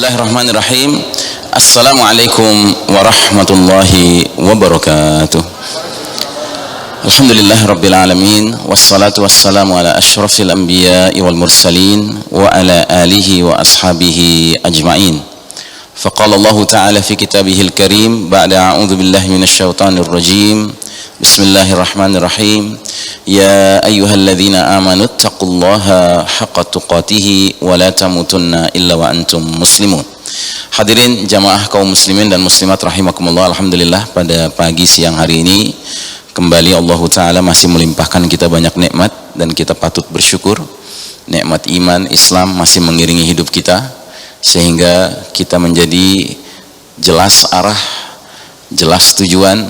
Bismillahirrahmanirrahim. Assalamualaikum warahmatullahi wabarakatuh. Alhamdulillah rabbil alamin, wassalatu wassalamu ala asyrafil anbiya'i wal mursalin wa ala alihi wa ashabihi ajma'in. Faqala Allah ta'ala fi kitabihil karim ba'da a'udzu billahi minasyaitonir rajim. Bismillahirrahmanirrahim. Ya ayyuhalladzina amanu taqullaha haqqa tuqatih wa la tamutunna illa wa antum muslimun. Hadirin jamaah kaum muslimin dan muslimat rahimakumullah, alhamdulillah pada pagi siang hari ini kembali Allah Ta'ala masih melimpahkan kita banyak nikmat dan kita patut bersyukur. Nikmat iman Islam masih mengiringi hidup kita sehingga kita menjadi jelas arah, jelas tujuan,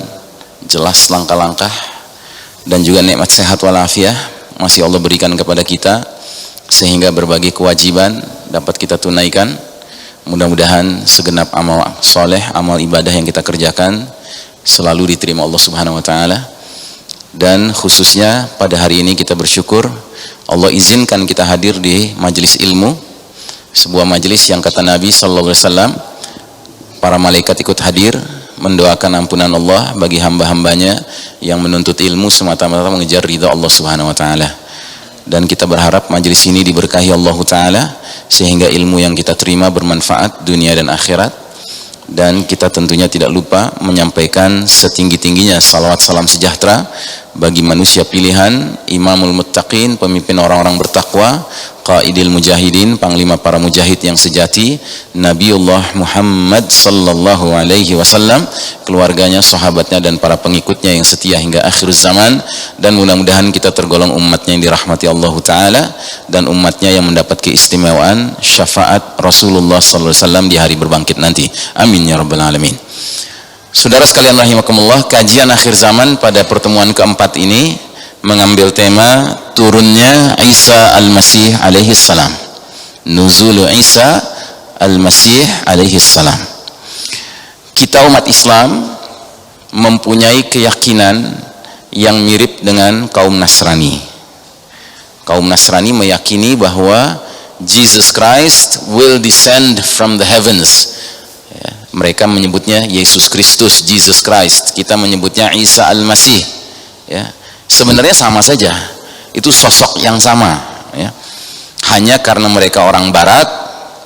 jelas langkah-langkah, dan juga nikmat sehat walafiat masih Allah berikan kepada kita sehingga berbagai kewajiban dapat kita tunaikan. Mudah-mudahan segenap amal soleh, amal ibadah yang kita kerjakan selalu diterima Allah Subhanahu wa Ta'ala. Dan khususnya pada hari ini kita bersyukur Allah izinkan kita hadir di majelis ilmu, sebuah majelis yang kata Nabi sallallahu alaihi wasallam para malaikat ikut hadir mendoakan ampunan Allah bagi hamba-hambanya yang menuntut ilmu semata-mata mengejar ridha Allah Subhanahu wa Ta'ala. Dan kita berharap majelis ini diberkahi Allah Ta'ala sehingga ilmu yang kita terima bermanfaat dunia dan akhirat. Dan kita tentunya tidak lupa menyampaikan setinggi-tingginya salawat salam sejahtera bagi manusia pilihan, imamul muttaqin, pemimpin orang-orang bertakwa, qaidil mujahidin, panglima para mujahid yang sejati, Nabiullah Muhammad sallallahu alaihi wasallam, keluarganya, sahabatnya dan para pengikutnya yang setia hingga akhir zaman. Dan mudah-mudahan kita tergolong umatnya yang dirahmati Allah Ta'ala dan umatnya yang mendapat keistimewaan syafaat Rasulullah sallallahu alaihi wasallam di hari berbangkit nanti. Amin ya rabbal alamin. Saudara sekalian rahimakumullah, kajian akhir zaman pada pertemuan keempat ini mengambil tema turunnya Isa al-Masih alaihi salam. Nuzulu Isa al-Masih alaihi salam. Kita umat Islam mempunyai keyakinan yang mirip dengan kaum Nasrani. Kaum Nasrani meyakini bahwa Jesus Christ will descend from the heavens. Mereka menyebutnya Yesus Kristus, Jesus Christ. Kita menyebutnya Isa al-Masih. Ya. Sebenarnya sama saja. Itu sosok yang sama. Ya. Hanya karena mereka orang Barat,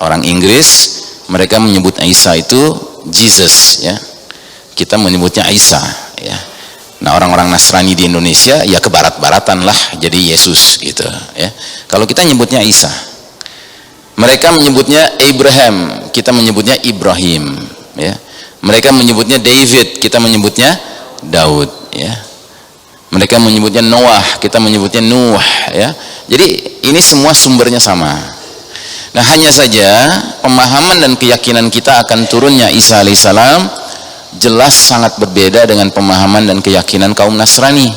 orang Inggris, mereka menyebut Isa itu Jesus. Ya. Kita menyebutnya Isa. Ya. Nah, orang-orang Nasrani di Indonesia ya ke barat-baratan lah, jadi Yesus gitu. Ya. Kalau kita menyebutnya Isa. Mereka menyebutnya Abraham, kita menyebutnya Ibrahim. Ya. Mereka menyebutnya David, kita menyebutnya Daud. Ya. Mereka menyebutnya Noah, kita menyebutnya Nuh. Ya. Jadi ini semua sumbernya sama. Nah, hanya saja pemahaman dan keyakinan kita akan turunnya Isa alaihissalam jelas sangat berbeda dengan pemahaman dan keyakinan kaum Nasrani.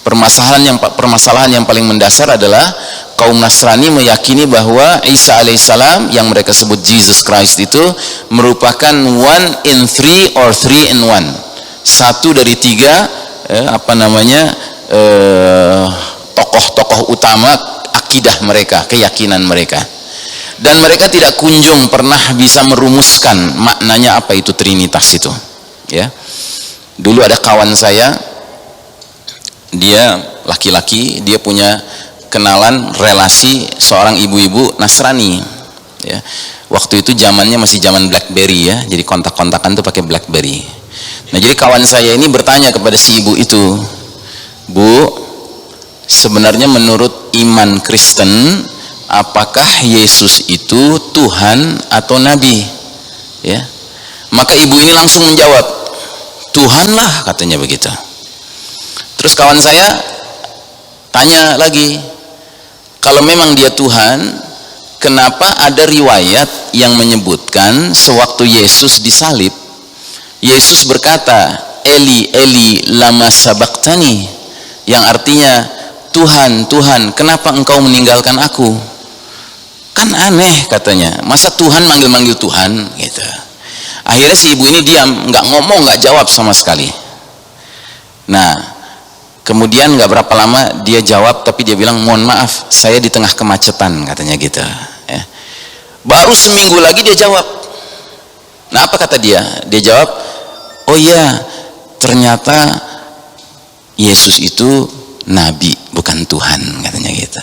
Permasalahan yang paling mendasar adalah kaum Nasrani meyakini bahwa Isa alaihissalam yang mereka sebut Jesus Christ itu merupakan one in three or three in one, satu dari tiga tokoh-tokoh utama akidah mereka, keyakinan mereka. Dan mereka tidak kunjung pernah bisa merumuskan maknanya apa itu Trinitas itu. Ya. Dulu ada kawan saya, dia laki-laki, dia punya kenalan relasi seorang ibu-ibu Nasrani. Ya. Waktu itu zamannya masih zaman BlackBerry ya, jadi kontak-kontakan tuh pakai BlackBerry. Nah, jadi kawan saya ini bertanya kepada si ibu itu, Bu, sebenarnya menurut iman Kristen, apakah Yesus itu Tuhan atau Nabi? Ya. Maka ibu ini langsung menjawab, Tuhan lah, katanya begitu. Terus kawan saya tanya lagi, kalau memang dia Tuhan, kenapa ada riwayat yang menyebutkan sewaktu Yesus disalib, Yesus berkata, Eli, Eli, lama sabaktani, yang artinya, Tuhan, Tuhan, kenapa engkau meninggalkan aku? Kan aneh katanya, masa Tuhan manggil-manggil Tuhan gitu. Akhirnya si ibu ini diam, nggak ngomong, nggak jawab sama sekali. Nah, kemudian nggak berapa lama dia jawab, tapi dia bilang, mohon maaf, saya di tengah kemacetan, katanya gitu. Ya. Baru seminggu lagi dia jawab. Nah, apa kata dia? Dia jawab, oh iya, ternyata Yesus itu nabi, bukan Tuhan, katanya gitu.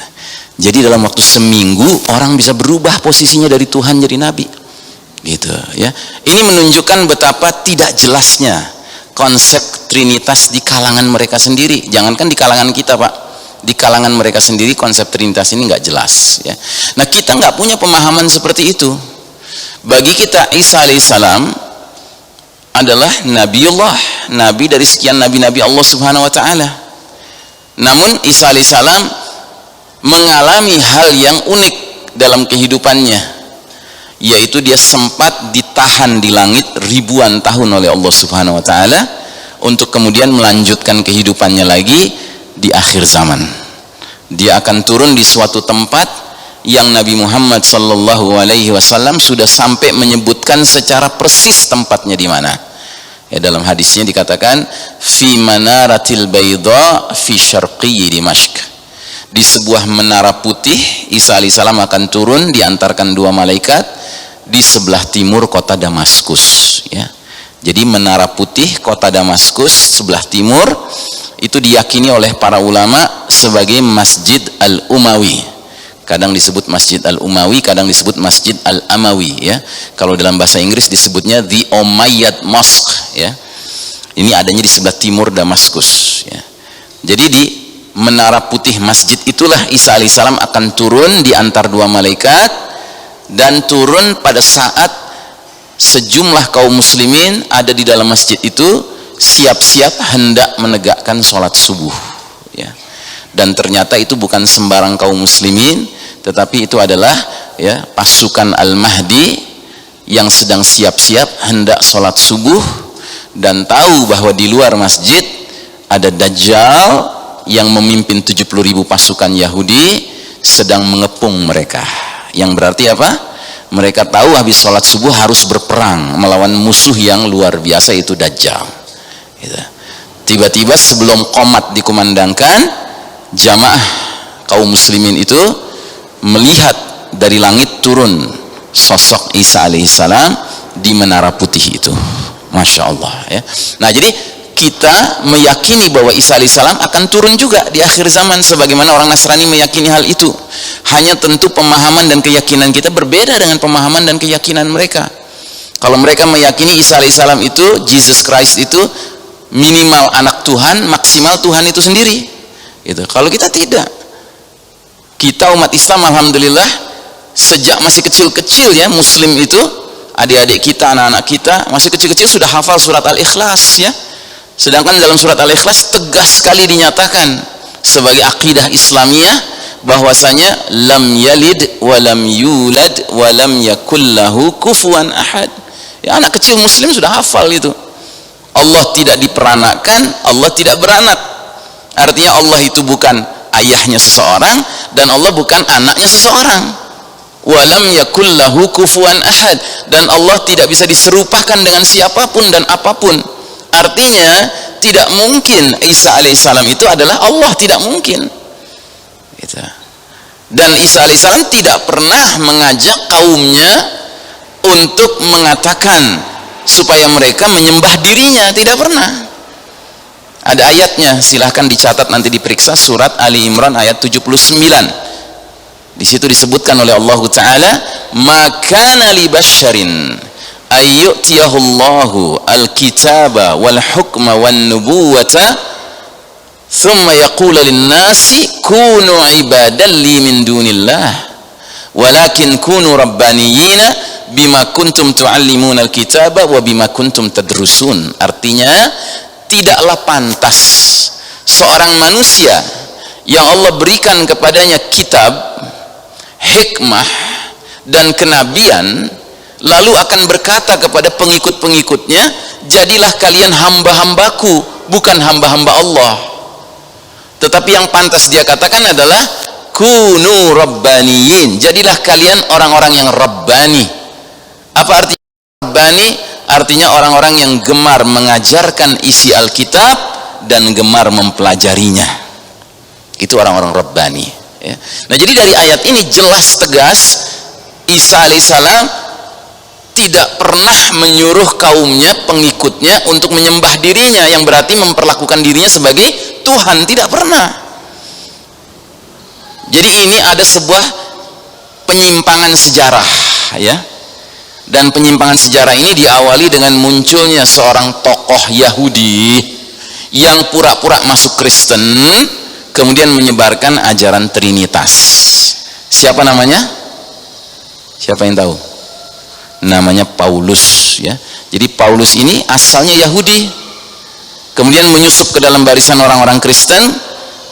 Jadi dalam waktu seminggu orang bisa berubah posisinya dari Tuhan jadi nabi, gitu ya. Ini menunjukkan betapa tidak jelasnya konsep Trinitas di kalangan mereka sendiri. Jangankan di kalangan kita, Pak, di kalangan mereka sendiri konsep Trinitas ini nggak jelas ya. Nah, kita nggak punya pemahaman seperti itu. Bagi kita Isa alaihissalam adalah nabiullah, nabi dari sekian nabi-nabi Allah Subhanahu wa taala. Namun Isa alaihissalam mengalami hal yang unik dalam kehidupannya, yaitu dia sempat ditahan di langit ribuan tahun oleh Allah Subhanahu wa taala untuk kemudian melanjutkan kehidupannya lagi di akhir zaman. Dia akan turun di suatu tempat yang Nabi Muhammad sallallahu alaihi wasallam sudah sampai menyebutkan secara persis tempatnya di mana. Ya, dalam hadisnya dikatakan fi manaratil bayda fi syarqi Dimashq. Di sebuah menara putih Isa alaihissalam akan turun, diantarkan dua malaikat di sebelah timur kota Damaskus ya. Jadi menara putih kota Damaskus sebelah timur itu diyakini oleh para ulama sebagai Masjid Al-Umawi. Kadang disebut Masjid Al-Umawi, kadang disebut Masjid Al-Amawi ya. Kalau dalam bahasa Inggris disebutnya The Umayyad Mosque ya. Ini adanya di sebelah timur Damaskus ya. Jadi di menara putih masjid itulah Isa alaihissalam akan turun di antar dua malaikat, dan turun pada saat sejumlah kaum muslimin ada di dalam masjid itu siap-siap hendak menegakkan sholat subuh ya. Dan ternyata itu bukan sembarang kaum muslimin, tetapi itu adalah ya pasukan Al-Mahdi yang sedang siap-siap hendak sholat subuh, dan tahu bahwa di luar masjid ada Dajjal yang memimpin 70.000 pasukan Yahudi sedang mengepung mereka. Yang berarti apa? Mereka tahu habis sholat subuh harus berperang melawan musuh yang luar biasa, itu Dajjal gitu. Tiba-tiba sebelum qomat dikumandangkan, jamaah kaum muslimin itu melihat dari langit turun sosok Isa alaihissalam di menara putih itu. Masya Allah ya. Nah, jadi kita meyakini bahwa Isa alaihissalam akan turun juga di akhir zaman sebagaimana orang Nasrani meyakini hal itu. Hanya tentu pemahaman dan keyakinan kita berbeda dengan pemahaman dan keyakinan mereka. Kalau mereka meyakini Isa alaihissalam itu, Jesus Christ itu minimal anak Tuhan, maksimal Tuhan itu sendiri gitu. Kalau kita tidak. Kita umat Islam alhamdulillah sejak masih kecil-kecil ya, muslim itu, adik-adik kita, anak-anak kita masih kecil-kecil sudah hafal surat Al-Ikhlas ya. Sedangkan dalam surat Al-Ikhlas tegas sekali dinyatakan sebagai akidah Islamiyah bahwasanya lam yalid wa lam yulad wa lam yakul lahu kufuwan ahad. Ya, anak kecil muslim sudah hafal itu. Allah tidak diperanakan, Allah tidak beranak. Artinya Allah itu bukan ayahnya seseorang dan Allah bukan anaknya seseorang. Wa lam yakul lahu kufuwan ahad, dan Allah tidak bisa diserupakan dengan siapapun dan apapun. Artinya tidak mungkin Isa alaihissalam itu adalah Allah, tidak mungkin gitu. Dan Isa alaihissalam tidak pernah mengajak kaumnya untuk mengatakan supaya mereka menyembah dirinya, tidak pernah. Ada ayatnya, silahkan dicatat nanti diperiksa, surat Ali Imran ayat 79. Di situ disebutkan oleh Allah Ta'ala, makana li basyarin ayyutiyahullahu al-kitaba wal hukma wan nubuwata thumma yaqula lin-nasi kunu ibadan li min dunillah walakin kunu rabbaniyina bima kuntum tuallimuna al-kitaba wa bima kuntum tadrusun. Artinya, tidaklah pantas seorang manusia yang Allah berikan kepadanya kitab, hikmah dan kenabian lalu akan berkata kepada pengikut-pengikutnya, jadilah kalian hamba-hambaku, bukan hamba-hamba Allah. Tetapi yang pantas dia katakan adalah kunu rabbaniyin, jadilah kalian orang-orang yang rabbani. Apa artinya rabbani? Artinya orang-orang yang gemar mengajarkan isi Alkitab dan gemar mempelajarinya. Itu orang-orang rabbani ya. Nah, jadi dari ayat ini jelas tegas Isa alaihissalam tidak pernah menyuruh kaumnya, pengikutnya untuk menyembah dirinya, yang berarti memperlakukan dirinya sebagai Tuhan, tidak pernah. Jadi ini ada sebuah penyimpangan sejarah, ya. Dan penyimpangan sejarah ini diawali dengan munculnya seorang tokoh Yahudi yang pura-pura masuk Kristen, kemudian menyebarkan ajaran Trinitas. Siapa namanya? Siapa yang tahu? Namanya Paulus, ya. Jadi Paulus ini asalnya Yahudi, kemudian menyusup ke dalam barisan orang-orang Kristen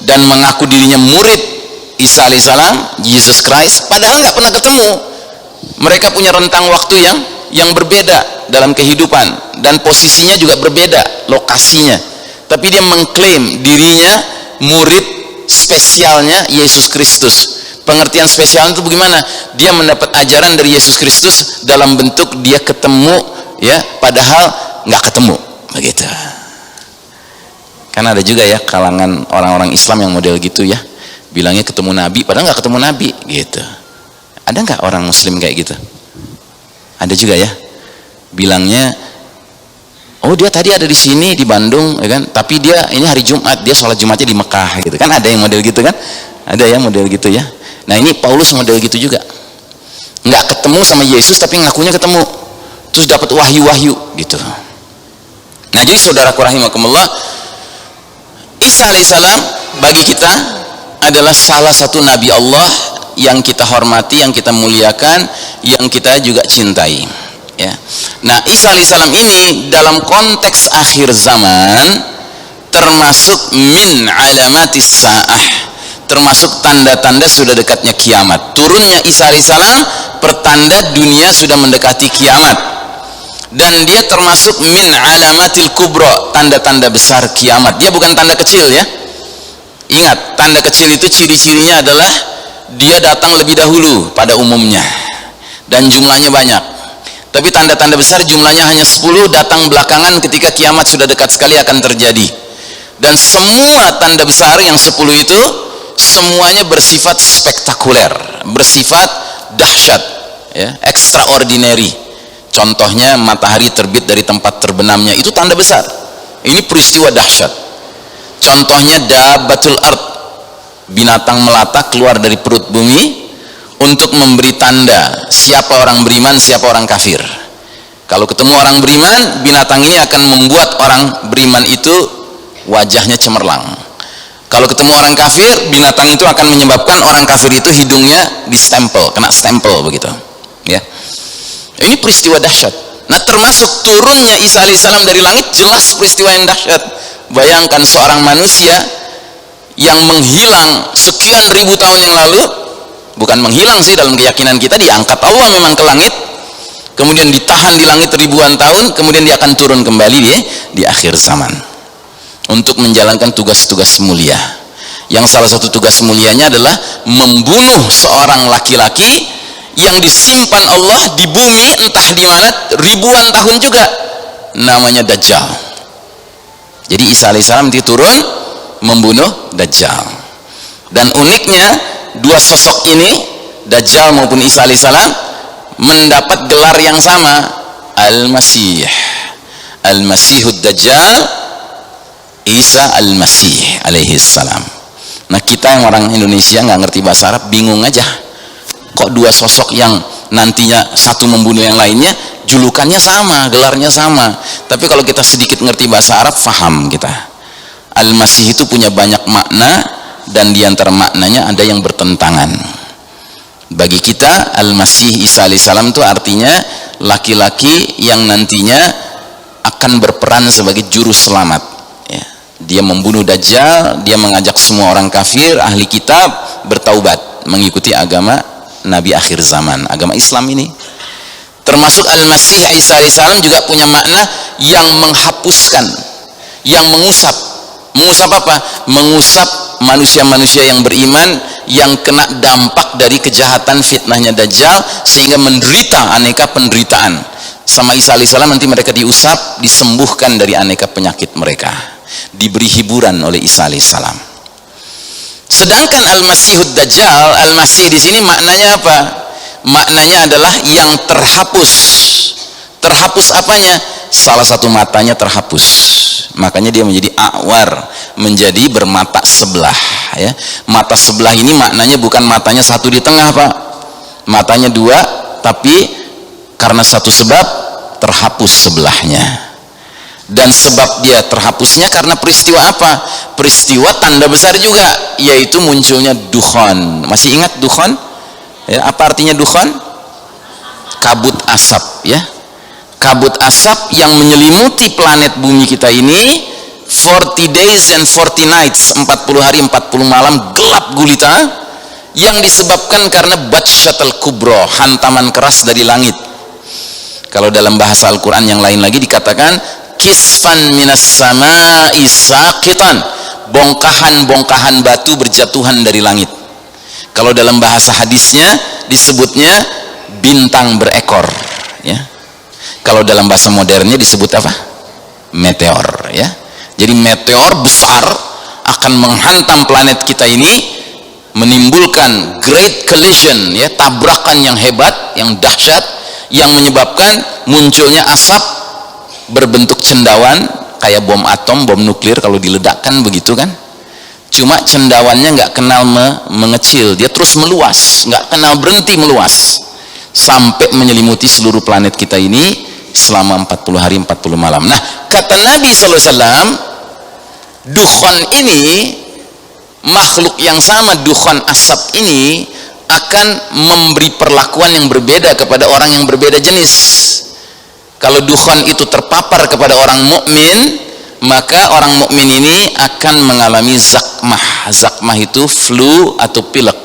dan mengaku dirinya murid Isa alaihissalam, Jesus Christ, padahal nggak pernah ketemu. Mereka punya rentang waktu yang berbeda dalam kehidupan, dan posisinya juga berbeda, lokasinya. Tapi dia mengklaim dirinya murid spesialnya Yesus Kristus. Pengertian spesial itu bagaimana? Dia mendapat ajaran dari Yesus Kristus dalam bentuk dia ketemu, ya, padahal nggak ketemu, begitu. Kan ada juga ya kalangan orang-orang Islam yang model gitu, ya, bilangnya ketemu Nabi padahal nggak ketemu Nabi, gitu. Ada nggak orang Muslim kayak gitu? Ada juga ya, bilangnya, oh dia tadi ada di sini di Bandung, ya kan? Tapi dia ini hari Jumat, dia sholat Jumatnya di Mekah, gitu kan? Ada yang model gitu kan? Ada ya model gitu ya. Nah ini Paulus model gitu juga, nggak ketemu sama Yesus tapi ngakunya ketemu, terus dapat wahyu-wahyu gitu. Nah jadi saudaraku rahimakumullah, Isa alaihissalam bagi kita adalah salah satu nabi Allah yang kita hormati, yang kita muliakan, yang kita juga cintai, ya. Nah Isa alaihissalam ini dalam konteks akhir zaman termasuk min alamatis sa'ah, termasuk tanda-tanda sudah dekatnya kiamat. Turunnya Isa alaihissalam pertanda dunia sudah mendekati kiamat, dan dia termasuk min alamatil kubro, tanda-tanda besar kiamat. Dia bukan tanda kecil, ya. Ingat, tanda kecil itu ciri-cirinya adalah dia datang lebih dahulu pada umumnya dan jumlahnya banyak. Tapi tanda-tanda besar jumlahnya hanya 10, datang belakangan ketika kiamat sudah dekat sekali akan terjadi. Dan semua tanda besar yang 10 itu semuanya bersifat spektakuler, bersifat dahsyat, ya, extraordinary. Contohnya matahari terbit dari tempat terbenamnya, itu tanda besar. Ini peristiwa dahsyat. Contohnya dabatul ard, binatang melata keluar dari perut bumi untuk memberi tanda siapa orang beriman, siapa orang kafir. Kalau ketemu orang beriman, binatang ini akan membuat orang beriman itu wajahnya cemerlang. Kalau ketemu orang kafir, binatang itu akan menyebabkan orang kafir itu hidungnya distempel, kena stempel, begitu, ya. Ini peristiwa dahsyat. Nah termasuk turunnya Isa alaihissalam dari langit, jelas peristiwa yang dahsyat. Bayangkan seorang manusia yang menghilang sekian ribu tahun yang lalu, bukan menghilang sih dalam keyakinan kita, diangkat Allah memang ke langit, kemudian ditahan di langit ribuan tahun, kemudian dia akan turun kembali di akhir zaman untuk menjalankan tugas-tugas mulia. Yang salah satu tugas mulianya adalah membunuh seorang laki-laki yang disimpan Allah di bumi entah di mana ribuan tahun juga, namanya Dajjal. Jadi Isa alaihissalam itu turun membunuh Dajjal. Dan uniknya dua sosok ini, Dajjal maupun Isa alaihissalam, mendapat gelar yang sama, Al-Masih. Al-Masihud Dajjal, Isa Al-Masih alaihissalam. Nah kita yang orang Indonesia nggak ngerti bahasa Arab bingung aja, kok dua sosok yang nantinya satu membunuh yang lainnya julukannya sama, gelarnya sama. Tapi kalau kita sedikit ngerti bahasa Arab, faham kita. Al-Masih itu punya banyak makna, dan diantara maknanya ada yang bertentangan. Bagi kita Al-Masih Isa alaihissalam itu artinya laki-laki yang nantinya akan berperan sebagai juru selamat, ya. Dia membunuh Dajjal, dia mengajak semua orang kafir, ahli kitab bertaubat mengikuti agama Nabi akhir zaman, agama Islam ini. Termasuk Al-Masih Isa alaihissalam juga punya makna yang menghapuskan, yang mengusap. Mengusap apa? Mengusap manusia-manusia yang beriman yang kena dampak dari kejahatan fitnahnya Dajjal sehingga menderita aneka penderitaan. Sama Isa alaihissalam nanti mereka diusap, disembuhkan dari aneka penyakit mereka, diberi hiburan oleh Isa alaihissalam. Sedangkan Al-Masihud Dajjal, Al-Masih di sini maknanya apa? maknanya adalah yang terhapus. Terhapus apanya? Salah satu matanya terhapus, makanya dia menjadi a'war, menjadi bermata sebelah, ya. Mata sebelah ini maknanya bukan matanya satu di tengah, Pak, matanya dua, tapi karena satu sebab terhapus sebelahnya. Dan sebab dia terhapusnya karena peristiwa apa? Peristiwa tanda besar juga, yaitu munculnya dukhan. Masih ingat dukhan? Ya, apa artinya dukhan? Kabut asap, ya. Kabut asap yang menyelimuti planet bumi kita ini 40 days and 40 nights, 40 hari 40 malam gelap gulita, yang disebabkan karena batsyatul kubro, hantaman keras dari langit. Kalau dalam bahasa Al-Quran yang lain lagi dikatakan kisfan minas sama'i saqitan, bongkahan-bongkahan batu berjatuhan dari langit. Kalau dalam bahasa hadisnya disebutnya bintang berekor, ya. Kalau dalam bahasa modernnya disebut apa? Meteor, ya. Jadi meteor besar akan menghantam planet kita ini, menimbulkan great collision, ya, tabrakan yang hebat, yang dahsyat, yang menyebabkan munculnya asap berbentuk cendawan kayak bom atom, bom nuklir kalau diledakkan begitu kan. Cuma cendawannya nggak kenal mengecil, dia terus meluas, nggak kenal berhenti meluas sampai menyelimuti seluruh planet kita ini selama 40 hari 40 malam. Nah, kata Nabi SAW, dukhan ini, makhluk yang sama, dukhan asap ini akan memberi perlakuan yang berbeda kepada orang yang berbeda jenis. Kalau dukhan itu terpapar kepada orang mukmin, maka orang mukmin ini akan mengalami zakmah. Zakmah itu flu atau pilek.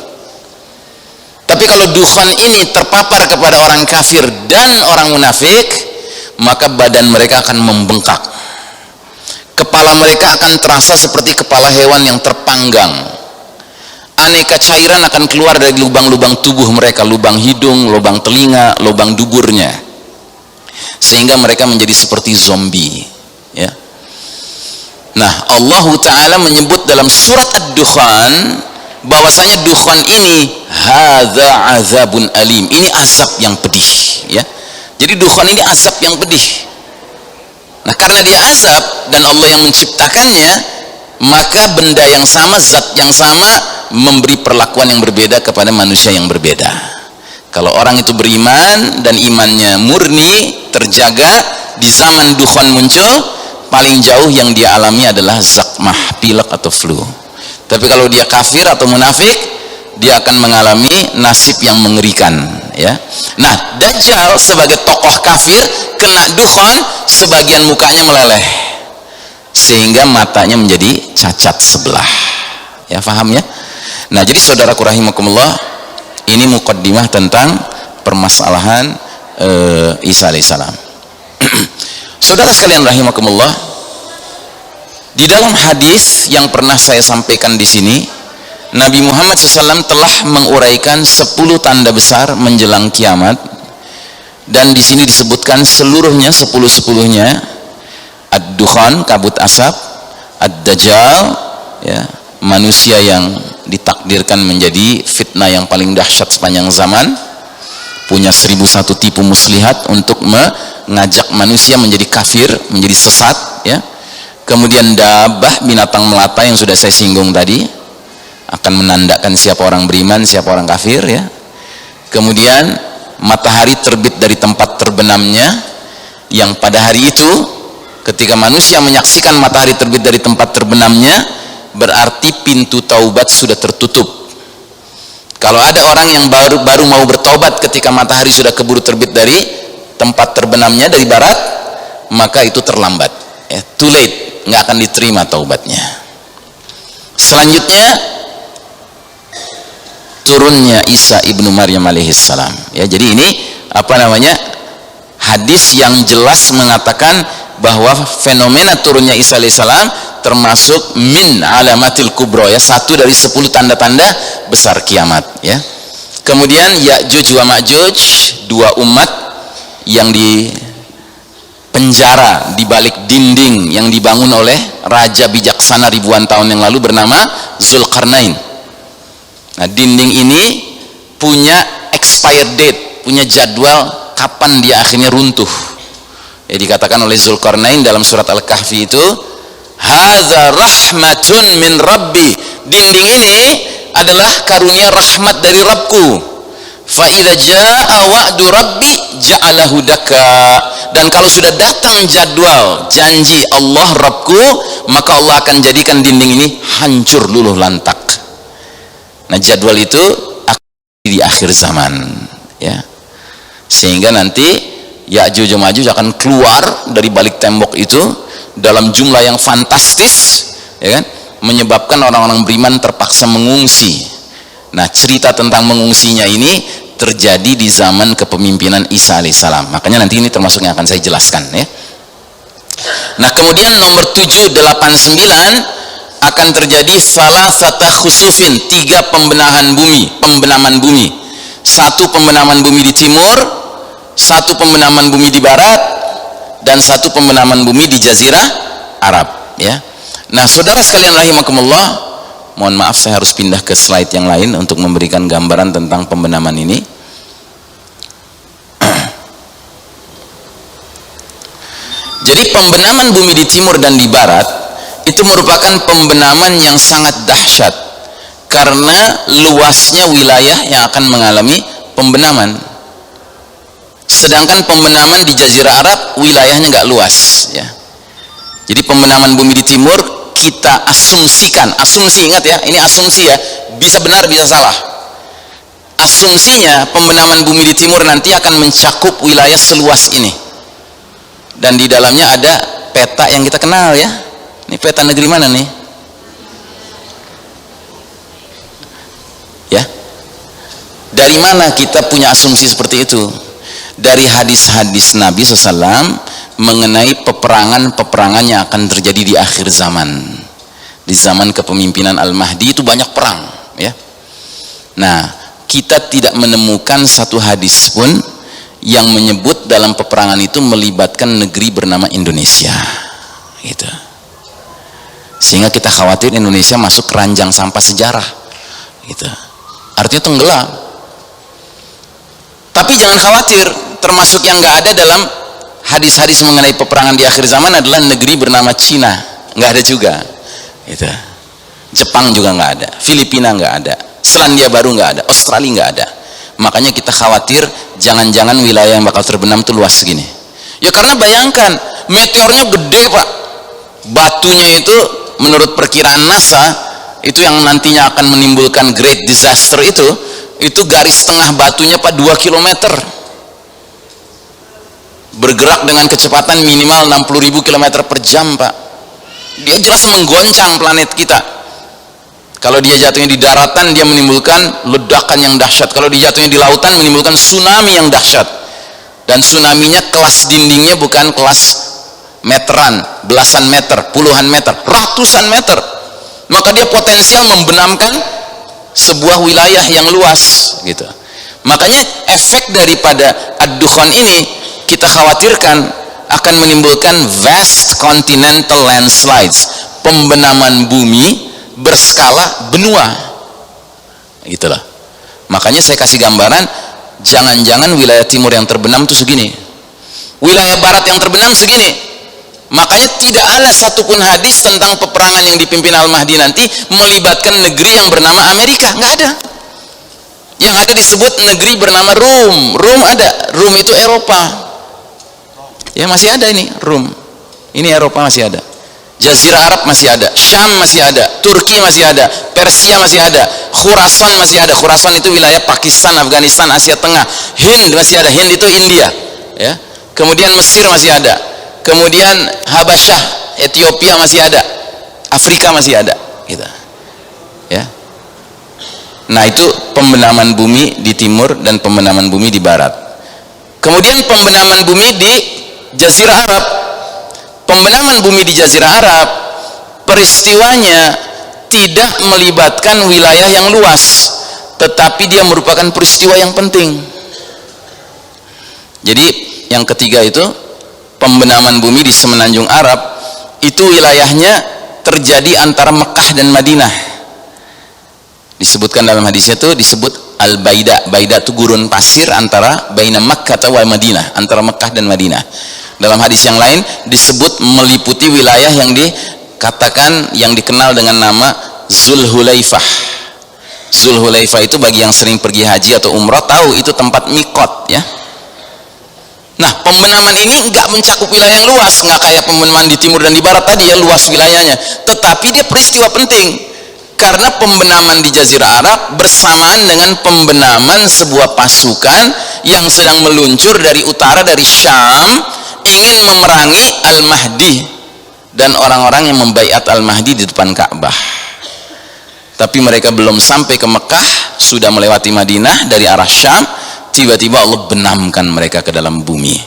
Tapi kalau dukhan ini terpapar kepada orang kafir dan orang munafik, maka badan mereka akan membengkak, kepala mereka akan terasa seperti kepala hewan yang terpanggang, aneka cairan akan keluar dari lubang-lubang tubuh mereka, lubang hidung, lubang telinga, lubang duburnya, sehingga mereka menjadi seperti zombie, ya. Nah, Allah Ta'ala menyebut dalam surat Ad-Dukhan bahwasanya dukhan ini hadza azabun alim, ini azab yang pedih, ya. Jadi dukhan ini azab yang pedih. Nah, karena dia azab dan Allah yang menciptakannya, maka benda yang sama, zat yang sama memberi perlakuan yang berbeda kepada manusia yang berbeda. Kalau orang itu beriman dan imannya murni, terjaga, di zaman dukhan muncul, paling jauh yang dia alami adalah zakmah, pilek atau flu. Tapi kalau dia kafir atau munafik, dia akan mengalami nasib yang mengerikan, ya. Nah, Dajjal sebagai tokoh kafir kena dukhan, sebagian mukanya meleleh sehingga matanya menjadi cacat sebelah, ya, paham ya? Nah, jadi saudaraku rahimakumullah, ini muqaddimah tentang permasalahan Isa alaihissalam. Saudara sekalian rahimakumullah, di dalam hadis yang pernah saya sampaikan di sini, Nabi Muhammad SAW telah menguraikan 10 tanda besar menjelang kiamat, dan di sini disebutkan seluruhnya, 10-10-nya: ad-dukhan, kabut asap; ad-dajjal, ya, manusia yang ditakdirkan menjadi fitnah yang paling dahsyat sepanjang zaman, punya 1001 tipu muslihat untuk mengajak manusia menjadi kafir, menjadi sesat, ya. Kemudian dabah, binatang melata yang sudah saya singgung tadi, akan menandakan siapa orang beriman, siapa orang kafir, ya. Kemudian matahari terbit dari tempat terbenamnya, yang pada hari itu ketika manusia menyaksikan matahari terbit dari tempat terbenamnya, berarti pintu taubat sudah tertutup. Kalau ada orang yang baru mau bertobat ketika matahari sudah keburu terbit dari tempat terbenamnya dari barat, maka itu terlambat, ya, too late, nggak akan diterima taubatnya. Selanjutnya turunnya Isa ibnu Maryam alaihissalam, ya. Jadi ini apa namanya, hadis yang jelas mengatakan bahwa fenomena turunnya Isa alaihissalam termasuk min alamatil kubro, ya, satu dari 10 tanda-tanda besar kiamat, ya. Kemudian Ya'juj wa Ma'juj, 2 umat yang di penjara di balik dinding yang dibangun oleh raja bijaksana ribuan tahun yang lalu bernama Zulkarnain. Nah, dinding ini punya expired date, punya jadwal kapan dia akhirnya runtuh. Ya, dikatakan oleh Zulkarnain dalam surat Al-Kahfi itu, hadza rahmatun min rabbi, dinding ini adalah karunia rahmat dari Rabbku. Fa idza jaa wa'du rabbi ja'alahu daka, dan kalau sudah datang jadwal janji Allah Rabbku, maka Allah akan jadikan dinding ini hancur luluh lantak. Nah, jadwal itu akan di akhir zaman, ya, sehingga nanti Ya'juj wa Ma'juj akan keluar dari balik tembok itu dalam jumlah yang fantastis, ya kan, menyebabkan orang-orang beriman terpaksa mengungsi. Nah, cerita tentang mengungsinya ini terjadi di zaman kepemimpinan Isa alaihissalam. Makanya nanti ini termasuk yang akan saya jelaskan, ya. Nah, kemudian nomor 789 akan terjadi salah satu khusufin, 3 pembenahan bumi. 1 pembenahan bumi di timur, 1 pembenahan bumi di barat, dan 1 pembenahan bumi di Jazirah Arab, ya. Nah, saudara sekalian rahimakumullah, mohon maaf saya harus pindah ke slide yang lain untuk memberikan gambaran tentang pembenaman ini. Jadi pembenaman bumi di timur dan di barat itu merupakan pembenaman yang sangat dahsyat karena luasnya wilayah yang akan mengalami pembenaman. Sedangkan pembenaman di Jazirah Arab wilayahnya nggak luas, ya. Jadi pembenaman bumi di timur kita asumsikan, asumsi, ingat ya, ini asumsi ya, bisa benar bisa salah. Asumsinya pembenaman bumi di timur nanti akan mencakup wilayah seluas ini, dan di dalamnya ada peta yang kita kenal, ya. Ini peta negeri mana nih, ya? Dari mana kita punya asumsi seperti itu? Dari hadis-hadis Nabi SAW mengenai peperangan-peperangan yang akan terjadi di akhir zaman. Di zaman kepemimpinan Al-Mahdi itu banyak perang, ya. Nah, kita tidak menemukan satu hadis pun yang menyebut dalam peperangan itu melibatkan negeri bernama Indonesia, gitu. Sehingga kita khawatir Indonesia masuk keranjang sampah sejarah, gitu. Artinya tenggelam. Tapi jangan khawatir, termasuk yang nggak ada dalam hadis-hadis mengenai peperangan di akhir zaman adalah negeri bernama Cina, nggak ada juga, gitu. Jepang juga nggak ada, Filipina nggak ada, Selandia Baru nggak ada, Australia nggak ada. Makanya kita khawatir jangan-jangan wilayah yang bakal terbenam itu luas segini. Ya karena bayangkan meteornya gede, Pak. Batunya itu menurut perkiraan NASA itu yang nantinya akan menimbulkan great disaster itu garis tengah batunya Pak 2 km. Bergerak dengan kecepatan minimal 60.000 km per jam, Pak. Dia jelas menggoncang planet kita. Kalau dia jatuhnya di daratan, dia menimbulkan ledakan yang dahsyat. Kalau dia jatuhnya di lautan, menimbulkan tsunami yang dahsyat. Dan tsunaminya kelas dindingnya bukan kelas meteran, belasan meter, puluhan meter, ratusan meter. Maka dia potensial membenamkan sebuah wilayah yang luas, gitu. Makanya efek daripada ad-dukhan ini kita khawatirkan akan menimbulkan vast continental landslides, pembenaman bumi berskala benua, gitulah. Makanya saya kasih gambaran, jangan-jangan wilayah timur yang terbenam itu segini, wilayah barat yang terbenam segini. Makanya tidak ada satupun hadis tentang peperangan yang dipimpin Al-Mahdi nanti melibatkan negeri yang bernama Amerika, nggak ada. Yang ada disebut negeri bernama Rum. Rum ada, Rum itu Eropa, ya masih ada ini Rum, ini Eropa masih ada. Jazirah Arab masih ada, Syam masih ada, Turki masih ada, Persia masih ada, Khurasan masih ada. Khurasan itu wilayah Pakistan, Afghanistan, Asia Tengah. Hind masih ada, Hind itu India, ya. Kemudian Mesir masih ada, kemudian Habasyah, Ethiopia masih ada, Afrika masih ada, gitu, ya. Nah, itu pembenaman bumi di timur dan pembenaman bumi di barat. Kemudian pembenaman bumi di Jazirah Arab. Pembenaman bumi di Jazirah Arab, peristiwanya tidak melibatkan wilayah yang luas, tetapi dia merupakan peristiwa yang penting. Jadi yang ketiga itu pembenaman bumi di semenanjung Arab, itu wilayahnya terjadi antara Mekah dan Madinah. Disebutkan dalam hadisnya itu disebut Al-Baida. Baida itu gurun pasir antara baina Makkah wa Madinah, antara Mekah dan Madinah. Dalam hadis yang lain disebut meliputi wilayah yang dikatakan, yang dikenal dengan nama Zulhulaifah. Zulhulaifah itu bagi yang sering pergi haji atau umrah tahu itu tempat mikot ya. Nah, pembenaman ini nggak mencakup wilayah yang luas, nggak kayak pembenaman di timur dan di barat tadi ya, luas wilayahnya. Tetapi dia peristiwa penting karena pembenaman di Jazirah Arab bersamaan dengan pembenaman sebuah pasukan yang sedang meluncur dari utara, dari Syam, ingin memerangi Al-Mahdi dan orang-orang yang membaiat Al-Mahdi di depan Ka'bah. Tapi mereka belum sampai ke Mekah, sudah melewati Madinah dari arah Syam. Tiba-tiba Allah benamkan mereka ke dalam bumi.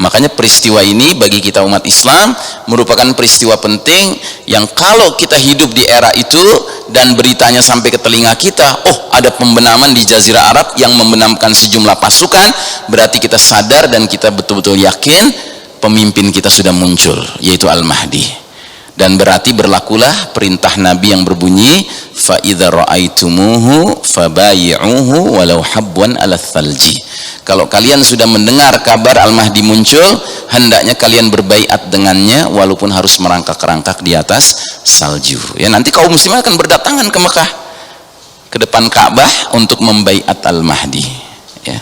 Makanya peristiwa ini bagi kita umat Islam merupakan peristiwa penting yang kalau kita hidup di era itu dan beritanya sampai ke telinga kita, oh ada pembenaman di Jazirah Arab yang membenamkan sejumlah pasukan, berarti kita sadar dan kita betul-betul yakin pemimpin kita sudah muncul, yaitu Al-Mahdi. Dan berarti berlakulah perintah Nabi yang berbunyi, fa idza ra'aitumuhu fabayi'uhu walau habwan 'ala thalji. Kalau kalian sudah mendengar kabar Al-Mahdi muncul, hendaknya kalian berbaiat dengannya walaupun harus merangkak-rangkak di atas salju. Ya, nanti kaum muslimin akan berdatangan ke Mekah, ke depan Ka'bah untuk membaiat Al-Mahdi. Ya.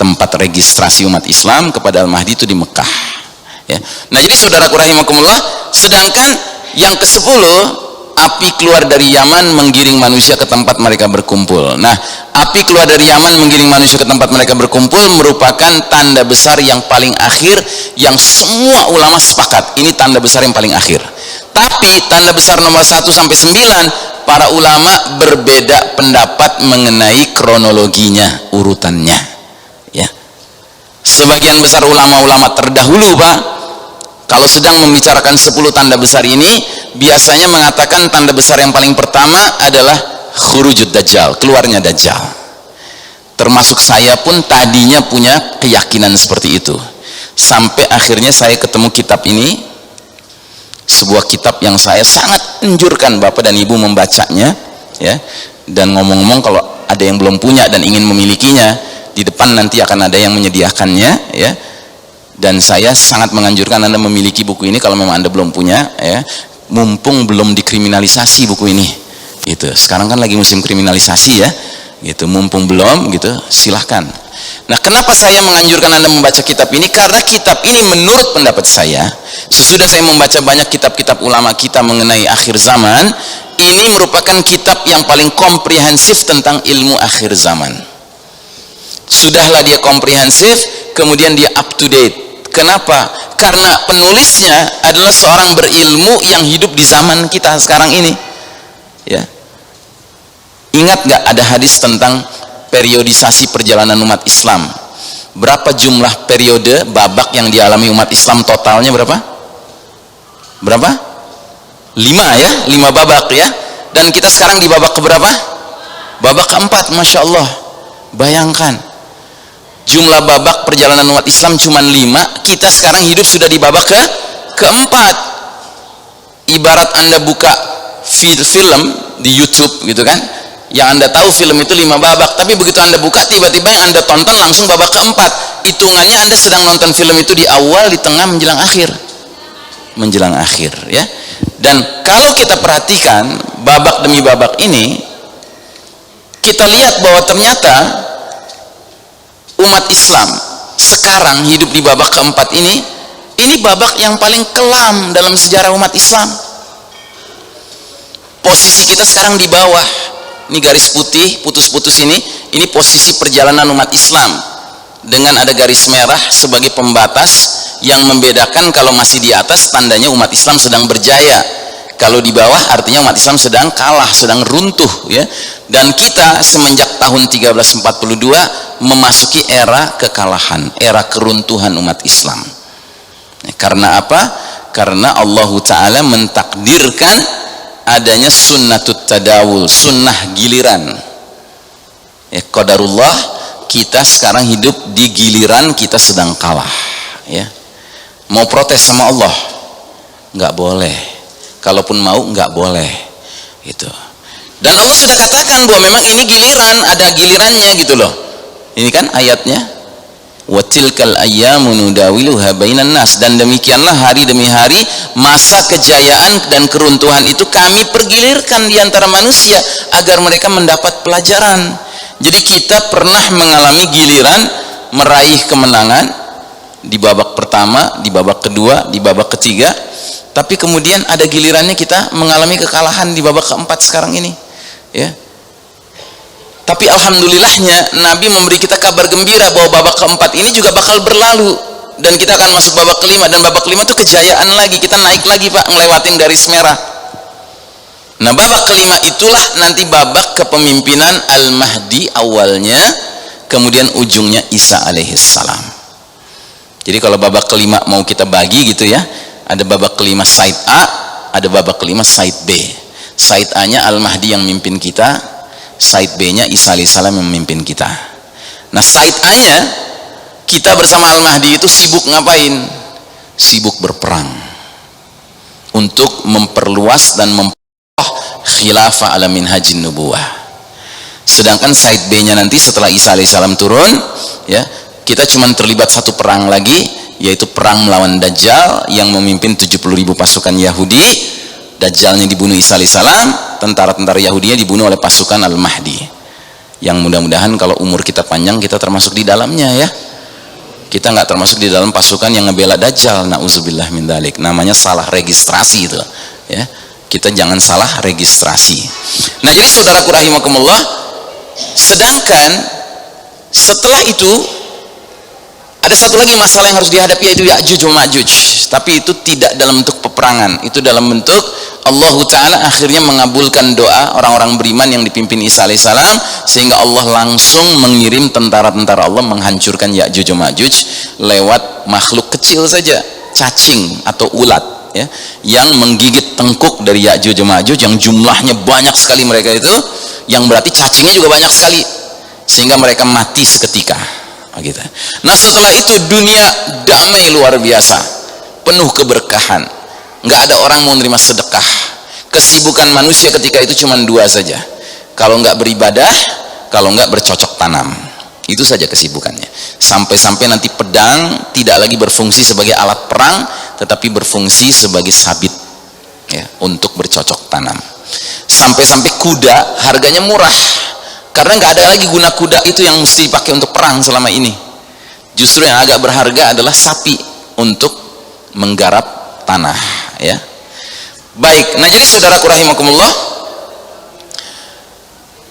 Tempat registrasi umat Islam kepada Al-Mahdi itu di Mekah. Ya. Nah, jadi saudaraku rahimakumullah, sedangkan yang ke-10, api keluar dari Yaman menggiring manusia ke tempat mereka berkumpul. Nah, api keluar dari Yaman menggiring manusia ke tempat mereka berkumpul merupakan tanda besar yang paling akhir yang semua ulama sepakat. Ini tanda besar yang paling akhir. Tapi tanda besar nomor 1 sampai 9, para ulama berbeda pendapat mengenai kronologinya, urutannya. Ya. Sebagian besar ulama-ulama terdahulu, Pak, kalau sedang membicarakan 10 tanda besar ini, biasanya mengatakan tanda besar yang paling pertama adalah khurujud Dajjal, keluarnya Dajjal. Termasuk saya pun tadinya punya keyakinan seperti itu. Sampai akhirnya saya ketemu kitab ini, sebuah kitab yang saya sangat anjurkan Bapak dan Ibu membacanya, ya. Dan ngomong-ngomong, kalau ada yang belum punya dan ingin memilikinya, di depan nanti akan ada yang menyediakannya, ya. Dan saya sangat menganjurkan Anda memiliki buku ini kalau memang Anda belum punya, ya. Mumpung belum dikriminalisasi buku ini, gitu. Sekarang kan lagi musim kriminalisasi ya, gitu. Mumpung belum, gitu, silahkan. Nah, kenapa saya menganjurkan Anda membaca kitab ini? Karena kitab ini menurut pendapat saya, sesudah saya membaca banyak kitab-kitab ulama kita mengenai akhir zaman, ini merupakan kitab yang paling komprehensif tentang ilmu akhir zaman. Sudahlah dia komprehensif, kemudian dia up to date. Kenapa? Karena penulisnya adalah seorang berilmu yang hidup di zaman kita sekarang ini. Ya. Ingat gak ada hadis tentang periodisasi perjalanan umat Islam? Berapa jumlah periode babak yang dialami umat Islam totalnya berapa? Berapa? 5 ya, 5 babak ya. Dan kita sekarang di babak keberapa? Babak keempat, Masya Allah. Bayangkan. Jumlah babak perjalanan umat Islam cuma 5, kita sekarang hidup sudah di babak keempat. Ibarat Anda buka film di YouTube gitu kan, yang Anda tahu film itu 5 babak, tapi begitu Anda buka, tiba-tiba yang Anda tonton langsung babak keempat. Hitungannya Anda sedang nonton film itu di awal, di tengah, menjelang akhir. Menjelang akhir ya. Dan kalau kita perhatikan babak demi babak ini, kita lihat bahwa ternyata umat Islam sekarang hidup di babak keempat ini babak yang paling kelam dalam sejarah umat Islam. Posisi kita sekarang di bawah, ini garis putih putus-putus ini posisi perjalanan umat Islam, dengan ada garis merah sebagai pembatas yang membedakan. Kalau masih di atas tandanya umat Islam sedang berjaya, kalau di bawah artinya umat Islam sedang kalah, sedang runtuh ya. Dan kita semenjak tahun 1342 memasuki era kekalahan, era keruntuhan umat Islam. Karena apa? Karena Allah Ta'ala mentakdirkan adanya sunnatut tadawul, sunnah giliran. Ya, qadarullah, kita sekarang hidup di giliran kita sedang kalah ya. Mau protes sama Allah nggak boleh, kalaupun mau nggak boleh itu. Dan Allah sudah katakan bahwa memang ini giliran, ada gilirannya gitu loh. Ini kan ayatnya, wa tilkal ayyamu nudawiluha bainan nas, dan demikianlah hari demi hari masa kejayaan dan keruntuhan itu kami pergilirkan di antara manusia agar mereka mendapat pelajaran. Jadi kita pernah mengalami giliran meraih kemenangan di babak pertama, di babak kedua, di babak ketiga, tapi kemudian ada gilirannya kita mengalami kekalahan di babak keempat sekarang ini, ya. Tapi alhamdulillahnya Nabi memberi kita kabar gembira bahwa babak keempat ini juga bakal berlalu dan kita akan masuk babak kelima, dan babak kelima itu kejayaan lagi, kita naik lagi Pak, ngelewatin garis merah. Nah babak kelima itulah nanti babak kepemimpinan Al-Mahdi awalnya, kemudian ujungnya Isa alaihissalam. Jadi kalau babak kelima mau kita bagi gitu ya, ada babak kelima side A, ada babak kelima side B. Side A nya Al-Mahdi yang mimpin kita, side B nya Isa alaihissalam yang memimpin kita. Nah side A nya kita bersama Al-Mahdi itu sibuk ngapain? Sibuk berperang untuk memperluas dan memperluas khilafah ala minhajin nubuwah. Sedangkan side B nya nanti setelah Isa alaihissalam turun, ya, kita cuma terlibat satu perang lagi, yaitu perang melawan Dajjal yang memimpin 70.000 pasukan Yahudi. Dajjalnya dibunuh Isa alaihissalam, tentara-tentara Yahudinya dibunuh oleh pasukan Al-Mahdi, yang mudah-mudahan kalau umur kita panjang kita termasuk di dalamnya ya. Kita nggak termasuk di dalam pasukan yang ngebela Dajjal, na'udzubillah min dzalik. Namanya salah registrasi itu ya. Kita jangan salah registrasi. Nah jadi saudaraku rahimakumullah, sedangkan setelah itu ada satu lagi masalah yang harus dihadapi, yaitu Ya'juj wa Ma'juj. Tapi itu tidak dalam bentuk peperangan, itu dalam bentuk Allah Ta'ala akhirnya mengabulkan doa orang-orang beriman yang dipimpin Isa alaihissalam, sehingga Allah langsung mengirim tentara-tentara Allah menghancurkan Ya'juj wa Ma'juj lewat makhluk kecil saja, cacing atau ulat ya, yang menggigit tengkuk dari Ya'juj wa Ma'juj, yang jumlahnya banyak sekali mereka itu, yang berarti cacingnya juga banyak sekali, sehingga mereka mati seketika gitu. Nah setelah itu dunia damai luar biasa, penuh keberkahan, nggak ada orang mau menerima sedekah. Kesibukan manusia ketika itu cuma dua saja, kalau nggak beribadah, kalau nggak bercocok tanam. Itu saja kesibukannya, sampai-sampai nanti pedang tidak lagi berfungsi sebagai alat perang, tetapi berfungsi sebagai sabit ya, untuk bercocok tanam. Sampai-sampai kuda harganya murah, karena nggak ada lagi guna kuda itu yang mesti dipakai untuk perang selama ini. Justru yang agak berharga adalah sapi untuk menggarap tanah ya. Baik, nah jadi saudaraku rahimakumullah,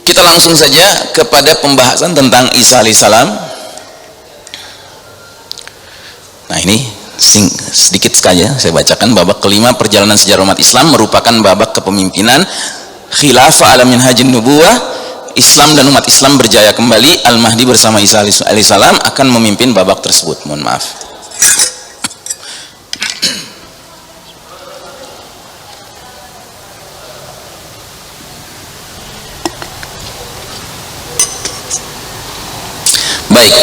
kita langsung saja kepada pembahasan tentang Isa alaihissalam. Nah ini sedikit saja saya bacakan. Babak kelima perjalanan sejarah umat Islam merupakan babak kepemimpinan khilafah ala minhajin nubuwah. Islam dan umat Islam berjaya kembali. Al-Mahdi bersama Isa alaihissalam akan memimpin babak tersebut. Mohon maaf. Baik.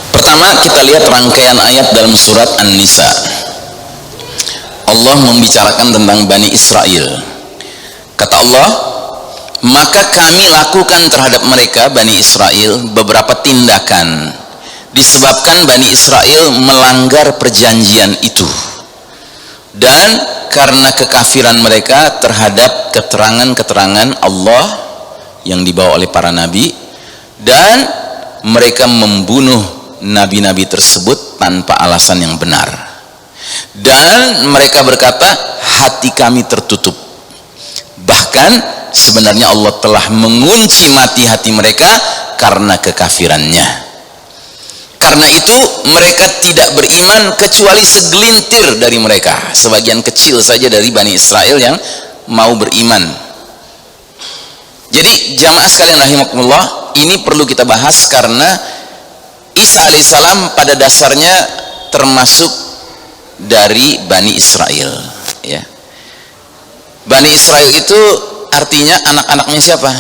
Pertama kita lihat rangkaian ayat dalam surat An-Nisa. Allah membicarakan tentang Bani Israel. Kata Allah, maka kami lakukan terhadap mereka Bani Israel beberapa tindakan disebabkan Bani Israel melanggar perjanjian itu, dan karena kekafiran mereka terhadap keterangan-keterangan Allah yang dibawa oleh para nabi, dan mereka membunuh nabi-nabi tersebut tanpa alasan yang benar, dan mereka berkata hati kami tertutup. Bahkan sebenarnya Allah telah mengunci mati hati mereka karena kekafirannya. Karena itu mereka tidak beriman kecuali segelintir dari mereka, sebagian kecil saja dari Bani Israel yang mau beriman. Jadi jamaah sekalian rahimakumullah, ini perlu kita bahas karena Isa alaihissalam pada dasarnya termasuk dari Bani Israel ya. Bani Israel itu artinya anak-anaknya siapa?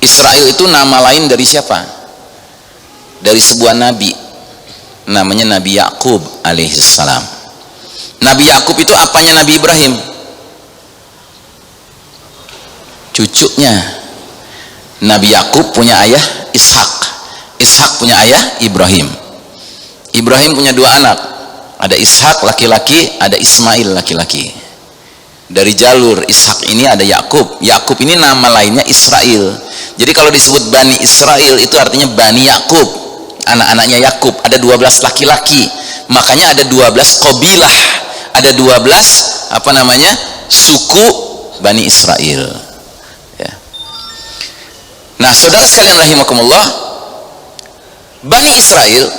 Israel itu nama lain dari siapa? Dari sebuah nabi, namanya Nabi Yakub alaihissalam. Nabi Yakub itu apanya Nabi Ibrahim? cucunya. Nabi Yakub punya ayah Ishak, Ishak punya ayah Ibrahim, Ibrahim punya dua anak, ada Ishak laki-laki, ada Ismail laki-laki. Dari jalur Ishak ini ada Yakub. Yakub ini nama lainnya Israel. Jadi kalau disebut Bani Israel itu artinya Bani Yakub, anak-anaknya Yakub. Ada 12 laki-laki, makanya ada 12 qabilah, ada 12 suku Bani Israel ya. Nah saudara sekalian rahimakumullah, Bani Israel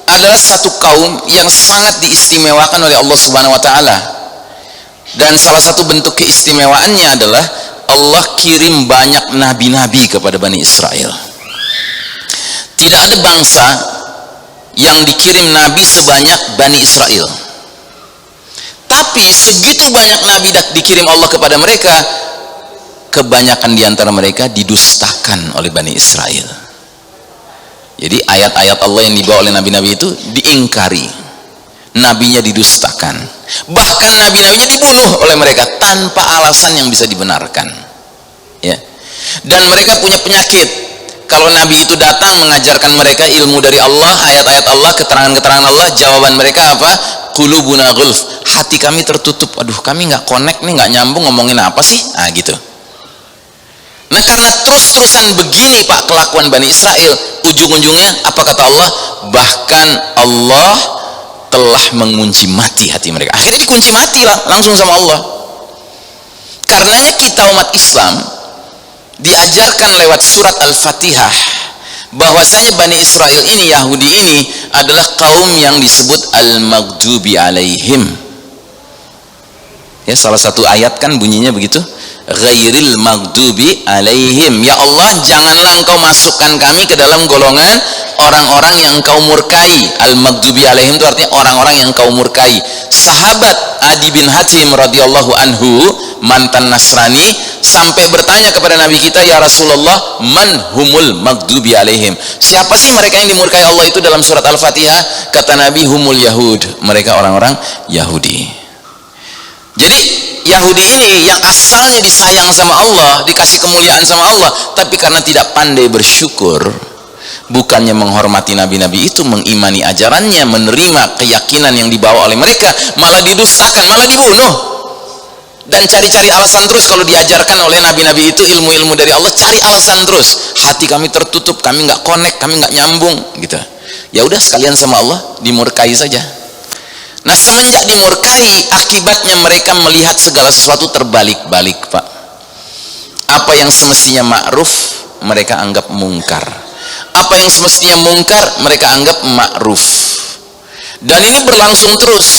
adalah satu kaum yang sangat diistimewakan oleh Allah Subhanahu wa taala. Dan salah satu bentuk keistimewaannya adalah Allah kirim banyak nabi-nabi kepada Bani Israel. Tidak ada bangsa yang dikirim nabi sebanyak Bani Israel. Tapi segitu banyak nabi dikirim Allah kepada mereka, kebanyakan diantara mereka didustakan oleh Bani Israel. Jadi ayat-ayat Allah yang dibawa oleh nabi-nabi itu diingkari, nabinya didustakan, bahkan nabi-nabinya dibunuh oleh mereka tanpa alasan yang bisa dibenarkan ya. Dan mereka punya penyakit, kalau nabi itu datang mengajarkan mereka ilmu dari Allah, ayat-ayat Allah, keterangan-keterangan Allah, jawaban mereka apa? Qulubuna ghulf, hati kami tertutup, aduh kami nggak connect nih, nggak nyambung, ngomongin apa sih, gitu. Nah karena terus-terusan begini Pak kelakuan Bani Israel, ujung-ujungnya apa kata Allah? Bahkan Allah telah mengunci mati hati mereka. Akhirnya dikunci mati lah langsung sama Allah. Karenanya kita umat Islam diajarkan lewat surat Al-Fatihah bahwasanya Bani Israel ini, Yahudi ini adalah kaum yang disebut al-maghdubi alaihim ya. Salah satu ayat kan bunyinya begitu, ghairil maghdubi alaihim, ya Allah janganlah engkau masukkan kami ke dalam golongan orang-orang yang engkau murkai. Al-maghdubi alaihim itu artinya orang-orang yang engkau murkai. Sahabat Adi bin Hatim radhiyallahu anhu, mantan Nasrani, sampai bertanya kepada Nabi kita, ya Rasulullah, man humul maghdubi alaihim, siapa sih mereka yang dimurkai Allah itu dalam surat Al-Fatihah? Kata Nabi, humul Yahud, mereka orang-orang Yahudi. Jadi Yahudi ini yang asalnya disayang sama Allah, dikasih kemuliaan sama Allah, tapi karena tidak pandai bersyukur, bukannya menghormati nabi-nabi itu, mengimani ajarannya, menerima keyakinan yang dibawa oleh mereka, malah didustakan, malah dibunuh. Dan cari-cari alasan terus. Kalau diajarkan oleh nabi-nabi itu ilmu-ilmu dari Allah, cari alasan terus, hati kami tertutup, kami nggak connect, kami nggak nyambung gitu. Ya udah sekalian sama Allah dimurkai saja. Nah semenjak dimurkai, akibatnya mereka melihat segala sesuatu terbalik-balik Pak. Apa yang semestinya ma'ruf mereka anggap mungkar, apa yang semestinya mungkar mereka anggap ma'ruf, dan ini berlangsung terus.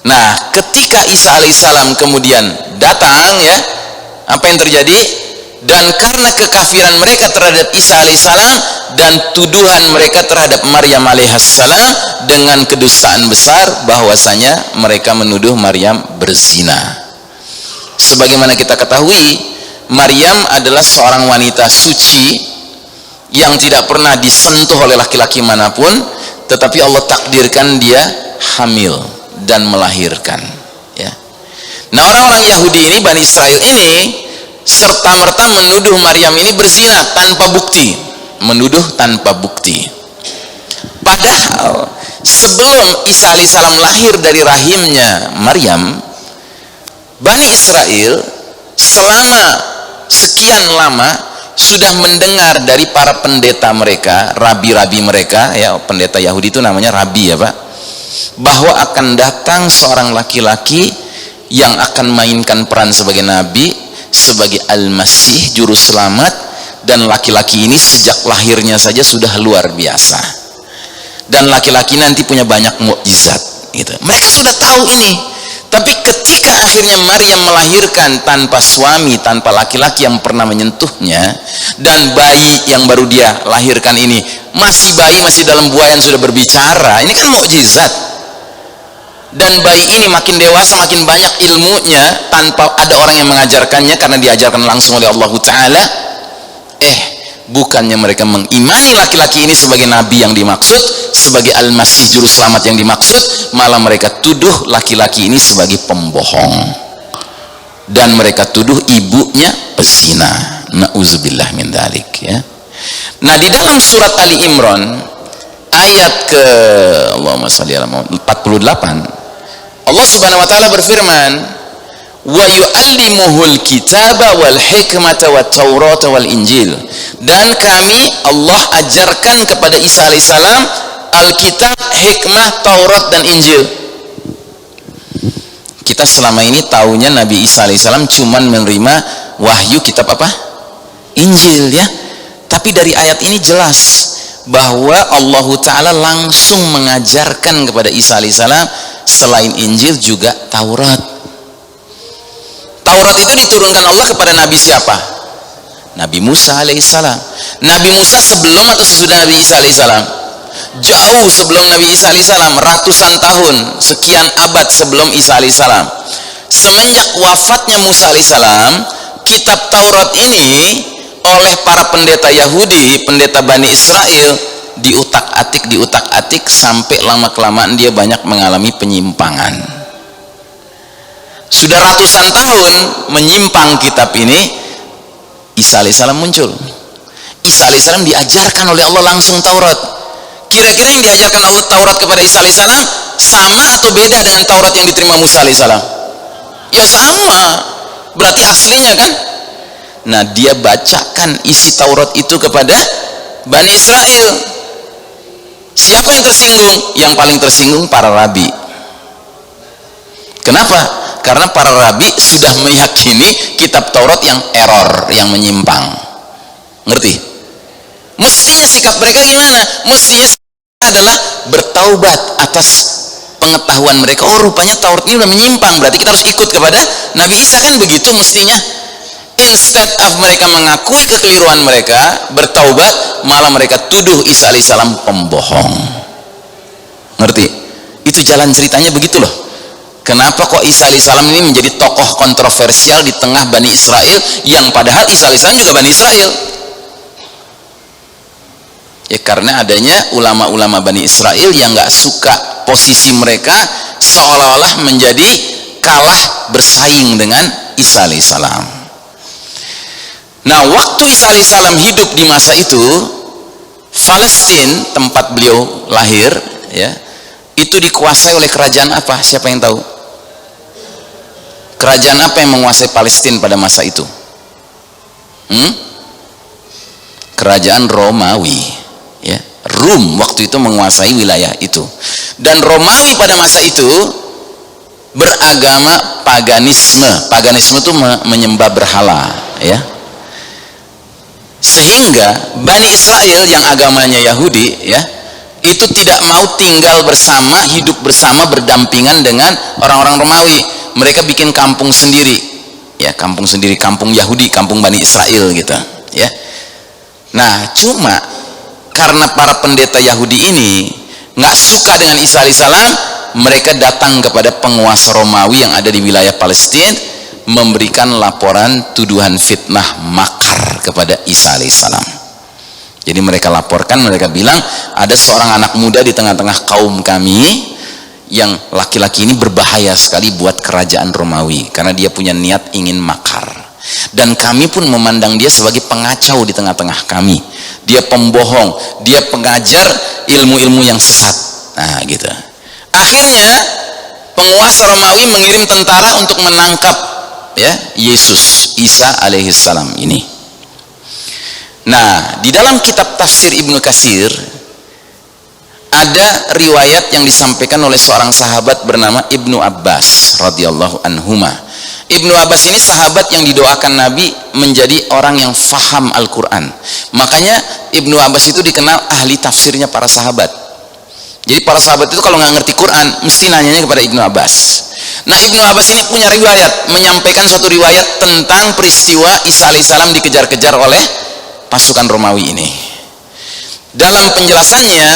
Nah ketika Isa alaihissalam kemudian datang ya, apa yang terjadi? Dan karena kekafiran mereka terhadap Isa alaihissalam dan tuduhan mereka terhadap Maryam alaihissalam dengan kedustaan besar, bahwasanya mereka menuduh Maryam berzina. Sebagaimana kita ketahui, Maryam adalah seorang wanita suci yang tidak pernah disentuh oleh laki-laki manapun, tetapi Allah takdirkan dia hamil dan melahirkan ya. Nah orang-orang Yahudi ini, Bani Israel ini, serta-merta menuduh Maryam ini berzina tanpa bukti, menuduh tanpa bukti. Padahal sebelum Isa alaihissalam lahir dari rahimnya Maryam, Bani Israel selama sekian lama sudah mendengar dari para pendeta mereka, rabi-rabi mereka ya, pendeta Yahudi itu namanya rabi ya Pak, bahwa akan datang seorang laki-laki yang akan mainkan peran sebagai nabi, sebagai Al-Masih, juru selamat. Dan laki-laki ini sejak lahirnya saja sudah luar biasa, dan laki-laki nanti punya banyak mukjizat gitu. Mereka sudah tahu ini, tapi ketika akhirnya Maryam melahirkan tanpa suami, tanpa laki-laki yang pernah menyentuhnya, dan bayi yang baru dia lahirkan ini masih bayi, masih dalam buayan sudah berbicara, ini kan mukjizat. Dan bayi ini makin dewasa, makin banyak ilmunya tanpa ada orang yang mengajarkannya, karena diajarkan langsung oleh Allah Ta'ala. Bukannya mereka mengimani laki-laki ini sebagai nabi yang dimaksud, sebagai Al-Masih juru selamat yang dimaksud, malah mereka tuduh laki-laki ini sebagai pembohong. dan mereka tuduh ibunya pezina. Nauzubillah min dzalik, ya. Nah, di dalam surat Ali Imran ayat ke Allahumma shalli ala Muhammad 48, Allah Subhanahu wa taala berfirman, wa yu'allimuhul kitaba wal hikmata wat taurata wal injil, dan kami Allah ajarkan kepada Isa alaihissalam Alkitab, hikmah, Taurat dan Injil. Kita selama ini taunya Nabi Isa alaihissalam cuman menerima wahyu kitab apa? Injil, ya. Tapi dari ayat ini jelas bahwa Allah Ta'ala langsung mengajarkan kepada Isa alaihissalam selain Injil juga Taurat. Taurat itu diturunkan Allah kepada Nabi siapa? Nabi Musa alaihissalam. Nabi Musa sebelum atau sesudah Nabi Isa alaihissalam? Jauh sebelum Nabi Isa alaihissalam, ratusan tahun, sekian abad sebelum Isa alaihissalam. Semenjak wafatnya Musa alaihissalam, kitab Taurat ini oleh para pendeta Yahudi, pendeta Bani Israel, diutak-atik sampai lama-kelamaan dia banyak mengalami penyimpangan. Sudah ratusan tahun menyimpang kitab ini, Isa alaihissalam muncul. Isa alaihissalam diajarkan oleh Allah langsung Taurat. Kira-kira yang diajarkan Allah Taurat kepada Isa alaihissalam sama atau beda dengan Taurat yang diterima Musa alaihissalam? Ya sama, berarti aslinya kan. Nah, dia bacakan isi Taurat itu kepada Bani Israel. Siapa yang tersinggung? Yang paling tersinggung para rabi. Kenapa? Karena para rabi sudah meyakini kitab Taurat yang error, yang menyimpang. Ngerti? Mestinya sikap mereka gimana? Mestinya adalah bertaubat atas pengetahuan mereka. Oh, rupanya Taurat ini udah menyimpang, berarti kita harus ikut kepada Nabi Isa, kan begitu mestinya. Instead of mereka mengakui kekeliruan mereka, bertaubat, malah mereka tuduh Isa alaihissalam pembohong. Ngerti? Itu jalan ceritanya begitu loh. Kenapa kok Isa alaihissalam ini menjadi tokoh kontroversial di tengah Bani Israel, yang padahal Isa alaihissalam juga Bani Israel? Ya karena adanya ulama-ulama Bani Israel yang nggak suka posisi mereka seolah-olah menjadi kalah bersaing dengan Isa alaihissalam. Nah, waktu Isa alaihissalam hidup di masa itu, Palestina tempat beliau lahir, ya, itu dikuasai oleh kerajaan apa? Siapa yang tahu? Kerajaan apa yang menguasai Palestina pada masa itu? Kerajaan Romawi. Ya, Rum waktu itu menguasai wilayah itu, dan Romawi pada masa itu beragama paganisme. Paganisme itu menyembah berhala, ya. Sehingga Bani Israel yang agamanya Yahudi, ya, itu tidak mau tinggal bersama, hidup bersama, berdampingan dengan orang-orang Romawi. Mereka bikin kampung sendiri, ya, kampung sendiri, kampung Yahudi, kampung Bani Israel gitu, ya. Nah, cuma karena para pendeta Yahudi ini nggak suka dengan Isa alaihissalam, mereka datang kepada penguasa Romawi yang ada di wilayah Palestina, memberikan laporan tuduhan fitnah makar kepada Isa alaihissalam. Jadi mereka laporkan, mereka bilang ada seorang anak muda di tengah-tengah kaum kami yang laki-laki ini berbahaya sekali buat kerajaan Romawi karena dia punya niat ingin makar, dan kami pun memandang dia sebagai pengacau di tengah-tengah kami. Dia pembohong, dia pengajar ilmu-ilmu yang sesat. Nah, gitu. Akhirnya penguasa Romawi mengirim tentara untuk menangkap, ya, Yesus, Isa alaihissalam ini. Nah, di dalam kitab tafsir Ibnu Katsir ada riwayat yang disampaikan oleh seorang sahabat bernama Ibnu Abbas radhiyallahu anhuma. Ibnu Abbas ini sahabat yang didoakan Nabi menjadi orang yang faham Al-Quran. Makanya Ibnu Abbas itu dikenal ahli tafsirnya para sahabat. Jadi para sahabat itu kalau nggak ngerti Quran mesti nanyanya kepada Ibnu Abbas. Nah, Ibnu Abbas ini punya riwayat, menyampaikan suatu riwayat tentang peristiwa Isa alaihissalam dikejar-kejar oleh pasukan Romawi ini. Dalam penjelasannya,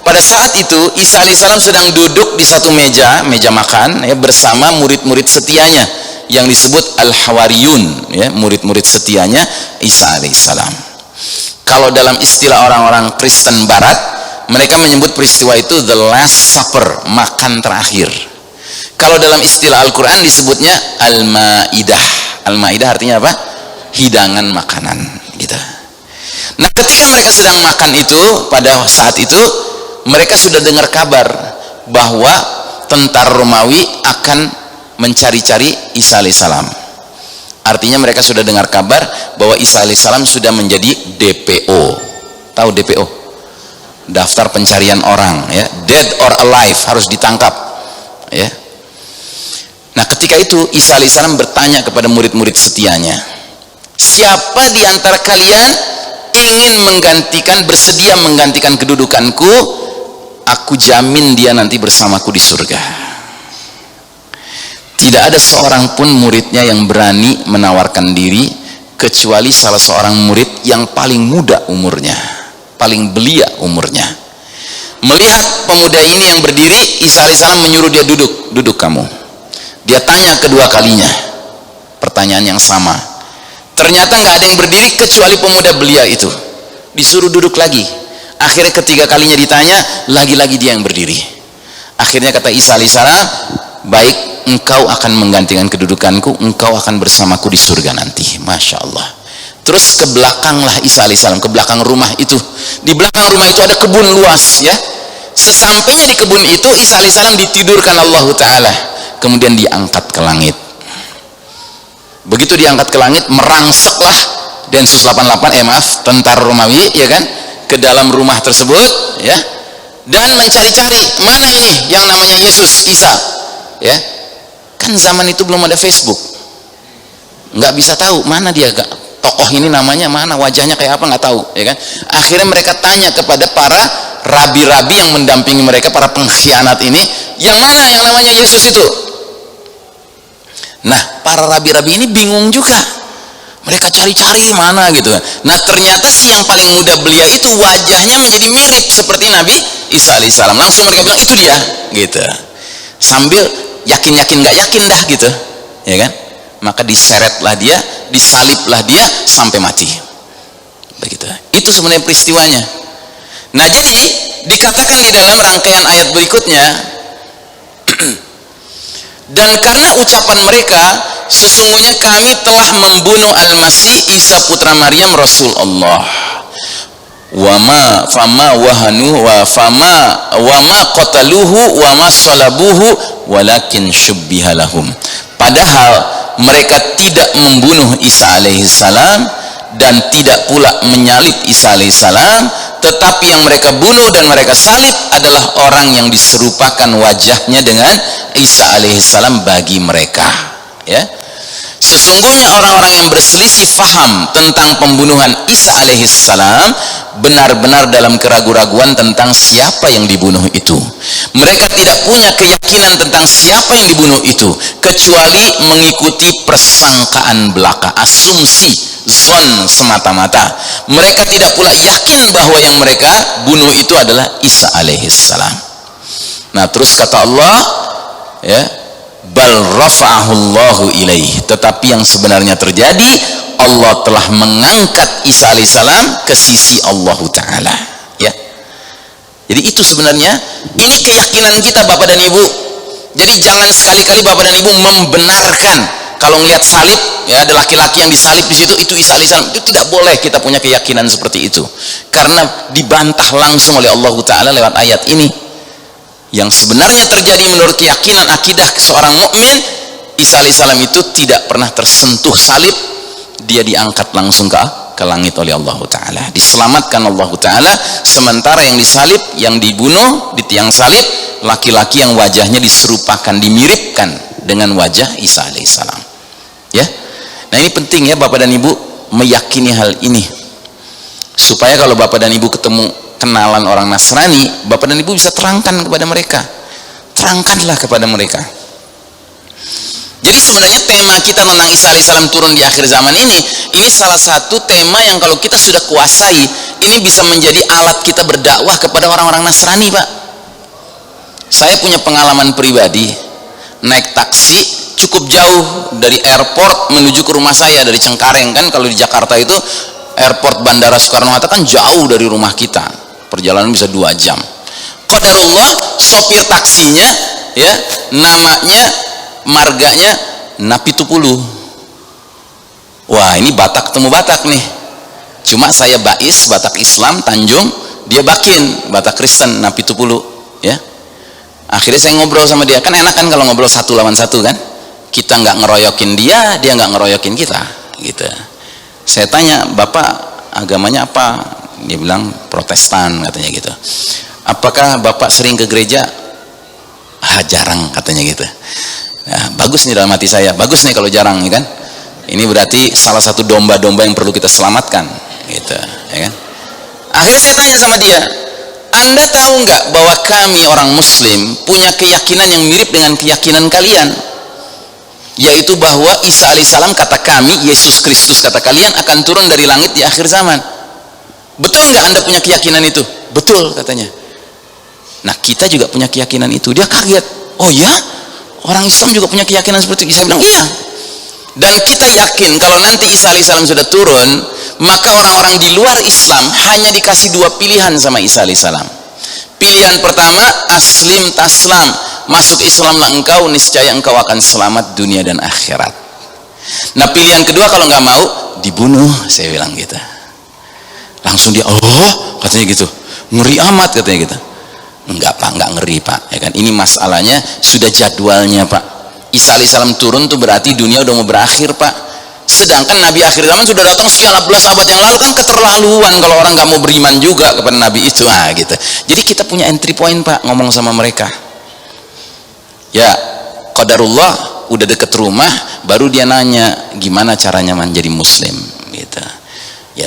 pada saat itu Isa alaihissalam sedang duduk di satu meja makan, ya, bersama murid-murid setianya yang disebut Al-Hawariyun, ya, murid-murid setianya Isa alaihissalam. Kalau dalam istilah orang-orang Kristen Barat, mereka menyebut peristiwa itu the last supper, makan terakhir. Kalau dalam istilah Al-Quran disebutnya Al-Ma'idah. Al-Ma'idah artinya apa? Hidangan makanan gitu. Nah, ketika mereka sedang makan itu, pada saat itu mereka sudah dengar kabar bahwa tentara Romawi akan mencari-cari Isa alaihissalam. Artinya mereka sudah dengar kabar bahwa Isa alaihissalam sudah menjadi DPO. Tahu DPO? Daftar pencarian orang, ya, dead or alive, harus ditangkap, ya. Nah, ketika itu Isa alaihissalam bertanya kepada murid-murid setianya, siapa di antara kalian ingin menggantikan, bersedia menggantikan kedudukanku? Aku jamin dia nanti bersamaku di surga. Tidak ada seorang pun muridnya yang berani menawarkan diri, kecuali salah seorang murid yang paling muda umurnya, paling belia umurnya. Melihat pemuda ini yang berdiri, Isa alaihissalam menyuruh dia duduk. Duduk kamu. Dia tanya kedua kalinya pertanyaan yang sama. Ternyata nggak ada yang berdiri kecuali pemuda belia itu. Disuruh duduk lagi. Akhirnya ketiga kalinya ditanya, lagi-lagi dia yang berdiri. Akhirnya kata Isa alaihissalam, baik, engkau akan menggantikan kedudukanku, engkau akan bersamaku di surga nanti. Masya Allah. Terus ke belakanglah Isa alaihissalam, ke belakang rumah itu. Di belakang rumah itu ada kebun luas, ya. Sesampainya di kebun itu, Isa alaihissalam ditidurkan Allah Ta'ala, kemudian diangkat ke langit. Begitu diangkat ke langit, merangseklah Densus 88, tentara Romawi, ya kan, ke dalam rumah tersebut, ya, dan mencari-cari mana ini yang namanya Yesus, Isa, ya. Kan zaman itu belum ada Facebook, nggak bisa tahu mana dia, tokoh ini namanya mana, wajahnya kayak apa, nggak tahu, ya kan. Akhirnya mereka tanya kepada para rabi-rabi yang mendampingi mereka, para pengkhianat ini, yang mana yang namanya Yesus itu. Nah, para rabi-rabi ini bingung juga. Mereka cari-cari mana gitu. Nah, ternyata si yang paling muda belia itu wajahnya menjadi mirip seperti Nabi Isa alaihissalam. Langsung mereka bilang itu dia, gitu. Sambil yakin-yakin nggak yakin dah gitu, ya kan? Maka diseretlah dia, disaliblah dia sampai mati. Begitu. Itu sebenarnya peristiwanya. Nah, jadi dikatakan di dalam rangkaian ayat berikutnya, dan karena ucapan mereka, sesungguhnya kami telah membunuh Al-Masih Isa putra Maryam Rasul Allah. Wama fama wahanu wa fama wama qataluhu wama salabuhu walakin syubbiha lahum. Padahal mereka tidak membunuh Isa alaihissalam dan tidak pula menyalib Isa alaihissalam, tetapi yang mereka bunuh dan mereka salib adalah orang yang diserupakan wajahnya dengan Isa alaihissalam bagi mereka, ya. Sesungguhnya orang-orang yang berselisih faham tentang pembunuhan Isa alaihissalam benar-benar dalam keraguan-raguan tentang siapa yang dibunuh itu. Mereka tidak punya keyakinan tentang siapa yang dibunuh itu, kecuali mengikuti persangkaan belaka, asumsi, zon semata-mata. Mereka tidak pula yakin bahwa yang mereka bunuh itu adalah Isa alaihissalam. Nah, terus kata Allah, ya, bal rafa'ahullahu ilaih, tetapi yang sebenarnya terjadi, Allah telah mengangkat Isa alaihissalam ke sisi Allah Ta'ala, ya. Jadi itu sebenarnya, ini keyakinan kita Bapak dan Ibu. Jadi jangan sekali-kali Bapak dan Ibu membenarkan kalau ngelihat salib, ya, ada laki-laki yang disalib di situ, itu Isa alaihissalam. Itu tidak boleh kita punya keyakinan seperti itu, karena dibantah langsung oleh Allah Ta'ala lewat ayat ini. Yang sebenarnya terjadi menurut keyakinan akidah seorang mukmin, Isa alaihissalam itu tidak pernah tersentuh salib, dia diangkat langsung ke langit oleh Allah Ta'ala, diselamatkan Allah Ta'ala. Sementara yang disalib, yang dibunuh di tiang salib, laki-laki yang wajahnya diserupakan, dimiripkan dengan wajah Isa alaihissalam, ya. Nah, ini penting ya Bapak dan Ibu meyakini hal ini, supaya kalau Bapak dan Ibu ketemu kenalan orang Nasrani, Bapak dan Ibu bisa terangkan kepada mereka, terangkanlah kepada mereka. Jadi sebenarnya tema kita tentang Isa alaihissalam turun di akhir zaman ini salah satu tema yang kalau kita sudah kuasai, ini bisa menjadi alat kita berdakwah kepada orang-orang Nasrani, Pak. Saya punya pengalaman pribadi, naik taksi cukup jauh dari airport menuju ke rumah saya dari Cengkareng. Kan kalau di Jakarta itu airport Bandara Soekarno-Hatta kan jauh dari rumah kita, perjalanan bisa 2 jam. Qadarullah, sopir taksinya, ya, namanya marganya Napi Tupulu. Wah, ini Batak temu Batak nih. Cuma saya Bais, Batak Islam Tanjung, dia Bakin, Batak Kristen, Napi Tupulu, ya. Akhirnya saya ngobrol sama dia, kan enak kan kalau ngobrol satu lawan satu kan, kita nggak ngeroyokin dia, dia nggak ngeroyokin kita, gitu. Saya tanya, Bapak agamanya apa? Dia bilang Protestan katanya gitu. Apakah Bapak sering ke gereja? Jarang katanya gitu. Nah, bagus nih dalam hati saya, bagus nih kalau jarang, ya kan? Ini berarti salah satu domba-domba yang perlu kita selamatkan, gitu, ya kan? Akhirnya saya tanya sama dia, Anda tahu nggak bahwa kami orang Muslim punya keyakinan yang mirip dengan keyakinan kalian, yaitu bahwa Isa alaihissalam kata kami, Yesus Kristus kata kalian akan turun dari langit di akhir zaman. Betul nggak Anda punya keyakinan itu? Betul katanya. Nah, kita juga punya keyakinan itu. Dia kaget. Oh ya? Orang Islam juga punya keyakinan seperti itu? Saya bilang iya. Dan kita yakin kalau nanti Isa alaihissalam sudah turun, maka orang-orang di luar Islam hanya dikasih dua pilihan sama Isa alaihissalam. Pilihan pertama, aslim taslam, masuk Islamlah engkau, niscaya engkau akan selamat dunia dan akhirat. Nah, pilihan kedua kalau nggak mau, dibunuh. Saya bilang gitu. Langsung dia, oh katanya gitu, ngeri amat katanya gitu. Enggak Pak, enggak ngeri Pak, ya kan? Ini masalahnya sudah jadwalnya Pak. Isa alaihissalam turun tuh berarti dunia udah mau berakhir Pak. Sedangkan Nabi akhir zaman sudah datang sekian belas abad yang lalu, kan keterlaluan kalau orang nggak mau beriman juga kepada Nabi itu, gitu. Jadi kita punya entry point Pak, ngomong sama mereka. Ya, qadarullah udah deket rumah, baru dia nanya gimana caranya menjadi Muslim, gitu. Ya,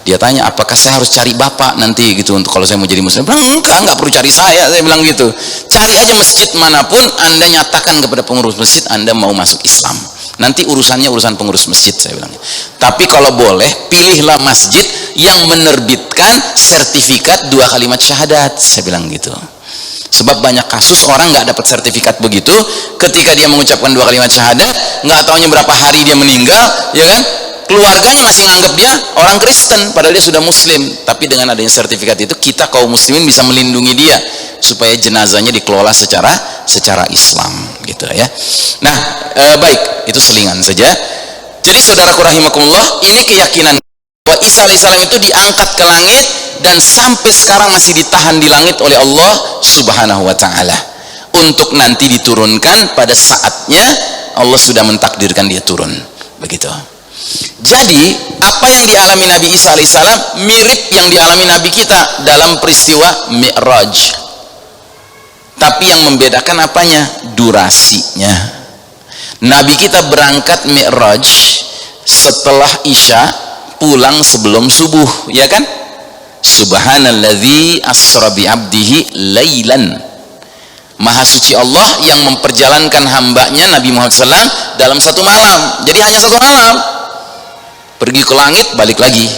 dia tanya apakah saya harus cari bapak nanti gitu untuk kalau saya mau jadi Muslim. Enggak perlu cari saya bilang gitu. Cari aja masjid manapun, Anda nyatakan kepada pengurus masjid Anda mau masuk Islam, nanti urusannya urusan pengurus masjid, saya bilang. Tapi kalau boleh, pilihlah masjid yang menerbitkan sertifikat 2 kalimat syahadat, saya bilang gitu. Sebab banyak kasus orang nggak dapat sertifikat begitu, ketika dia mengucapkan 2 kalimat syahadat, nggak taunya berapa hari dia meninggal, ya kan? Keluarganya masih nganggap dia orang Kristen padahal dia sudah Muslim. Tapi dengan adanya sertifikat itu, kita kaum muslimin bisa melindungi dia supaya jenazahnya dikelola secara Islam, gitu ya. Nah, baik, itu selingan saja. Jadi saudaraku rahimakumullah, ini keyakinan bahwa Isa alaihissalam itu diangkat ke langit dan sampai sekarang masih ditahan di langit oleh Allah subhanahu wa ta'ala, untuk nanti diturunkan pada saatnya Allah sudah mentakdirkan dia turun, begitu. Jadi apa yang dialami Nabi Isa alaihissalam mirip yang dialami Nabi kita dalam peristiwa Mi'raj. Tapi yang membedakan apanya? Durasinya. Nabi kita berangkat Mi'raj setelah Isya, pulang sebelum subuh, ya kan? Subhanalladzi asra bi 'abdihi lailan. Maha suci Allah yang memperjalankan hambanya Nabi Muhammad SAW dalam satu malam. Jadi hanya satu malam. Pergi ke langit, balik lagi.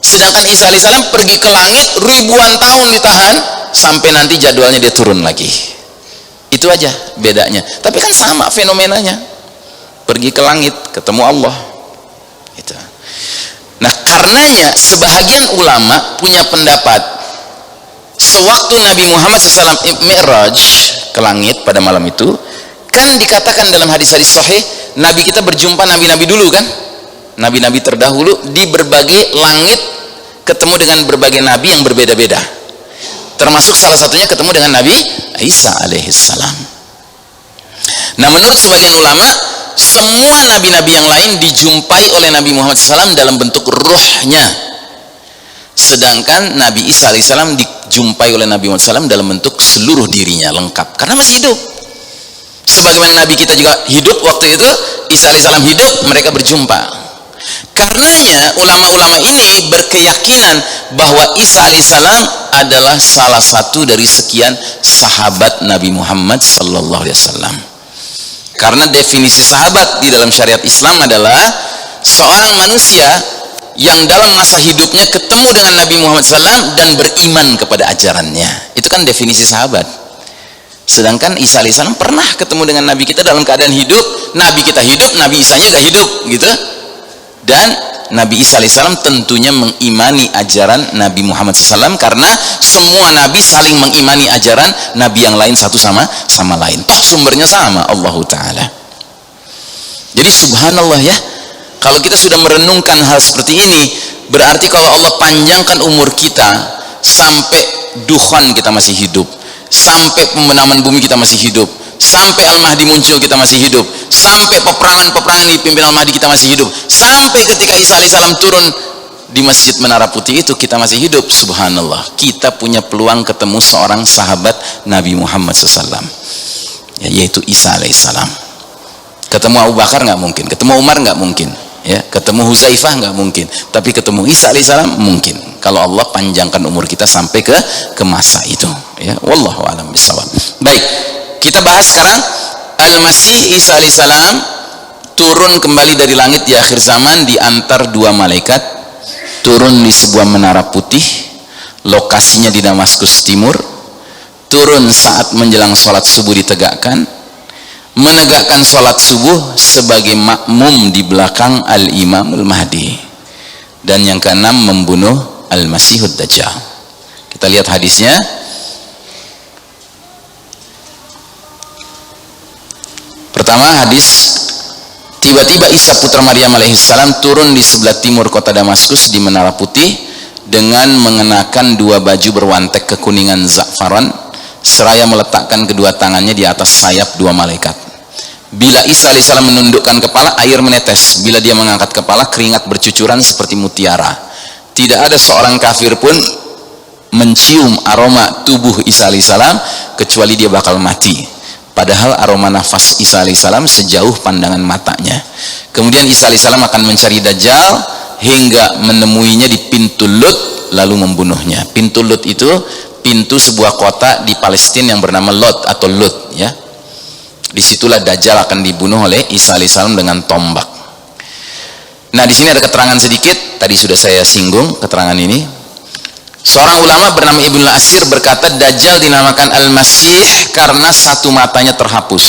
Sedangkan Isa alaihissalam pergi ke langit ribuan tahun ditahan sampai nanti jadwalnya dia turun lagi. Itu aja bedanya. Tapi kan sama fenomenanya. Pergi ke langit, ketemu Allah. Gitu. Nah, karenanya sebahagian ulama punya pendapat, sewaktu Nabi Muhammad SAW Mi'raj ke langit pada malam itu, kan dikatakan dalam hadis-hadis sahih, Nabi kita berjumpa nabi-nabi dulu kan? Nabi-nabi terdahulu di berbagai langit ketemu dengan berbagai nabi yang berbeda-beda, termasuk salah satunya ketemu dengan Nabi Isa alaihissalam. Nah, menurut sebagian ulama, semua nabi-nabi yang lain dijumpai oleh Nabi Muhammad SAW dalam bentuk ruhnya, sedangkan Nabi Isa alaihissalam dijumpai oleh Nabi Muhammad SAW dalam bentuk seluruh dirinya lengkap, karena masih hidup. Sebagaimana Nabi kita juga hidup waktu itu, Isa alaihissalam hidup, mereka berjumpa. Karenanya ulama-ulama ini berkeyakinan bahwa Isa alaihissalam adalah salah satu dari sekian sahabat Nabi Muhammad sallallahu alaihi wasallam. Karena definisi sahabat di dalam syariat Islam adalah seorang manusia yang dalam masa hidupnya ketemu dengan Nabi Muhammad SAW dan beriman kepada ajarannya. Itu kan definisi sahabat. Sedangkan Isa alaihissalam pernah ketemu dengan Nabi kita dalam keadaan hidup, Nabi kita hidup, Nabi Isanya gak hidup, gitu. Dan Nabi Isa alaihissalam tentunya mengimani ajaran Nabi Muhammad SAW, karena semua nabi saling mengimani ajaran nabi yang lain satu sama lain, toh sumbernya sama, Allah Ta'ala. Jadi subhanallah ya, kalau kita sudah merenungkan hal seperti ini, berarti kalau Allah panjangkan umur kita sampai dukhan kita masih hidup, sampai pembenaman bumi kita masih hidup, sampai Al-Mahdi muncul kita masih hidup, sampai peperangan dipimpin Al-Mahdi kita masih hidup, sampai ketika Isa alaihissalam turun di Masjid Menara Putih itu kita masih hidup, subhanallah, kita punya peluang ketemu seorang sahabat Nabi Muhammad SAW, ya, yaitu Isa alaihissalam. Ketemu Abu Bakar nggak mungkin, ketemu Umar nggak mungkin, ya, ketemu Huzaifah nggak mungkin, tapi ketemu Isa alaihissalam mungkin, kalau Allah panjangkan umur kita sampai ke masa itu, ya. Wallahu a'lam bishawab. Baik, kita bahas sekarang Al-Masih Isa alaihissalam turun kembali dari langit di akhir zaman, diantar dua malaikat, turun di sebuah menara putih, lokasinya di Damaskus Timur, turun saat menjelang sholat subuh ditegakkan, menegakkan sholat subuh sebagai makmum di belakang Al-Imam Al-Mahdi, dan yang keenam membunuh Al-Masihud Dajjal. Kita lihat hadisnya. Pertama, hadis, tiba-tiba Isa putra Maryam alaihissalam turun di sebelah timur kota Damaskus di Menara Putih dengan mengenakan dua baju berwantek kekuningan za'faran, seraya meletakkan kedua tangannya di atas sayap dua malaikat. Bila Isa alaihissalam menundukkan kepala, air menetes. Bila dia mengangkat kepala, keringat bercucuran seperti mutiara. Tidak ada seorang kafir pun mencium aroma tubuh Isa alaihissalam kecuali dia bakal mati. Padahal aroma nafas Isa alaihissalam sejauh pandangan matanya. Kemudian Isa alaihissalam akan mencari Dajjal hingga menemuinya di pintu Lut, lalu membunuhnya. Pintu Lut itu pintu sebuah kota di Palestina yang bernama Lot atau Lut, ya. Disitulah Dajjal akan dibunuh oleh Isa alaihissalam dengan tombak. Nah, di sini ada keterangan sedikit, tadi sudah saya singgung keterangan ini. Seorang ulama bernama Ibnu Asir berkata, Dajjal dinamakan Al-Masih karena satu matanya terhapus.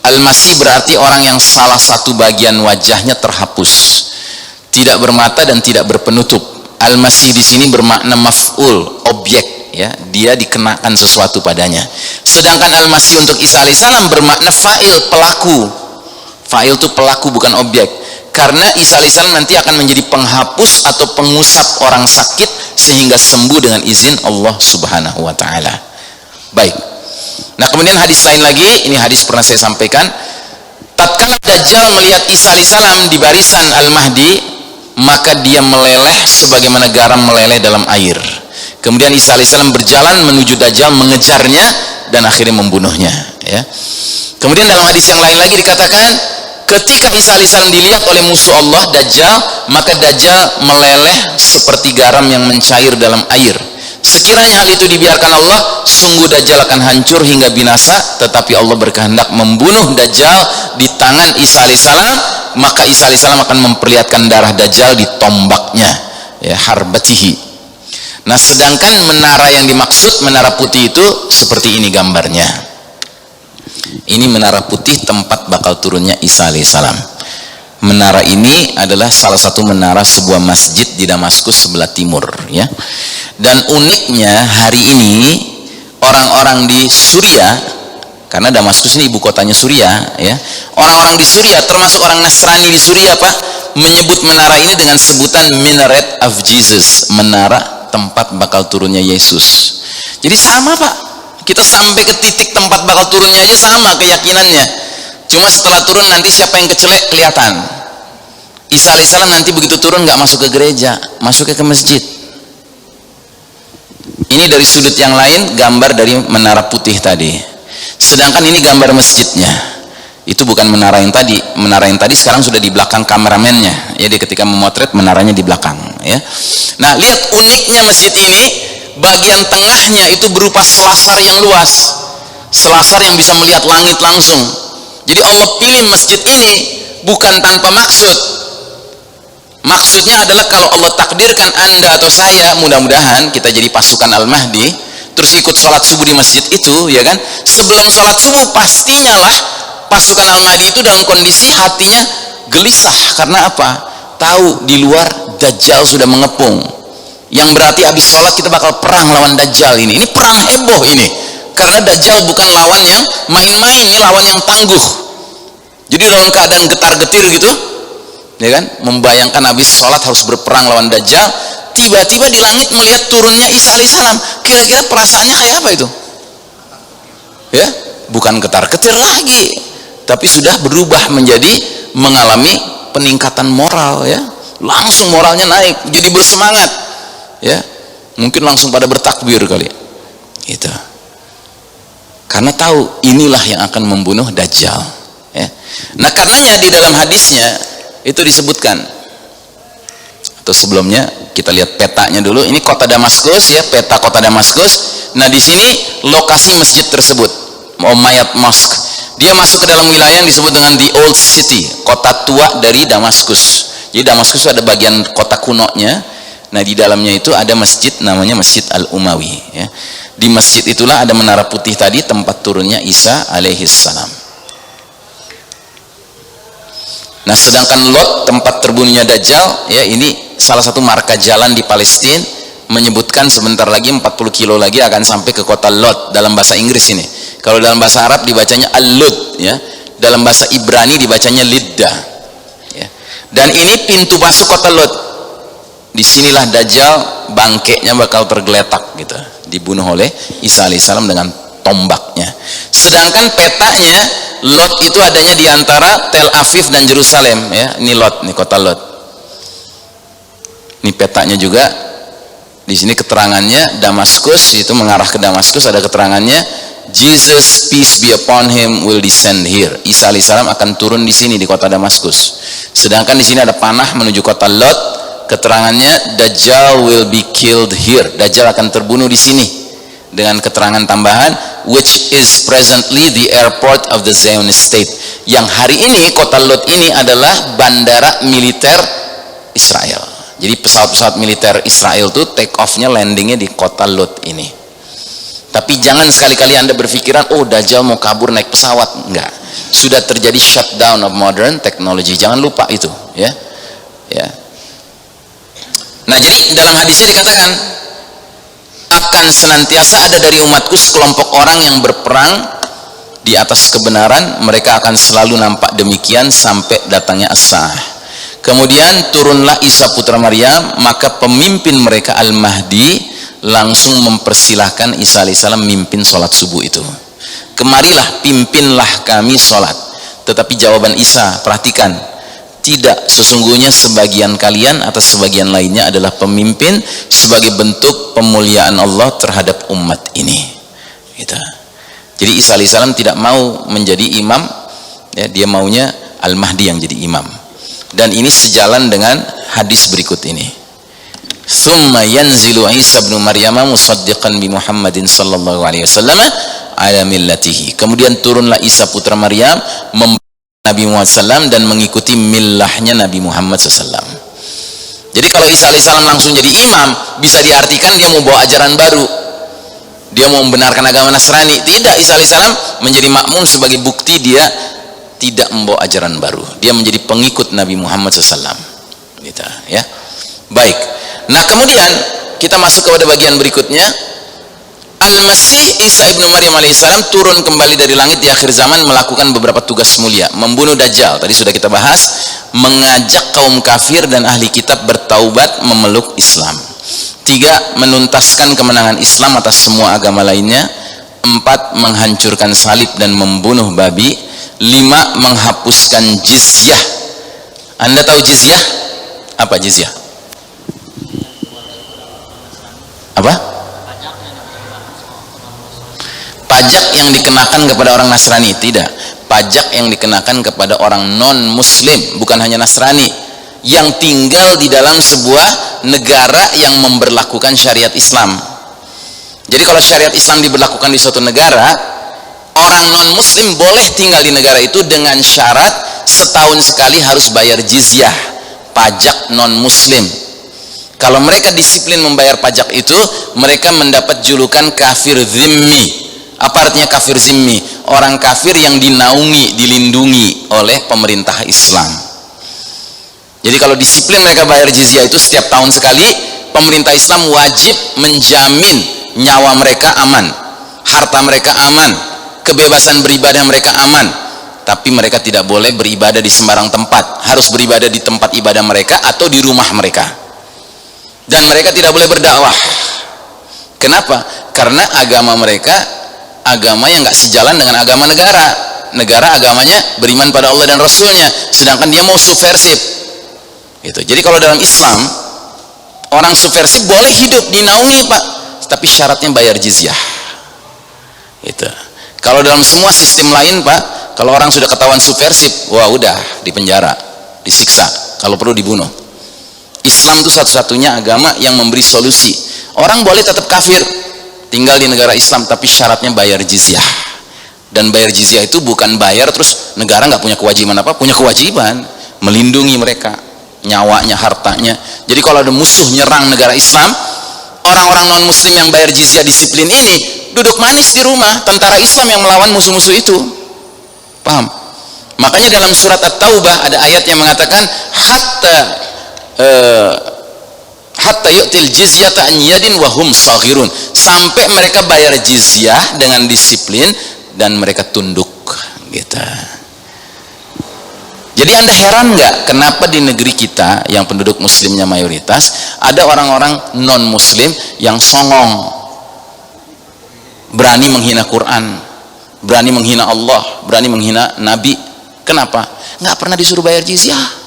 Al-Masih berarti orang yang salah satu bagian wajahnya terhapus, tidak bermata dan tidak berpenutup. Al-Masih di sini bermakna maf'ul, objek, ya, dia dikenakan sesuatu padanya. Sedangkan Al-Masih untuk Isa alaihissalam bermakna fa'il, pelaku. Fa'il itu pelaku, bukan objek. Karena Isa alaihissalam nanti akan menjadi penghapus atau pengusap orang sakit sehingga sembuh dengan izin Allah Subhanahu wa Ta'ala. Baik. Nah, kemudian hadis lain lagi, ini hadis pernah saya sampaikan. Tatkala Dajjal melihat Isa alaihissalam di barisan Al-Mahdi, maka dia meleleh sebagaimana garam meleleh dalam air. Kemudian Isa alaihissalam berjalan menuju Dajjal, mengejarnya dan akhirnya membunuhnya, ya. Kemudian dalam hadis yang lain lagi dikatakan, ketika Isa alaihissalam dilihat oleh musuh Allah Dajjal, maka Dajjal meleleh seperti garam yang mencair dalam air. Sekiranya hal itu dibiarkan Allah, sungguh Dajjal akan hancur hingga binasa. Tetapi Allah berkehendak membunuh Dajjal di tangan Isa alaihissalam, maka Isa alaihissalam akan memperlihatkan darah Dajjal di tombaknya, ya, harbatihi. Nah, sedangkan menara yang dimaksud, menara putih itu seperti ini gambarnya. Ini menara putih tempat bakal turunnya Isa alaihissalam. Menara ini adalah salah satu menara sebuah masjid di Damaskus sebelah timur, ya. Dan uniknya hari ini orang-orang di Suriah, karena Damaskus ini ibu kotanya Suriah, ya. Orang-orang di Suriah, termasuk orang Nasrani di Suriah, Pak, menyebut menara ini dengan sebutan Minaret of Jesus, menara tempat bakal turunnya Yesus. Jadi sama, Pak. Kita sampai ke titik tempat bakal turunnya aja sama keyakinannya. Cuma setelah turun nanti siapa yang kecelek kelihatan. Isa alaihissalam nanti begitu turun nggak masuk ke gereja, masuknya ke masjid. Ini dari sudut yang lain gambar dari menara putih tadi. Sedangkan ini gambar masjidnya. Itu bukan menara yang tadi. Menara yang tadi sekarang sudah di belakang kameramennya. Ya, dia ketika memotret menaranya di belakang, ya. Nah, lihat uniknya masjid ini, bagian tengahnya itu berupa selasar yang luas. Selasar yang bisa melihat langit langsung. Jadi Allah pilih masjid ini bukan tanpa maksud. Maksudnya adalah kalau Allah takdirkan Anda atau saya, mudah-mudahan kita jadi pasukan Al-Mahdi, terus ikut sholat subuh di masjid itu, ya kan, sebelum sholat subuh pastinya lah pasukan Al-Mahdi itu dalam kondisi hatinya gelisah. Karena apa? tahu di luar Dajjal sudah mengepung, yang berarti habis sholat kita bakal perang lawan Dajjal. Ini perang heboh ini, karena Dajjal bukan lawan yang main-main, ini lawan yang tangguh. Jadi dalam keadaan getar-getir gitu, ya kan, membayangkan habis sholat harus berperang lawan Dajjal. Tiba-tiba di langit melihat turunnya Isa alaihissalam. Kira-kira perasaannya kayak apa itu? Ya, bukan getar-getir lagi, tapi sudah berubah menjadi mengalami peningkatan moral, ya. Langsung moralnya naik, jadi bersemangat, ya. Mungkin langsung pada bertakbir kali, gitu. Karena tahu inilah yang akan membunuh Dajjal, ya. Nah, karenanya di dalam hadisnya itu disebutkan, atau sebelumnya kita lihat petanya dulu. Ini kota Damaskus, ya, peta kota Damaskus. Nah, di sini lokasi masjid tersebut, Umayyad Mosque. Dia masuk ke dalam wilayah yang disebut dengan the Old City, kota tua dari Damaskus. Jadi Damaskus ada bagian kota kunonya. Nah, di dalamnya itu ada masjid namanya Masjid Al-Umawi, ya. Di masjid itulah ada menara putih tadi, tempat turunnya Isa alaihissalam. Nah, sedangkan Lot, tempat terbunuhnya Dajjal, ya, ini salah satu marka jalan di Palestina, menyebutkan sebentar lagi 40 kilo lagi akan sampai ke kota Lot dalam bahasa Inggris ini. Kalau dalam bahasa Arab dibacanya Al-Lud, ya. Dalam bahasa Ibrani dibacanya Lidda, ya. Dan ini pintu masuk kota Lot. Disinilah Dajjal bangkainya bakal tergeletak, gitu, dibunuh oleh Isa alaihissalam dengan tombaknya. Sedangkan petanya Lot itu adanya di antara Tel Aviv dan Yerusalem, ya. Ini Lot, ini kota Lot. Ini petanya juga. Di sini keterangannya Damaskus, itu mengarah ke Damaskus, ada keterangannya Jesus peace be upon him will descend here. Isa alaihissalam akan turun di sini di kota Damaskus. Sedangkan di sini ada panah menuju kota Lot, keterangannya Dajjal will be killed here. Dajjal akan terbunuh di sini. Dengan keterangan tambahan, which is presently the airport of the Zionist state. Yang hari ini kota Lot ini adalah bandara militer Israel. Jadi pesawat-pesawat militer Israel tuh take off-nya, landingnya di kota Lot ini. Tapi jangan sekali-kali Anda berpikiran, oh Dajjal mau kabur naik pesawat. Enggak. Sudah terjadi shutdown of modern technology. Jangan lupa itu, ya. Ya. Nah, jadi dalam hadisnya dikatakan akan senantiasa ada dari umatku sekelompok orang yang berperang di atas kebenaran. Mereka akan selalu nampak demikian sampai datangnya as-sa'ah. Kemudian turunlah Isa putra Maryam, maka pemimpin mereka Al-Mahdi langsung mempersilahkan Isa alaihissalam mimpin sholat subuh itu. Kemarilah, pimpinlah kami sholat. Tetapi jawaban Isa, perhatikan, tidak, sesungguhnya sebagian kalian atau sebagian lainnya adalah pemimpin sebagai bentuk pemuliaan Allah terhadap umat ini, gitu. Jadi Isa alaihissalam tidak mau menjadi imam, ya, dia maunya Al-Mahdi yang jadi imam. Dan ini sejalan dengan hadis berikut ini. Thumma yanzilu Isa bin Maryam musaddiqan bi Muhammadin sallallahu alaihi wasallam ala millatihi. Kemudian turunlah Isa putra Maryam Nabi Muhammad SAW dan mengikuti millahnya Nabi Muhammad SAW. Jadi kalau Isa alaihissalam langsung jadi imam, bisa diartikan dia mau bawa ajaran baru, dia mau membenarkan agama Nasrani. Tidak, Isa alaihissalam menjadi makmum sebagai bukti dia tidak membawa ajaran baru, dia menjadi pengikut Nabi Muhammad SAW, gitu, ya. Baik, nah kemudian kita masuk kepada bagian berikutnya. Al-Masih Isa ibnu Maryam alaihissalam turun kembali dari langit di akhir zaman, melakukan beberapa tugas mulia: membunuh Dajjal, tadi sudah kita bahas, mengajak kaum kafir dan ahli kitab bertaubat memeluk Islam. 3, menuntaskan kemenangan Islam atas semua agama lainnya. 4, menghancurkan salib dan membunuh babi. 5, menghapuskan jizyah. Anda tahu jizyah? Apa jizyah? Apa? Pajak yang dikenakan kepada orang Nasrani. Tidak, pajak yang dikenakan kepada orang non muslim, bukan hanya Nasrani, yang tinggal di dalam sebuah negara yang memberlakukan syariat Islam. Jadi kalau syariat Islam diberlakukan di suatu negara, orang non muslim boleh tinggal di negara itu dengan syarat setahun sekali harus bayar jizyah, pajak non muslim. Kalau mereka disiplin membayar pajak itu, mereka mendapat julukan kafir zimmi. Apa artinya kafir zimmi? Orang kafir yang dinaungi, dilindungi oleh pemerintah Islam. Jadi kalau disiplin mereka bayar jizyah itu setiap tahun sekali, pemerintah Islam wajib menjamin nyawa mereka aman, harta mereka aman, kebebasan beribadah mereka aman. Tapi mereka tidak boleh beribadah di sembarang tempat, harus beribadah di tempat ibadah mereka atau di rumah mereka. Dan mereka tidak boleh berdakwah. Kenapa? Karena agama mereka agama yang nggak sejalan dengan agama negara. Negara agamanya beriman pada Allah dan Rasulnya, sedangkan dia mau subversif. Gitu. Jadi kalau dalam Islam orang subversif boleh hidup dinaungi Pak, tapi syaratnya bayar jizyah. Gitu. Kalau dalam semua sistem lain Pak, kalau orang sudah ketahuan subversif, wah udah dipenjara, disiksa, kalau perlu dibunuh. Islam itu satu-satunya agama yang memberi solusi. Orang boleh tetap kafir, tinggal di negara Islam, tapi syaratnya bayar jizyah. Dan bayar jizyah itu bukan bayar terus negara nggak punya kewajiban apa, punya kewajiban melindungi mereka, nyawanya, hartanya. Jadi kalau ada musuh nyerang negara Islam, orang-orang non muslim yang bayar jizyah disiplin ini duduk manis di rumah, tentara Islam yang melawan musuh-musuh itu. Paham? Makanya dalam surat At-Taubah ada ayat yang mengatakan hatta yu'til jizyata an yadin wa hum saghirun, sampai mereka bayar jizyah dengan disiplin dan mereka tunduk gitu. Jadi Anda heran nggak kenapa di negeri kita yang penduduk muslimnya mayoritas ada orang-orang non muslim yang songong, berani menghina Quran, berani menghina Allah, berani menghina Nabi. Kenapa? Nggak pernah disuruh bayar jizyah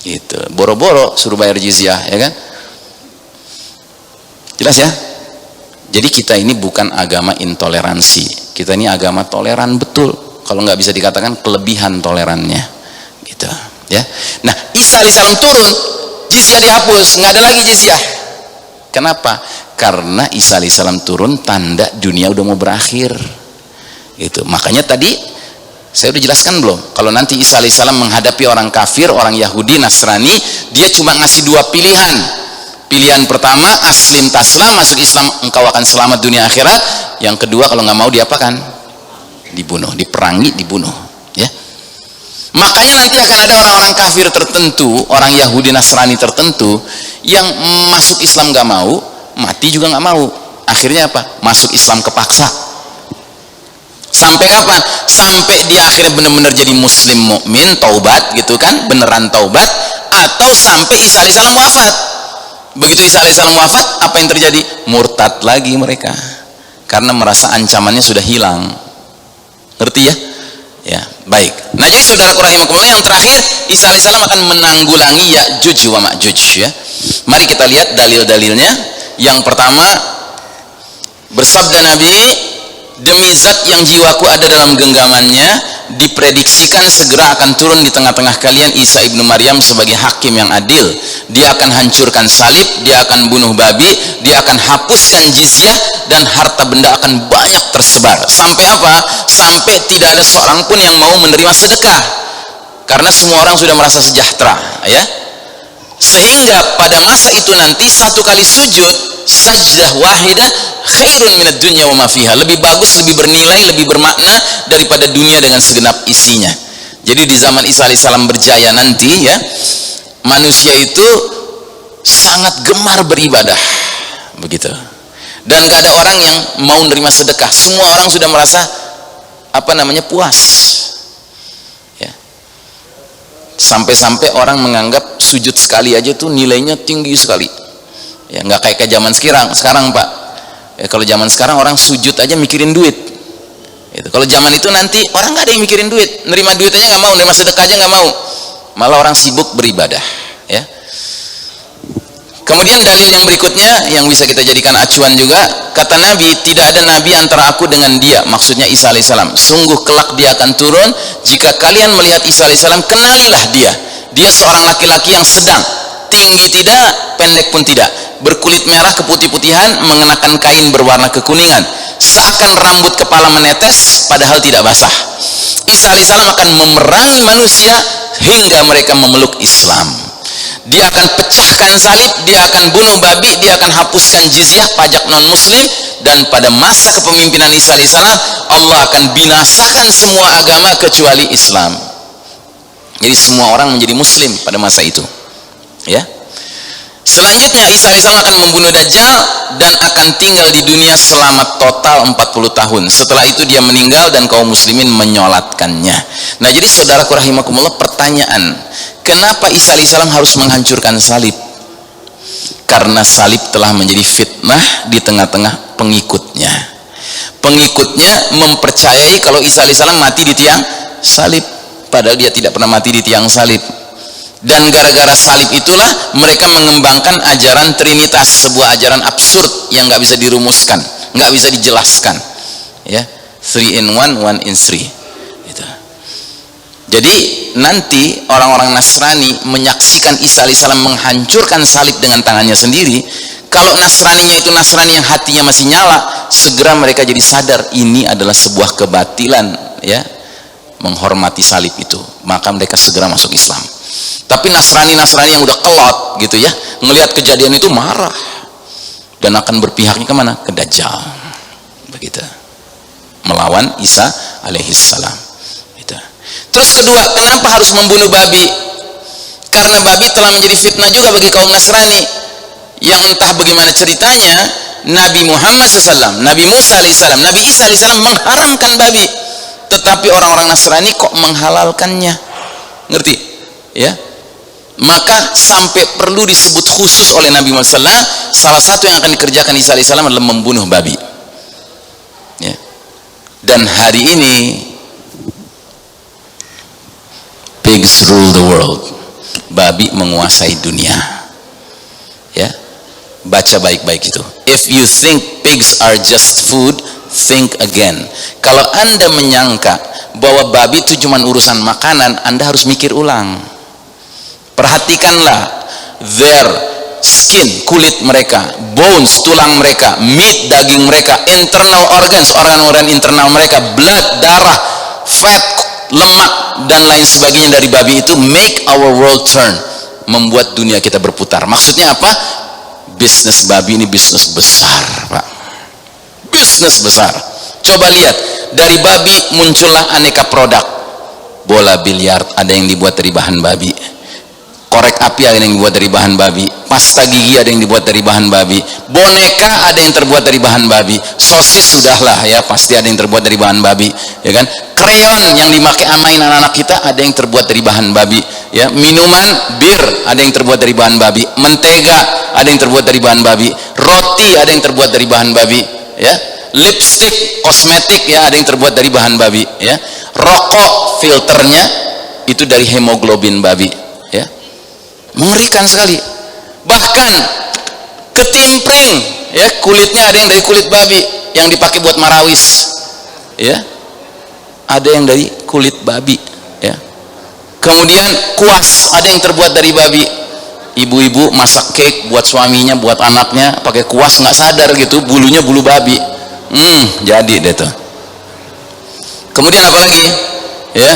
gitu, boro-boro suruh bayar jizyah, ya kan? Jelas ya? Jadi kita ini bukan agama intoleransi, kita ini agama toleran betul. Kalau nggak bisa dikatakan kelebihan tolerannya gitu ya. Nah, Isa alaihissalam turun, jizyah dihapus, nggak ada lagi jizyah. Kenapa? Karena Isa alaihissalam turun tanda dunia udah mau berakhir gitu. Makanya tadi saya udah jelaskan belum, kalau nanti Isa alaihissalam menghadapi orang kafir, orang Yahudi, Nasrani, dia cuma ngasih dua pilihan. Pilihan pertama, aslim taslam, masuk Islam engkau akan selamat dunia akhirat. Yang kedua, kalau nggak mau diapakan? Dibunuh, diperangi, dibunuh ya. Makanya nanti akan ada orang-orang kafir tertentu, orang Yahudi Nasrani tertentu yang masuk Islam nggak mau, mati juga nggak mau. Akhirnya apa? Masuk Islam kepaksa. Sampai kapan? Sampai dia akhirnya benar-benar jadi muslim mukmin, taubat gitu kan, beneran taubat, atau sampai Isa alaihissalam wafat. Begitu Isa alaihissalam wafat, apa yang terjadi? Murtad lagi mereka, karena merasa ancamannya sudah hilang. Ngerti ya? Ya, baik. Nah, jadi saudaraku rahimakumullah, yang terakhir Isa alaihissalam akan menanggulangi Ya'juj wa Ma'juj ya. Mari kita lihat dalil-dalilnya. Yang pertama, bersabda Nabi, demi zat yang jiwaku ada dalam genggamannya, diprediksikan segera akan turun di tengah-tengah kalian Isa ibnu Maryam sebagai hakim yang adil. Dia akan hancurkan salib, dia akan bunuh babi, dia akan hapuskan jizyah, dan harta benda akan banyak tersebar. Sampai apa? Sampai tidak ada seorang pun yang mau menerima sedekah, karena semua orang sudah merasa sejahtera ya. Sehingga pada masa itu nanti satu kali sujud, sajdah wahidah khairun minad dunya wa ma fiha, lebih bagus, lebih bernilai, lebih bermakna daripada dunia dengan segenap isinya. Jadi di zaman Isa alaihissalam berjaya nanti ya, manusia itu sangat gemar beribadah begitu, dan gak ada orang yang mau menerima sedekah. Semua orang sudah merasa puas ya. Sampai-sampai orang menganggap sujud sekali aja tuh nilainya tinggi sekali ya, nggak kayak zaman sekarang Pak ya. Kalau zaman sekarang orang sujud aja mikirin duit itu. Kalau zaman itu nanti orang nggak ada yang mikirin duit, nerima duit aja nggak mau, nerima sedekah aja nggak mau, malah orang sibuk beribadah ya. Kemudian dalil yang berikutnya yang bisa kita jadikan acuan juga, kata Nabi, tidak ada nabi antara aku dengan dia, maksudnya Isa alaihissalam. Sungguh kelak dia akan turun, jika kalian melihat Isa alaihissalam, kenalilah dia. Dia seorang laki-laki yang sedang, tinggi tidak, pendek pun tidak, berkulit merah keputih-putihan, mengenakan kain berwarna kekuningan, seakan rambut kepala menetes padahal tidak basah. Isa alaihissalam akan memerangi manusia hingga mereka memeluk Islam. Dia akan pecahkan salib, dia akan bunuh babi, dia akan hapuskan jizyah, pajak non muslim, dan pada masa kepemimpinan Isa alaihissalam Allah akan binasakan semua agama kecuali Islam. Jadi semua orang menjadi muslim pada masa itu, ya. Selanjutnya Isa alaihissalam akan membunuh Dajjal dan akan tinggal di dunia selama total 40 tahun. Setelah itu dia meninggal dan kaum muslimin menyolatkannya. Nah, jadi saudaraku rahimakumullah, pertanyaan, kenapa Isa alaihissalam harus menghancurkan salib? Karena salib telah menjadi fitnah di tengah-tengah pengikutnya. Pengikutnya mempercayai kalau Isa alaihissalam mati di tiang salib, padahal dia tidak pernah mati di tiang salib. Dan gara-gara salib itulah mereka mengembangkan ajaran Trinitas, sebuah ajaran absurd yang nggak bisa dirumuskan, nggak bisa dijelaskan, ya. 3 in 1, 1 in 3 gitu. Jadi nanti orang-orang Nasrani menyaksikan Isa alaihissalam menghancurkan salib dengan tangannya sendiri. Kalau Nasraninya itu Nasrani yang hatinya masih nyala, segera mereka jadi sadar ini adalah sebuah kebatilan, ya, menghormati salib itu, maka mereka segera masuk Islam. Tapi Nasrani-Nasrani yang udah kelot gitu ya, ngelihat kejadian itu marah dan akan berpihaknya kemana? Ke Dajjal, begitu, melawan Isa alaihissalam gitu. Terus kedua, kenapa harus membunuh babi? Karena babi telah menjadi fitnah juga bagi kaum Nasrani, yang entah bagaimana ceritanya Nabi Muhammad SAW, Nabi Musa alaihissalam, Nabi Isa alaihissalam mengharamkan babi, tetapi orang-orang Nasrani kok menghalalkannya, ngerti ya? Maka sampai perlu disebut khusus oleh Nabi Muhammad SAW, salah satu yang akan dikerjakan Isa alaihissalam adalah membunuh babi, ya. Dan hari ini pigs rule the world, babi menguasai dunia, ya. Baca baik-baik itu. If you think pigs are just food, think again. Kalau Anda menyangka bahwa babi itu cuma urusan makanan, Anda harus mikir ulang. Perhatikanlah their skin, kulit mereka, bones, tulang mereka, meat, daging mereka, internal organs, organ-organ internal mereka, blood, darah, fat, lemak, dan lain sebagainya dari babi itu make our world turn, membuat dunia kita berputar. Maksudnya apa? Bisnis babi ini bisnis besar, Pak. Bisnis besar. Coba lihat, dari babi muncullah aneka produk. Bola biliar ada yang dibuat dari bahan babi, korek api ada yang dibuat dari bahan babi, pasta gigi ada yang dibuat dari bahan babi, boneka ada yang terbuat dari bahan babi, sosis sudahlah ya pasti ada yang terbuat dari bahan babi, ya kan? Krayon yang dipakai amain anak-anak kita ada yang terbuat dari bahan babi, ya. Minuman bir ada yang terbuat dari bahan babi, mentega ada yang terbuat dari bahan babi, roti ada yang terbuat dari bahan babi, ya. Lipstick, kosmetik ya ada yang terbuat dari bahan babi, ya. Rokok filternya itu dari hemoglobin babi, ya. Mengerikan sekali. Bahkan ketimpring ya, kulitnya ada yang dari kulit babi yang dipakai buat marawis, ya. Ada yang dari kulit babi, ya. Kemudian kuas ada yang terbuat dari babi. Ibu-ibu masak cake buat suaminya, buat anaknya pakai kuas, nggak sadar gitu bulunya bulu babi. Jadi deh tuh. Kemudian apa lagi? Ya.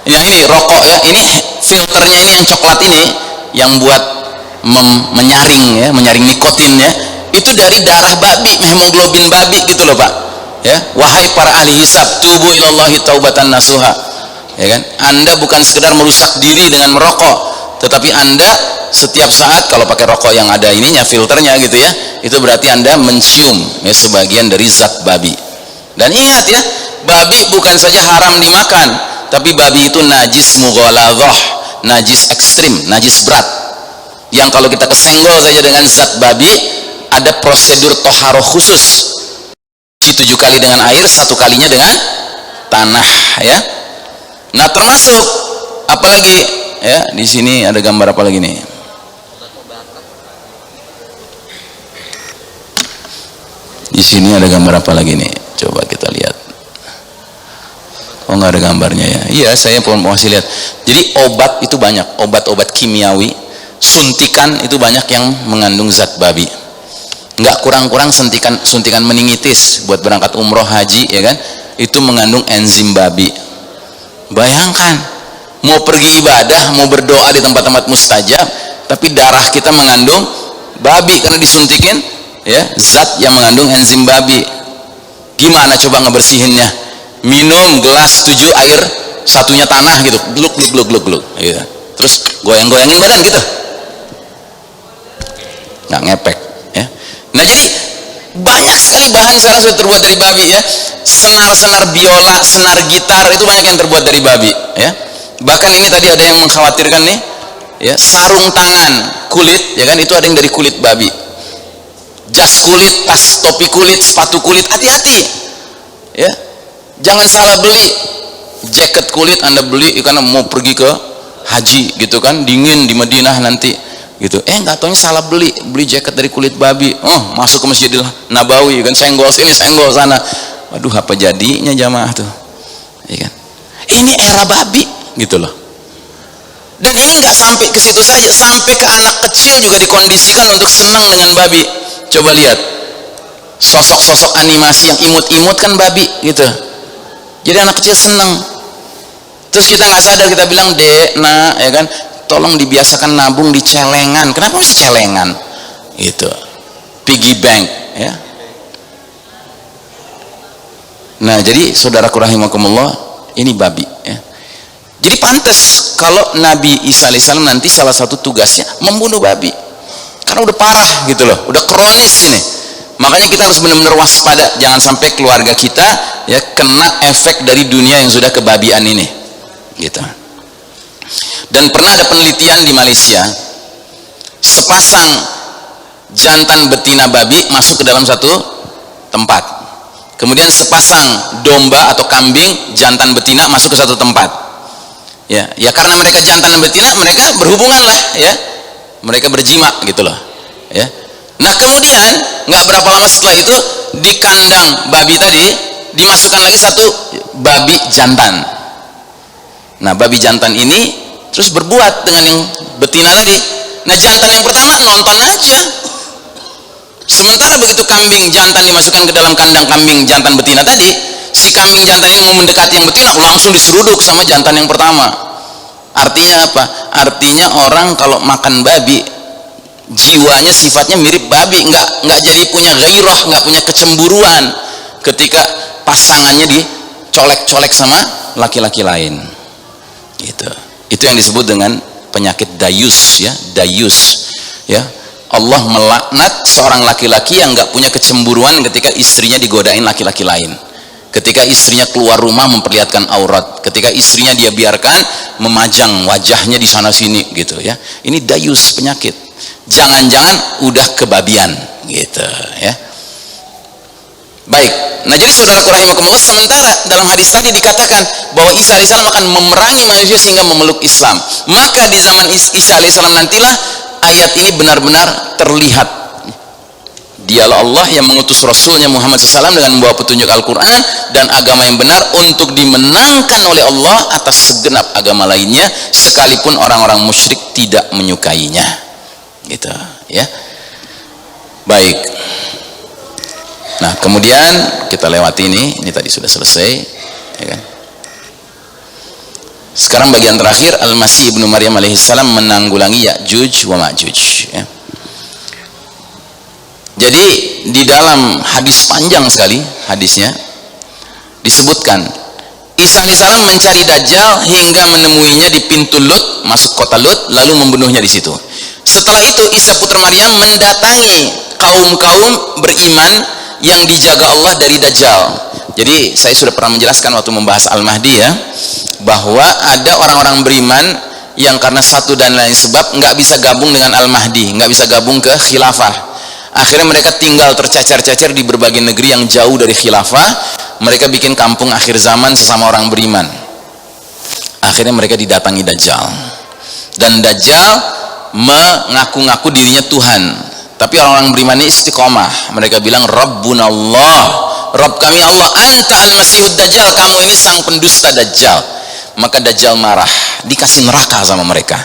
Ini rokok ya, ini filternya ini yang coklat ini yang buat menyaring ya, menyaring nikotin ya. Itu dari darah babi, hemoglobin babi gitu loh, Pak. Ya, wahai para ahli hisab, tubu ilallahi taubatan nasuha. Ya kan? Anda bukan sekedar merusak diri dengan merokok, tetapi Anda setiap saat kalau pakai rokok yang ada ininya, filternya gitu ya, itu berarti Anda mencium ya, sebagian dari zat babi. Dan ingat ya, babi bukan saja haram dimakan, tapi babi itu najis mughaladhah, najis ekstrim, najis berat, yang kalau kita kesenggol saja dengan zat babi ada prosedur toharoh khusus, 7 kali dengan air, 1 kalinya dengan tanah ya. Nah termasuk apalagi ya, di sini ada gambar apa lagi nih? Di sini ada gambar apa lagi nih? Coba kita lihat. Oh nggak ada gambarnya ya? Iya, saya mau kasih lihat. Jadi obat itu banyak, obat-obat kimiawi, suntikan itu banyak yang mengandung zat babi. Nggak kurang-kurang suntikan meningitis buat berangkat umroh haji ya kan? Itu mengandung enzim babi. Bayangkan, mau pergi ibadah, mau berdoa di tempat-tempat mustajab, tapi darah kita mengandung babi karena disuntikin ya zat yang mengandung enzim babi. Gimana coba ngebersihinnya? Minum gelas 7 air satunya tanah gitu, gluk gluk gluk gluk gluk gitu. Terus goyang-goyangin badan gitu, nggak ngepek ya. Nah jadi banyak sekali bahan sekarang sudah terbuat dari babi ya. Senar-senar biola, senar gitar itu banyak yang terbuat dari babi ya. Bahkan ini tadi ada yang mengkhawatirkan nih ya, sarung tangan kulit ya kan, itu ada yang dari kulit babi. Jas kulit, tas topi kulit, sepatu kulit, hati-hati ya, jangan salah beli. Jaket kulit Anda beli karena mau pergi ke haji gitu kan, dingin di Madinah nanti gitu, nggak taunya salah beli jaket dari kulit babi. Oh, masuk ke Masjidil Nabawi kan, senggol sini senggol sana, waduh apa jadinya jamaah tuh ya kan. Ini era babi gitu loh. Dan ini nggak sampai ke situ saja, sampai ke anak kecil juga dikondisikan untuk senang dengan babi. Coba lihat sosok-sosok animasi yang imut-imut kan babi gitu, jadi anak kecil senang. Terus kita nggak sadar, kita bilang, dek, nak ya kan, tolong dibiasakan nabung di celengan. Kenapa harus celengan itu, piggy bank ya. Nah jadi saudaraku rahimakumullah, ini babi ya. Jadi pantas kalau Nabi Isa alaihissalam nanti salah satu tugasnya membunuh babi, karena udah parah gitu loh, udah kronis ini. Makanya kita harus benar-benar waspada, jangan sampai keluarga kita ya kena efek dari dunia yang sudah kebabian ini gitu. Dan pernah ada penelitian di Malaysia, sepasang jantan betina babi masuk ke dalam satu tempat, kemudian sepasang domba atau kambing jantan betina masuk ke satu tempat ya karena mereka jantan dan betina, mereka berhubungan lah ya, mereka berjima gitu loh ya. Nah kemudian nggak berapa lama setelah itu, di kandang babi tadi dimasukkan lagi satu babi jantan. Nah babi jantan ini terus berbuat dengan yang betina tadi. Nah jantan yang pertama nonton aja, sementara begitu kambing jantan dimasukkan ke dalam kandang kambing jantan betina tadi, si kambing jantan ini mau mendekati yang betina, langsung diseruduk sama jantan yang pertama. Artinya apa? Artinya orang kalau makan babi jiwanya sifatnya mirip babi, nggak jadi punya gairah, nggak punya kecemburuan ketika pasangannya dicolek-colek sama laki-laki lain gitu. Itu yang disebut dengan penyakit dayus ya, dayus ya. Allah melaknat seorang laki-laki yang nggak punya kecemburuan ketika istrinya digodain laki-laki lain, ketika istrinya keluar rumah memperlihatkan aurat, ketika istrinya dia biarkan memajang wajahnya di sana sini gitu ya. Ini dayus, penyakit. Jangan-jangan udah kebabian gitu ya. Baik, nah jadi saudaraku rahimakumullah, sementara dalam hadis tadi dikatakan bahwa Isa alaihissalam akan memerangi manusia sehingga memeluk Islam, maka di zaman Isa alaihissalam nantilah ayat ini benar-benar terlihat. Dialah Allah yang mengutus Rasulnya Muhammad SAW dengan membawa petunjuk Al-Quran dan agama yang benar untuk dimenangkan oleh Allah atas segenap agama lainnya, sekalipun orang-orang musyrik tidak menyukainya gitu ya. Baik, nah kemudian kita lewati ini tadi sudah selesai ya kan. Sekarang bagian terakhir, Al-Masih ibnu Maryam alaihissalam menanggulangi Ya'juj wa Ma'juj ya. Jadi di dalam hadis panjang sekali hadisnya disebutkan Isa alaihissalam mencari Dajjal hingga menemuinya di pintu Lut, masuk kota Lut, lalu membunuhnya di situ. Setelah itu Isa putra Maryam mendatangi kaum-kaum beriman yang dijaga Allah dari Dajjal. Jadi saya sudah pernah menjelaskan waktu membahas Al-Mahdi ya, bahwa ada orang-orang beriman yang karena satu dan lain sebab nggak bisa gabung dengan Al-Mahdi, nggak bisa gabung ke khilafah. Akhirnya mereka tinggal tercecer-cecer di berbagai negeri yang jauh dari khilafah. Mereka bikin kampung akhir zaman sesama orang beriman. Akhirnya mereka didatangi Dajjal, dan Dajjal mengaku-ngaku dirinya Tuhan, tapi orang-orang beriman ini istiqomah. Mereka bilang Rabbunallah, Rabb kami Allah, anta al-masihud Dajjal, kamu ini sang pendusta Dajjal. Maka Dajjal marah, dikasih neraka sama mereka.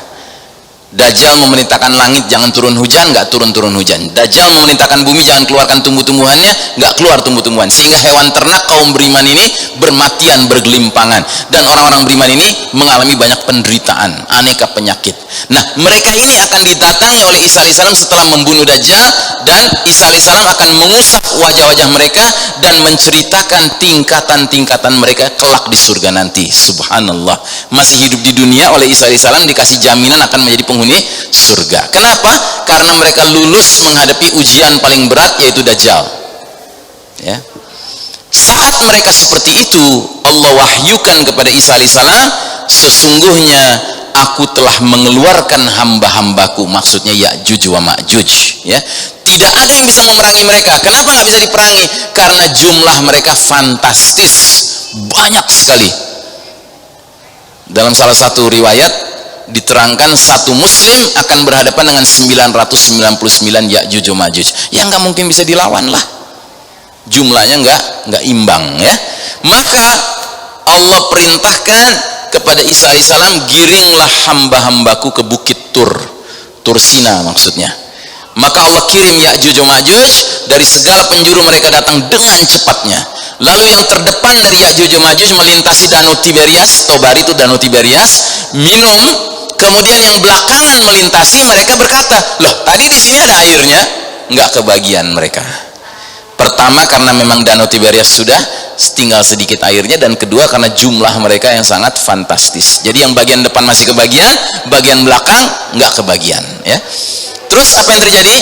Dajjal memerintahkan langit jangan turun hujan, nggak turun-turun hujan. Dajjal memerintahkan bumi jangan keluarkan tumbuh-tumbuhannya, nggak keluar tumbuh-tumbuhan. Sehingga hewan ternak kaum beriman ini bermatian, bergelimpangan. Dan orang-orang beriman ini mengalami banyak penderitaan, aneka penyakit. Nah, mereka ini akan didatangi oleh Isa alaihissalam setelah membunuh Dajjal, dan Isa alaihissalam akan mengusap wajah-wajah mereka dan menceritakan tingkatan-tingkatan mereka kelak di surga nanti. Subhanallah. Masih hidup di dunia oleh Isa alaihissalam dikasih jaminan akan menjadi penghuni surga. Kenapa? Karena mereka lulus menghadapi ujian paling berat, yaitu Dajjal. Ya. Saat mereka seperti itu, Allah wahyukan kepada Isa alaihissalam, sesungguhnya aku telah mengeluarkan hamba-hambaku, maksudnya Ya'juj wa Ma'juj. Ya. Tidak ada yang bisa memerangi mereka. Kenapa nggak bisa diperangi? Karena jumlah mereka fantastis, banyak sekali. Dalam salah satu riwayat diterangkan satu muslim akan berhadapan dengan 999 Ya'juj wa Ma'juj, yang nggak mungkin bisa dilawan lah, jumlahnya nggak imbang. Ya, maka Allah perintahkan kepada Isa alaihissalam, giringlah hamba-hambaku ke bukit Tur Sina maksudnya. Maka Allah kirim Ya'juj wa Ma'juj, dari segala penjuru mereka datang dengan cepatnya. Lalu yang terdepan dari Ya'juj wa Ma'juj melintasi Danau Tiberias, Tobari itu Danau Tiberias, minum. Kemudian yang belakangan melintasi, mereka berkata, loh tadi di sini ada airnya, nggak kebagian mereka. Pertama karena memang Danau Tiberias sudah tinggal sedikit airnya, dan kedua karena jumlah mereka yang sangat fantastis. Jadi yang bagian depan masih kebagian, bagian belakang nggak kebagian. Ya. Terus apa yang terjadi?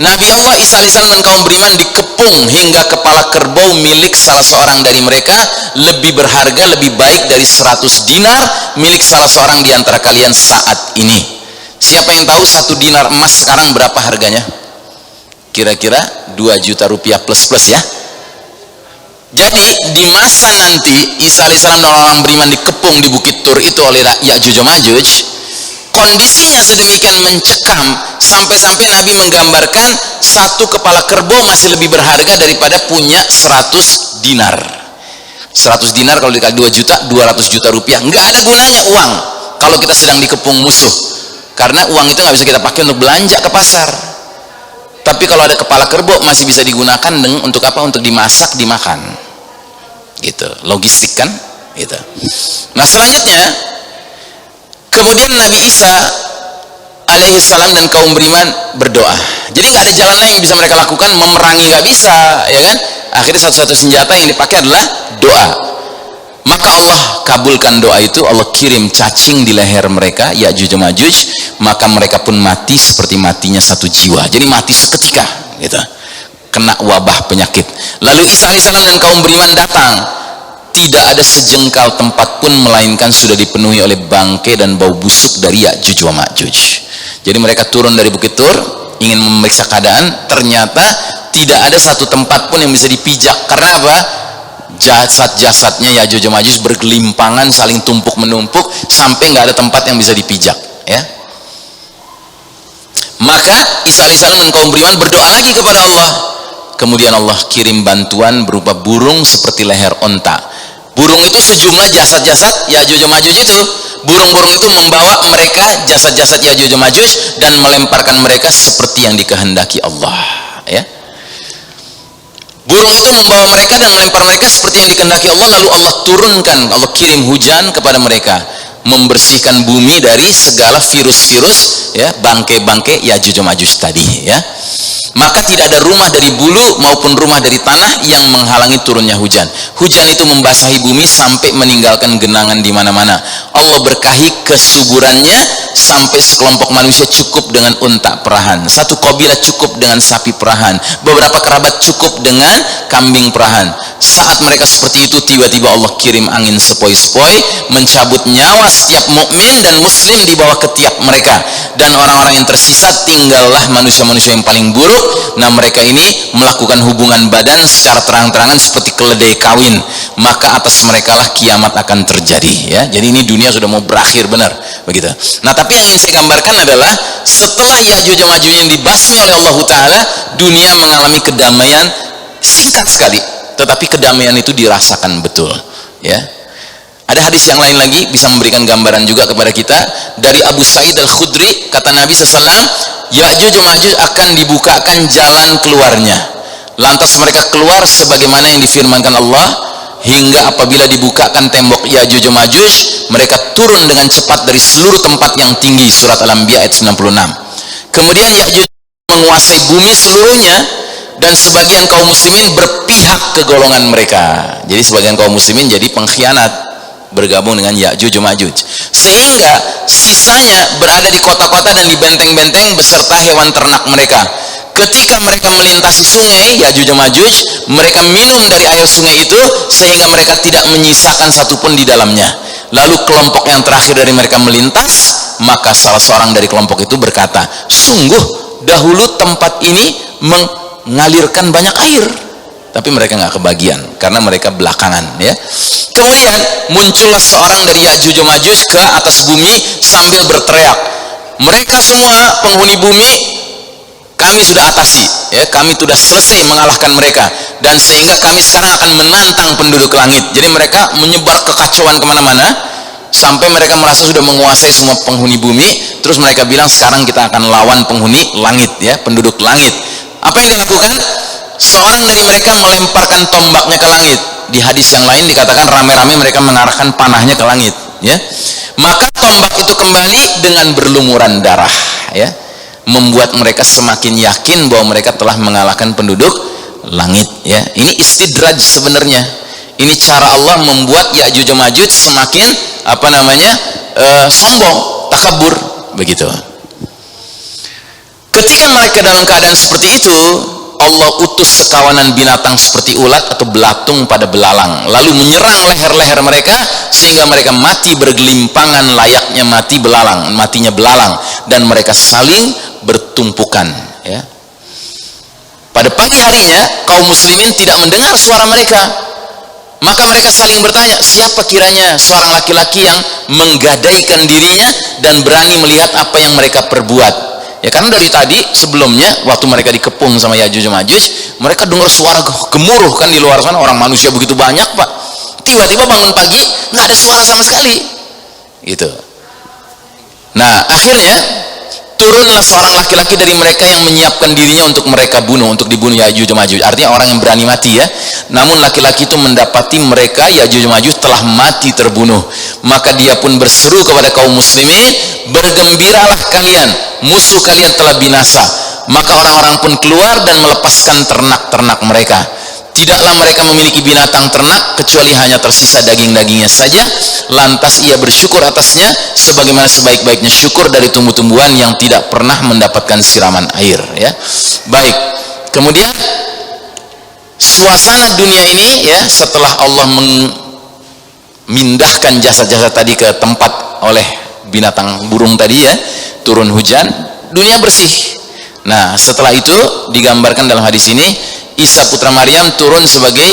Nabi Allah Isa alaihissalam dan kaum beriman dikepung hingga kepala kerbau milik salah seorang dari mereka lebih berharga, lebih baik dari 100 dinar milik salah seorang di antara kalian saat ini. Siapa yang tahu 1 dinar emas sekarang berapa harganya? Kira-kira 2 juta rupiah plus-plus ya. Jadi di masa nanti Isa alaihissalam dan orang beriman dikepung di bukit Tur itu oleh Ya'juj wa Ma'juj. Kondisinya sedemikian mencekam sampai-sampai Nabi menggambarkan 1 kepala kerbau masih lebih berharga daripada punya 100 dinar. 100 dinar kalau dikali 2 juta, 200 juta rupiah. Nggak ada gunanya uang kalau kita sedang dikepung musuh, karena uang itu nggak bisa kita pakai untuk belanja ke pasar. Tapi kalau ada kepala kerbau masih bisa digunakan untuk apa? Untuk dimasak, dimakan. Gitu, logistik kan? Gitu. Nah selanjutnya, kemudian Nabi Isa alaihissalam dan kaum beriman berdoa. Jadi nggak ada jalan lain yang bisa mereka lakukan, memerangi nggak bisa, ya kan? Akhirnya satu-satu senjata yang dipakai adalah doa. Maka Allah kabulkan doa itu, Allah kirim cacing di leher mereka, Ya'juj wa Ma'juj, maka mereka pun mati seperti matinya 1 jiwa. Jadi mati seketika, gitu. Kena wabah penyakit. Lalu Isa alaihissalam dan kaum beriman datang. Tidak ada sejengkal tempat pun melainkan sudah dipenuhi oleh bangkai dan bau busuk dari Ya'juj wa Ma'juj. Jadi mereka turun dari bukit Tur ingin memeriksa keadaan, ternyata tidak ada satu tempat pun yang bisa dipijak. Karena apa? Jasad-jasadnya Ya'juj wa Ma'juj bergelimpangan, saling tumpuk menumpuk sampai nggak ada tempat yang bisa dipijak. Ya. Maka Isa alaihissalam dan kaum beriman berdoa lagi kepada Allah. Kemudian Allah kirim bantuan berupa burung seperti leher onta. Burung itu sejumlah jasad-jasad Ya'juj wa Ma'juj itu. Burung-burung itu membawa mereka, jasad-jasad Ya'juj wa Ma'juj, dan melemparkan mereka seperti yang dikehendaki Allah. Ya. Burung itu membawa mereka dan melempar mereka seperti yang dikehendaki Allah. Lalu Allah turunkan, Allah kirim hujan kepada mereka, membersihkan bumi dari segala virus-virus, ya, bangkai-bangkai Ya'juj wa Ma'juj tadi. Ya. Maka tidak ada rumah dari bulu maupun rumah dari tanah yang menghalangi turunnya hujan. Hujan itu membasahi bumi sampai meninggalkan genangan di mana-mana. Allah berkahi kesuburannya sampai sekelompok manusia cukup dengan unta perahan, satu kabilah cukup dengan sapi perahan, beberapa kerabat cukup dengan kambing perahan. Saat mereka seperti itu, tiba-tiba Allah kirim angin sepoi-sepoi mencabut nyawa setiap mukmin dan muslim di bawah ketiak mereka, dan orang-orang yang tersisa tinggallah manusia-manusia yang paling buruk. Nah mereka ini melakukan hubungan badan secara terang-terangan seperti keledai kawin, maka atas mereka lah kiamat akan terjadi. Ya, jadi ini dunia sudah mau berakhir benar begitu. Nah tapi yang ingin saya gambarkan adalah setelah Ya'juj wa Ma'juj yang dibasmi oleh Allah Ta'ala, dunia mengalami kedamaian singkat sekali, tetapi kedamaian itu dirasakan betul. Ya, Ada hadis yang lain lagi bisa memberikan gambaran juga kepada kita dari Abu Sa'id Al-Khudri, kata Nabi SAW, Ya'juj Ma'juj akan dibukakan jalan keluarnya, lantas mereka keluar sebagaimana yang difirmankan Allah, hingga apabila dibukakan tembok Ya'juj Ma'juj, mereka turun dengan cepat dari seluruh tempat yang tinggi. Surat Al-Anbiya ayat 96. Kemudian Ya'juj menguasai bumi seluruhnya, dan sebagian kaum muslimin berpihak ke golongan mereka. Jadi sebagian kaum muslimin jadi pengkhianat, bergabung dengan Ya'juj Ma'juj, sehingga sisanya berada di kota-kota dan di benteng-benteng beserta hewan ternak mereka. Ketika mereka melintasi sungai Ya'juj Ma'juj, mereka minum dari air sungai itu sehingga mereka tidak menyisakan satupun di dalamnya. Lalu kelompok yang terakhir dari mereka melintas, maka salah seorang dari kelompok itu berkata, sungguh dahulu tempat ini mengalirkan banyak air, tapi mereka nggak kebagian karena mereka belakangan, ya. Kemudian muncullah seorang dari Ya'juj Ma'juj ke atas bumi sambil berteriak, mereka semua penghuni bumi, kami sudah atasi, ya, kami sudah selesai mengalahkan mereka, dan sehingga kami sekarang akan menantang penduduk langit. Jadi mereka menyebar kekacauan kemana-mana sampai mereka merasa sudah menguasai semua penghuni bumi. Terus mereka bilang, sekarang kita akan lawan penghuni langit, ya, penduduk langit. Apa yang dilakukan? Seorang dari mereka melemparkan tombaknya ke langit. Di hadis yang lain dikatakan rame-rame mereka mengarahkan panahnya ke langit, ya. Maka tombak itu kembali dengan berlumuran darah, ya, membuat mereka semakin yakin bahwa mereka telah mengalahkan penduduk langit, ya. Ini istidraj sebenarnya. Ini cara Allah membuat Ya'juj Ma'juj semakin sombong, takabur, begitu. Ketika mereka dalam keadaan seperti itu, Allah utus sekawanan binatang seperti ulat atau belatung pada belalang, lalu menyerang leher-leher mereka sehingga mereka mati bergelimpangan layaknya matinya belalang, dan mereka saling bertumpukan, ya. Pada pagi harinya kaum muslimin tidak mendengar suara mereka, maka mereka saling bertanya, siapa kiranya seorang laki-laki yang menggadaikan dirinya dan berani melihat apa yang mereka perbuat. Ya, karena dari tadi sebelumnya waktu mereka dikepung sama Ya'juj Ma'juj, mereka dengar suara gemuruh kan di luar sana, orang manusia begitu banyak, Pak. Tiba-tiba bangun pagi nggak ada suara sama sekali, gitu. Nah, akhirnya turunlah seorang laki-laki dari mereka yang menyiapkan dirinya untuk mereka bunuh, untuk dibunuh Ya'juj Ma'juj. Artinya orang yang berani mati, ya. Namun laki-laki itu mendapati mereka Ya'juj Ma'juj telah mati terbunuh. Maka dia pun berseru kepada kaum muslimin, bergembiralah kalian, musuh kalian telah binasa. Maka orang-orang pun keluar dan melepaskan ternak-ternak mereka. Tidaklah mereka memiliki binatang ternak kecuali hanya tersisa daging-dagingnya saja. Lantas ia bersyukur atasnya sebagaimana sebaik-baiknya syukur dari tumbuh-tumbuhan yang tidak pernah mendapatkan siraman air, ya. Baik. Kemudian suasana dunia ini, ya, setelah Allah memindahkan jasad-jasad tadi ke tempat oleh binatang burung tadi, ya, turun hujan, dunia bersih. Nah, setelah itu digambarkan dalam hadis ini, Isa putra Maryam turun sebagai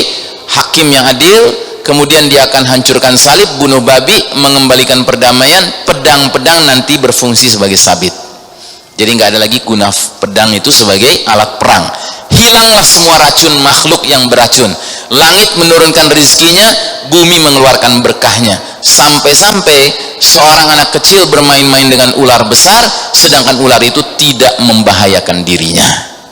hakim yang adil, kemudian dia akan hancurkan salib, bunuh babi, mengembalikan perdamaian, pedang-pedang nanti berfungsi sebagai sabit. Jadi nggak ada lagi guna pedang itu sebagai alat perang. Hilanglah semua racun makhluk yang beracun. Langit menurunkan rezekinya, bumi mengeluarkan berkahnya. Sampai-sampai seorang anak kecil bermain-main dengan ular besar, sedangkan ular itu tidak membahayakan dirinya,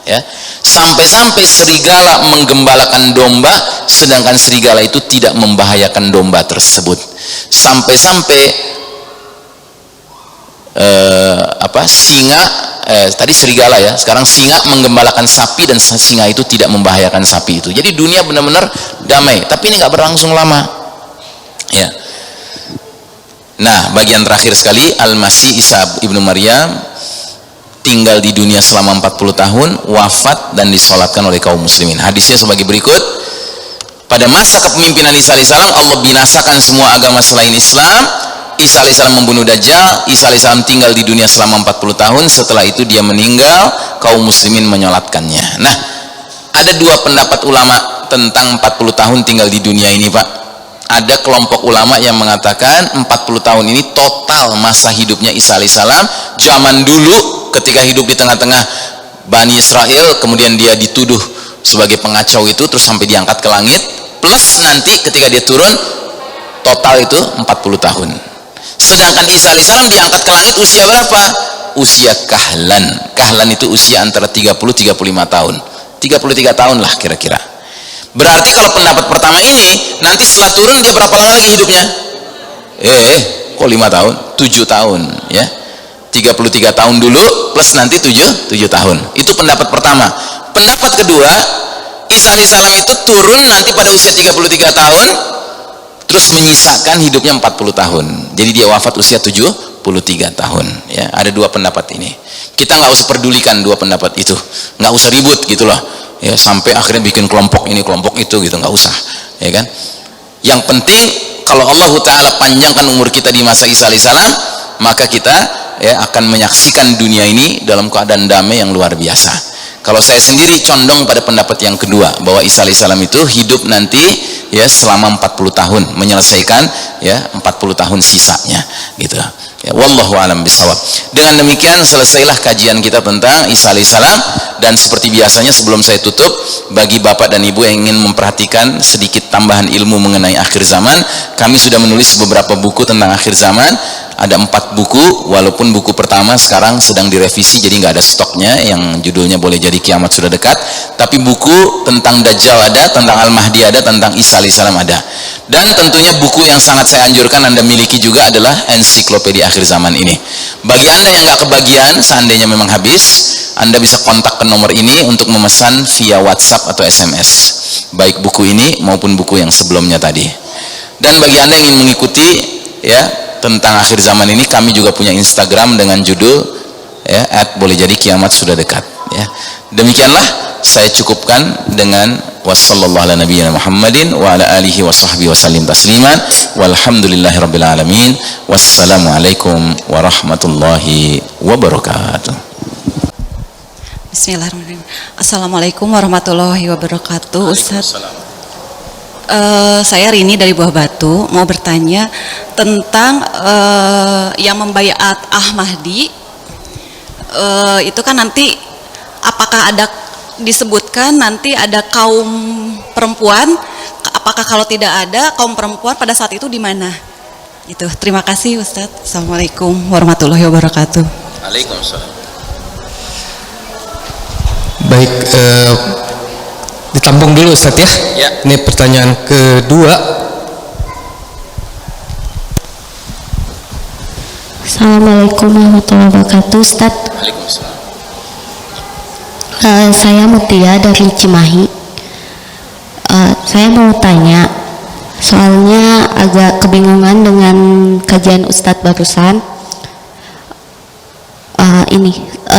ya. Sampai-sampai serigala menggembalakan domba, sedangkan serigala itu tidak membahayakan domba tersebut. Sampai-sampai singa, tadi serigala, ya, sekarang singa menggembalakan sapi dan singa itu tidak membahayakan sapi itu. Jadi dunia benar-benar damai, tapi ini nggak berlangsung lama, ya. Nah, bagian terakhir sekali, Al-Masih Isa ibnu Maryam tinggal di dunia selama 40 tahun, wafat dan disolatkan oleh kaum muslimin. Hadisnya sebagai berikut. Pada masa kepemimpinan Isa alaihissalam, Allah binasakan semua agama selain Islam. Isa alaihissalam membunuh Dajjal. Isa alaihissalam tinggal di dunia selama 40 tahun. Setelah itu dia meninggal, kaum muslimin menyolatkannya. Nah, ada dua pendapat ulama tentang 40 tahun tinggal di dunia ini, Pak. Ada kelompok ulama yang mengatakan 40 tahun ini total masa hidupnya Isa alaihissalam. Zaman dulu ketika hidup di tengah-tengah Bani Israel, kemudian dia dituduh sebagai pengacau itu, terus sampai diangkat ke langit, plus nanti ketika dia turun, total itu 40 tahun. Sedangkan Isa alaihissalam diangkat ke langit usia berapa? Usia kahlan. Kahlan itu usia antara 30-35 tahun. 33 tahun lah kira-kira. Berarti kalau pendapat pertama ini, nanti setelah turun dia berapa lama lagi hidupnya? Kok 5 tahun? 7 tahun ya. 33 tahun dulu plus nanti 7 tahun. Itu pendapat pertama. Pendapat kedua, Isa alaihissalam itu turun nanti pada usia 33 tahun terus menyisakan hidupnya 40 tahun. Jadi dia wafat usia 73 tahun ya. Ada dua pendapat ini. Kita nggak usah pedulikan dua pendapat itu. Nggak usah ribut gitu loh. Ya, sampai akhirnya bikin kelompok ini, kelompok itu gitu, nggak usah. Ya kan? Yang penting kalau Allah Ta'ala panjangkan umur kita di masa Isa alaihissalam, maka kita ya akan menyaksikan dunia ini dalam keadaan damai yang luar biasa. Kalau saya sendiri condong pada pendapat yang kedua, bahwa Isa alaihissalam itu hidup nanti ya selama 40 tahun, menyelesaikan ya 40 tahun sisanya gitu ya. Wallahu a'lam bishawab. Dengan demikian selesailah kajian kita tentang Isa alaihissalam, dan seperti biasanya sebelum saya tutup, bagi bapak dan ibu yang ingin memperhatikan sedikit tambahan ilmu mengenai akhir zaman, kami sudah menulis beberapa buku tentang akhir zaman. Ada 4 buku, walaupun buku pertama sekarang sedang direvisi jadi nggak ada stoknya, yang judulnya Boleh Jadi Kiamat Sudah Dekat. Tapi buku tentang Dajjal ada, tentang Al-Mahdi ada, tentang Isa alaihissalam ada. Dan tentunya buku yang sangat saya anjurkan Anda miliki juga adalah ensiklopedia akhir zaman ini. Bagi Anda yang nggak kebagian, seandainya memang habis, Anda bisa kontak ke nomor ini untuk memesan via WhatsApp atau SMS, baik buku ini maupun buku yang sebelumnya tadi. Dan bagi Anda yang ingin mengikuti ya tentang akhir zaman ini, kami juga punya Instagram dengan judul ya @boleh jadi kiamat sudah dekat ya. Demikianlah saya cukupkan dengan wassallallahu ala nabiyina Muhammadin wa ala alihi wa sahbihi wasallim tasliman walhamdulillahirabbil alamin. Wassalamualaikum warahmatullahi wabarakatuh. Bismillahirrahmanirrahim. Assalamualaikum warahmatullahi wabarakatuh. Ustaz, saya Rini dari Buah Batu mau bertanya tentang yang membaiat Ahmadi. Itu kan nanti apakah ada disebutkan nanti ada kaum perempuan? Apakah kalau tidak ada kaum perempuan pada saat itu di mana? Itu. Terima kasih Ustaz. Assalamualaikum warahmatullahi wabarakatuh. Waalaikumsalam. Baik, ditampung dulu Ustaz ya. Ya. Ini pertanyaan kedua. Assalamualaikum warahmatullahi wabarakatuh Ustaz. Waalaikumsalam. Saya Mutia dari Cimahi. Saya mau tanya, soalnya agak kebingungan dengan kajian Ustadz barusan.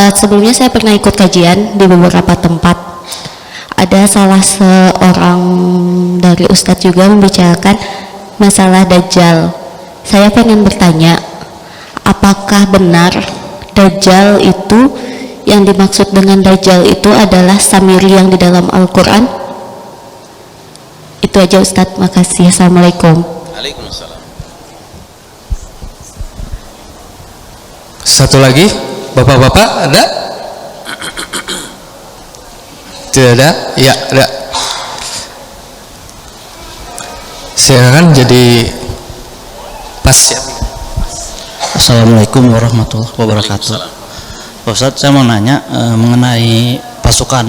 Sebelumnya saya pernah ikut kajian di beberapa tempat. Ada salah seorang dari Ustadz juga membicarakan masalah Dajjal. Saya pengen bertanya, apakah benar Dajjal itu, yang dimaksud dengan Dajjal itu adalah Samiri yang di dalam Al-Quran? Itu aja Ustadz, makasih. Assalamualaikum. Waalaikumsalam. Satu lagi, bapak-bapak ada? Tidak ada? Ya, ada. Silakan jadi pas ya. Assalamualaikum warahmatullahi wabarakatuh. Pak Ustadz, saya mau nanya mengenai pasukan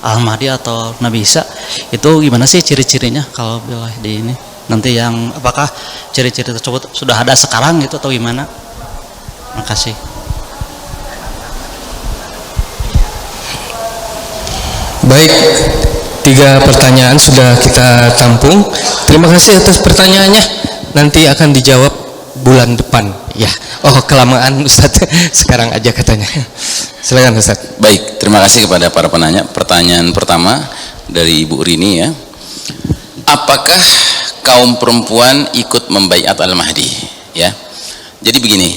Al-Mahdi atau Nabi Isa, itu gimana sih ciri-cirinya kalau bila di ini nanti, yang apakah ciri-ciri tersebut sudah ada sekarang gitu atau gimana? Makasih. Baik, 3 pertanyaan sudah kita tampung. Terima kasih atas pertanyaannya. Nanti akan dijawab bulan depan ya. Oh, kelamaan Ustadz. Sekarang aja katanya. Silakan Ustadz. Baik, terima kasih kepada para penanya. Pertanyaan pertama dari Ibu Rini ya. Apakah kaum perempuan ikut membaiat Al-Mahdi ya? Jadi begini,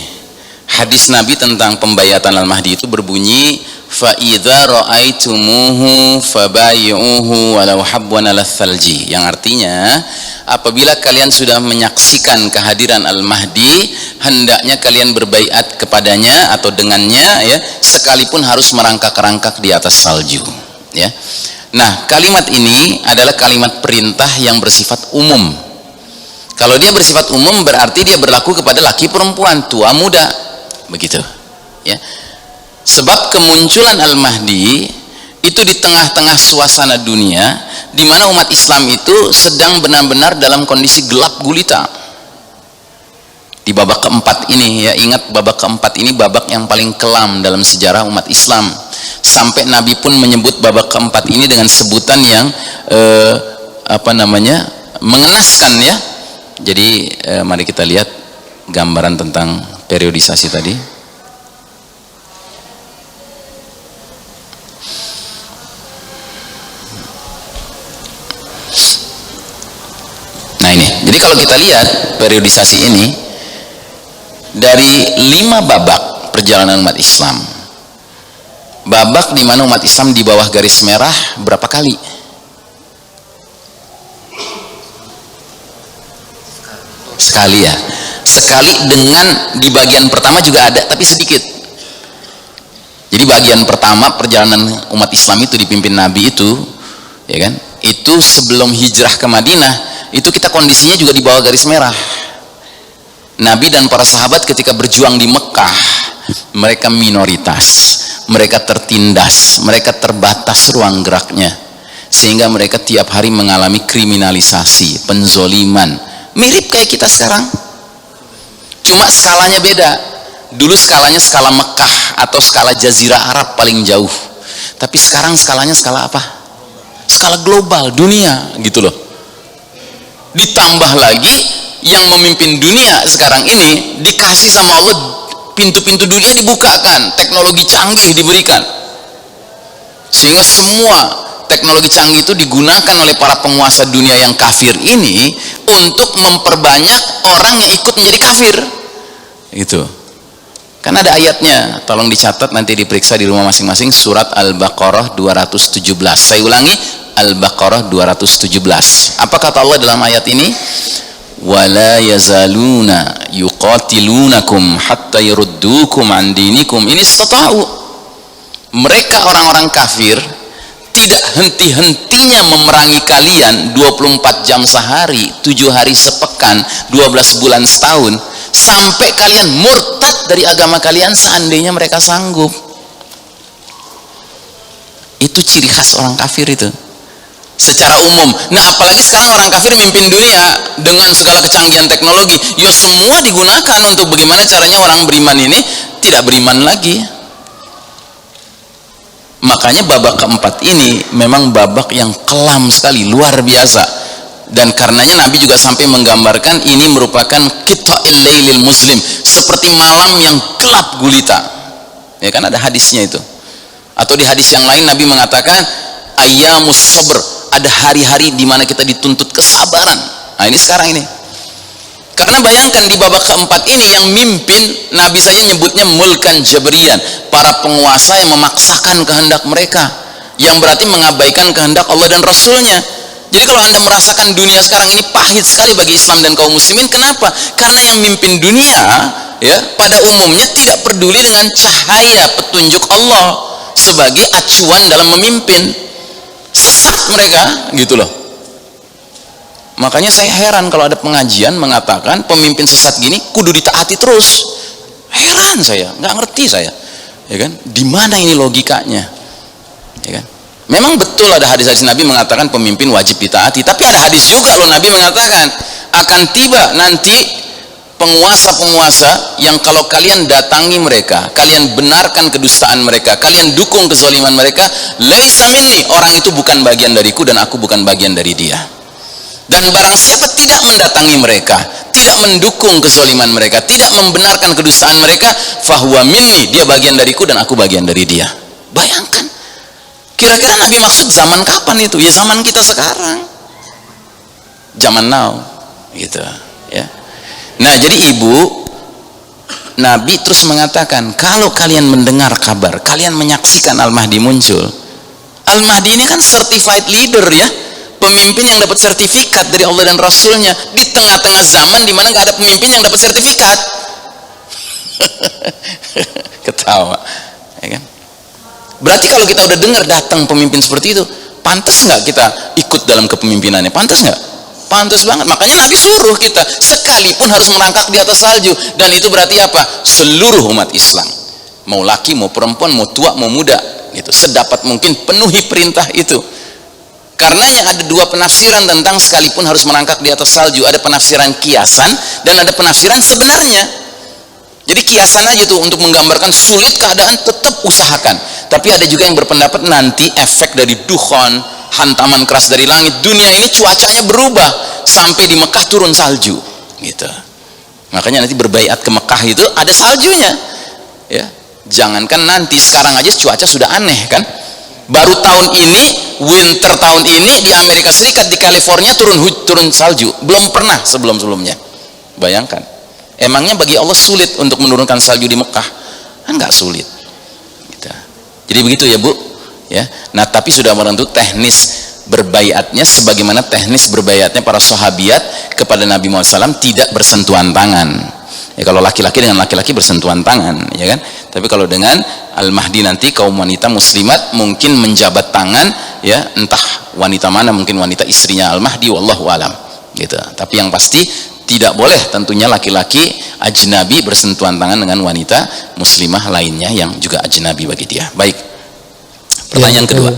hadis Nabi tentang pembaiatan Al-Mahdi itu berbunyi, fa idza ra'aitumuhu fabayyuhu walau habwan 'ala thalji, yang artinya apabila kalian sudah menyaksikan kehadiran Al-Mahdi, hendaknya kalian berbaiat kepadanya atau dengannya ya, sekalipun harus merangkak-rangkak di atas salju ya. Nah, kalimat ini adalah kalimat perintah yang bersifat umum. Kalau dia bersifat umum berarti dia berlaku kepada laki perempuan, tua muda, begitu ya. Sebab kemunculan Al-Mahdi itu di tengah-tengah suasana dunia di mana umat Islam itu sedang benar-benar dalam kondisi gelap gulita. Di babak keempat ini ya, ingat babak keempat ini babak yang paling kelam dalam sejarah umat Islam. Sampai Nabi pun menyebut babak keempat ini dengan sebutan yang mengenaskan ya. Jadi mari kita lihat gambaran tentang periodisasi tadi. Nah ini, jadi kalau kita lihat periodisasi ini dari 5 babak perjalanan umat Islam, babak di mana umat Islam di bawah garis merah berapa kali? Sekali ya, sekali, dengan di bagian pertama juga ada tapi sedikit. Jadi bagian pertama perjalanan umat Islam itu dipimpin Nabi itu, ya kan? Itu sebelum hijrah ke Madinah, itu kita kondisinya juga di bawah garis merah. Nabi dan para sahabat ketika berjuang di Mekah, mereka minoritas, mereka tertindas, mereka terbatas ruang geraknya, sehingga mereka tiap hari mengalami kriminalisasi, penzoliman, mirip kayak kita sekarang. Cuma skalanya beda. Dulu skalanya skala Mekah atau skala Jazirah Arab paling jauh, tapi sekarang skalanya skala apa? Skala global, dunia gitu loh. Ditambah lagi yang memimpin dunia sekarang ini dikasih sama Allah, pintu-pintu dunia dibukakan, teknologi canggih diberikan, sehingga semua teknologi canggih itu digunakan oleh para penguasa dunia yang kafir ini untuk memperbanyak orang yang ikut menjadi kafir gitu. Kan ada ayatnya, tolong dicatat nanti diperiksa di rumah masing-masing, surat Al-Baqarah 217. Saya ulangi, Al-Baqarah 217. Apa kata Allah dalam ayat ini? Wala yazaluna yuqatilunakum hatta yuruddukum an dinikum in istata'u. Mereka orang-orang kafir tidak henti-hentinya memerangi kalian 24 jam sehari, 7 hari sepekan, 12 bulan setahun, sampai kalian murtad dari agama kalian seandainya mereka sanggup. Itu ciri khas orang kafir itu secara umum. Nah apalagi sekarang orang kafir mimpin dunia dengan segala kecanggihan teknologi, ya semua digunakan untuk bagaimana caranya orang beriman ini tidak beriman lagi. Makanya babak keempat ini memang babak yang kelam sekali, luar biasa. Dan karenanya Nabi juga sampai menggambarkan ini merupakan qita'il lailil muslim, seperti malam yang gelap gulita. Ya kan ada hadisnya itu. Atau di hadis yang lain Nabi mengatakan ayyamus sabr, ada hari-hari di mana kita dituntut kesabaran. Nah ini sekarang ini. Karena bayangkan di babak keempat ini yang mimpin Nabi saja nyebutnya mulkan jabrian, para penguasa yang memaksakan kehendak mereka, yang berarti mengabaikan kehendak Allah dan Rasulnya. Jadi kalau Anda merasakan dunia sekarang ini pahit sekali bagi Islam dan kaum muslimin, kenapa? Karena yang mimpin dunia ya pada umumnya tidak peduli dengan cahaya petunjuk Allah sebagai acuan dalam memimpin. Sesat mereka gitu loh. Makanya saya heran kalau ada pengajian mengatakan pemimpin sesat gini kudu ditaati terus. Heran saya, nggak ngerti saya, ya kan? Di mana ini logikanya, ya kan? Memang betul ada hadis-hadis Nabi mengatakan pemimpin wajib ditaati, tapi ada hadis juga loh Nabi mengatakan akan tiba nanti penguasa-penguasa yang kalau kalian datangi mereka, kalian benarkan kedustaan mereka, kalian dukung kezaliman mereka, laisa minni, orang itu bukan bagian dariku dan aku bukan bagian dari dia. Dan barang siapa tidak mendatangi mereka, tidak mendukung kezaliman mereka, tidak membenarkan kedustaan mereka, fahuwa minni, dia bagian dariku dan aku bagian dari dia. Bayangkan, kira-kira Nabi maksud zaman kapan itu? Ya zaman kita sekarang, zaman now gitu ya. Nah jadi ibu, Nabi terus mengatakan kalau kalian mendengar kabar, kalian menyaksikan Al-Mahdi muncul. Al-Mahdi ini kan certified leader ya, pemimpin yang dapat sertifikat dari Allah dan Rasulnya di tengah-tengah zaman di mana nggak ada pemimpin yang dapat sertifikat. Ketawa, ya kan? Berarti kalau kita udah dengar datang pemimpin seperti itu, pantas nggak kita ikut dalam kepemimpinannya? Pantas nggak? pantas banget. Makanya Nabi suruh kita sekalipun harus merangkak di atas salju. Dan itu berarti apa? Seluruh umat Islam, mau laki, mau perempuan, mau tua, mau muda, gitu, sedapat mungkin penuhi perintah itu. Karenanya ada dua penafsiran tentang sekalipun harus merangkak di atas salju. Ada penafsiran kiasan dan ada penafsiran sebenarnya. Jadi kiasan aja tuh untuk menggambarkan sulit keadaan, tetap usahakan. Tapi ada juga yang berpendapat nanti efek dari dukhon, hantaman keras dari langit, dunia ini cuacanya berubah sampai di Mekah turun salju, gitu. Makanya nanti berbaiat ke Mekah itu ada saljunya, ya. Jangankan nanti, sekarang aja cuaca sudah aneh kan. Baru tahun ini, winter tahun ini di Amerika Serikat, di California turun salju, belum pernah sebelum-sebelumnya. Bayangkan. Emangnya bagi Allah sulit untuk menurunkan salju di Mekah? Kan nggak sulit. Gitu. Jadi begitu ya Bu. Ya. Nah tapi sudah menentu teknis berbaiatnya sebagaimana teknis berbaiatnya para sahabiat kepada Nabi Muhammad SAW, tidak bersentuhan tangan. Ya, kalau laki-laki dengan laki-laki bersentuhan tangan, ya kan? Tapi kalau dengan Al-Mahdi nanti kaum wanita muslimat mungkin menjabat tangan, ya, entah wanita mana, mungkin wanita istrinya Al-Mahdi, wallahu alam. Gitu. Tapi yang pasti tidak boleh tentunya laki-laki ajnabi bersentuhan tangan dengan wanita muslimah lainnya yang juga ajnabi bagi dia. Baik. Pertanyaan kedua.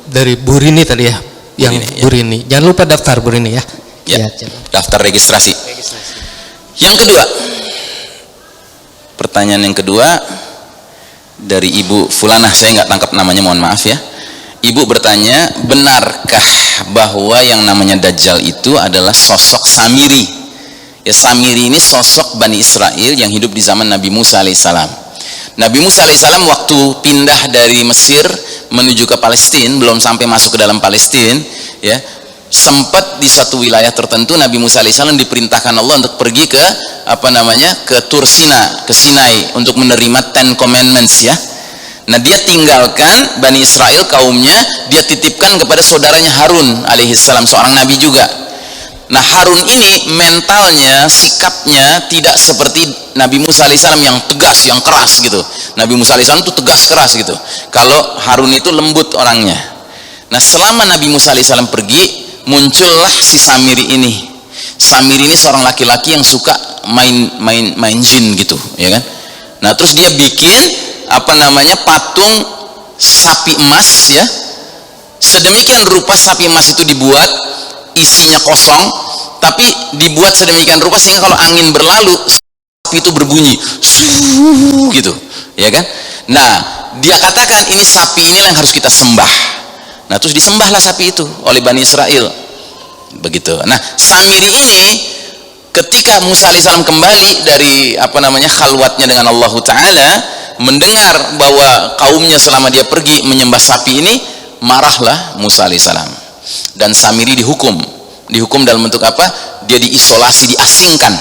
Dari Bu Rini tadi ya. Yang Bu Rini. Jangan lupa daftar Bu Rini ya. Ya. Daftar registrasi. Yang kedua. Pertanyaan yang kedua dari Ibu Fulanah, saya nggak tangkap namanya, mohon maaf ya. Ibu bertanya, benarkah bahwa yang namanya Dajjal itu adalah sosok Samiri? Ya, Samiri ini sosok Bani Israel yang hidup di zaman Nabi Musa alaihissalam. Nabi Musa alaihissalam waktu pindah dari Mesir menuju ke Palestina, belum sampai masuk ke dalam Palestina, ya, sempat di suatu wilayah tertentu Nabi Musa alaihissalam diperintahkan Allah untuk pergi ke ke Tursina, ke Sinai untuk menerima Ten Commandments, ya. Nah dia tinggalkan Bani Israel kaumnya, dia titipkan kepada saudaranya Harun alaihissalam, seorang nabi juga. Nah Harun ini mentalnya, sikapnya tidak seperti Nabi Musa alaihissalam yang tegas, yang keras gitu. Nabi Musa alaihissalam itu tegas keras gitu. Kalau Harun itu lembut orangnya. Nah selama Nabi Musa alaihissalam pergi, muncullah si Samiri ini. Samiri ini seorang laki-laki yang suka main jin gitu, ya kan. Nah terus dia bikin patung sapi emas, ya. Sedemikian rupa sapi emas itu dibuat, isinya kosong, tapi dibuat sedemikian rupa sehingga kalau angin berlalu sapi itu berbunyi gitu, ya kan. Nah dia katakan ini sapi inilah yang harus kita sembah. Nah terus disembahlah sapi itu oleh Bani Israel, begitu. Nah Samiri ini ketika Musa alaihissalam kembali dari khalwatnya dengan Allah Ta'ala, mendengar bahwa kaumnya selama dia pergi menyembah sapi ini, marahlah Musa alaihissalam. Dan Samiri dihukum dalam bentuk apa? Dia diisolasi, diasingkan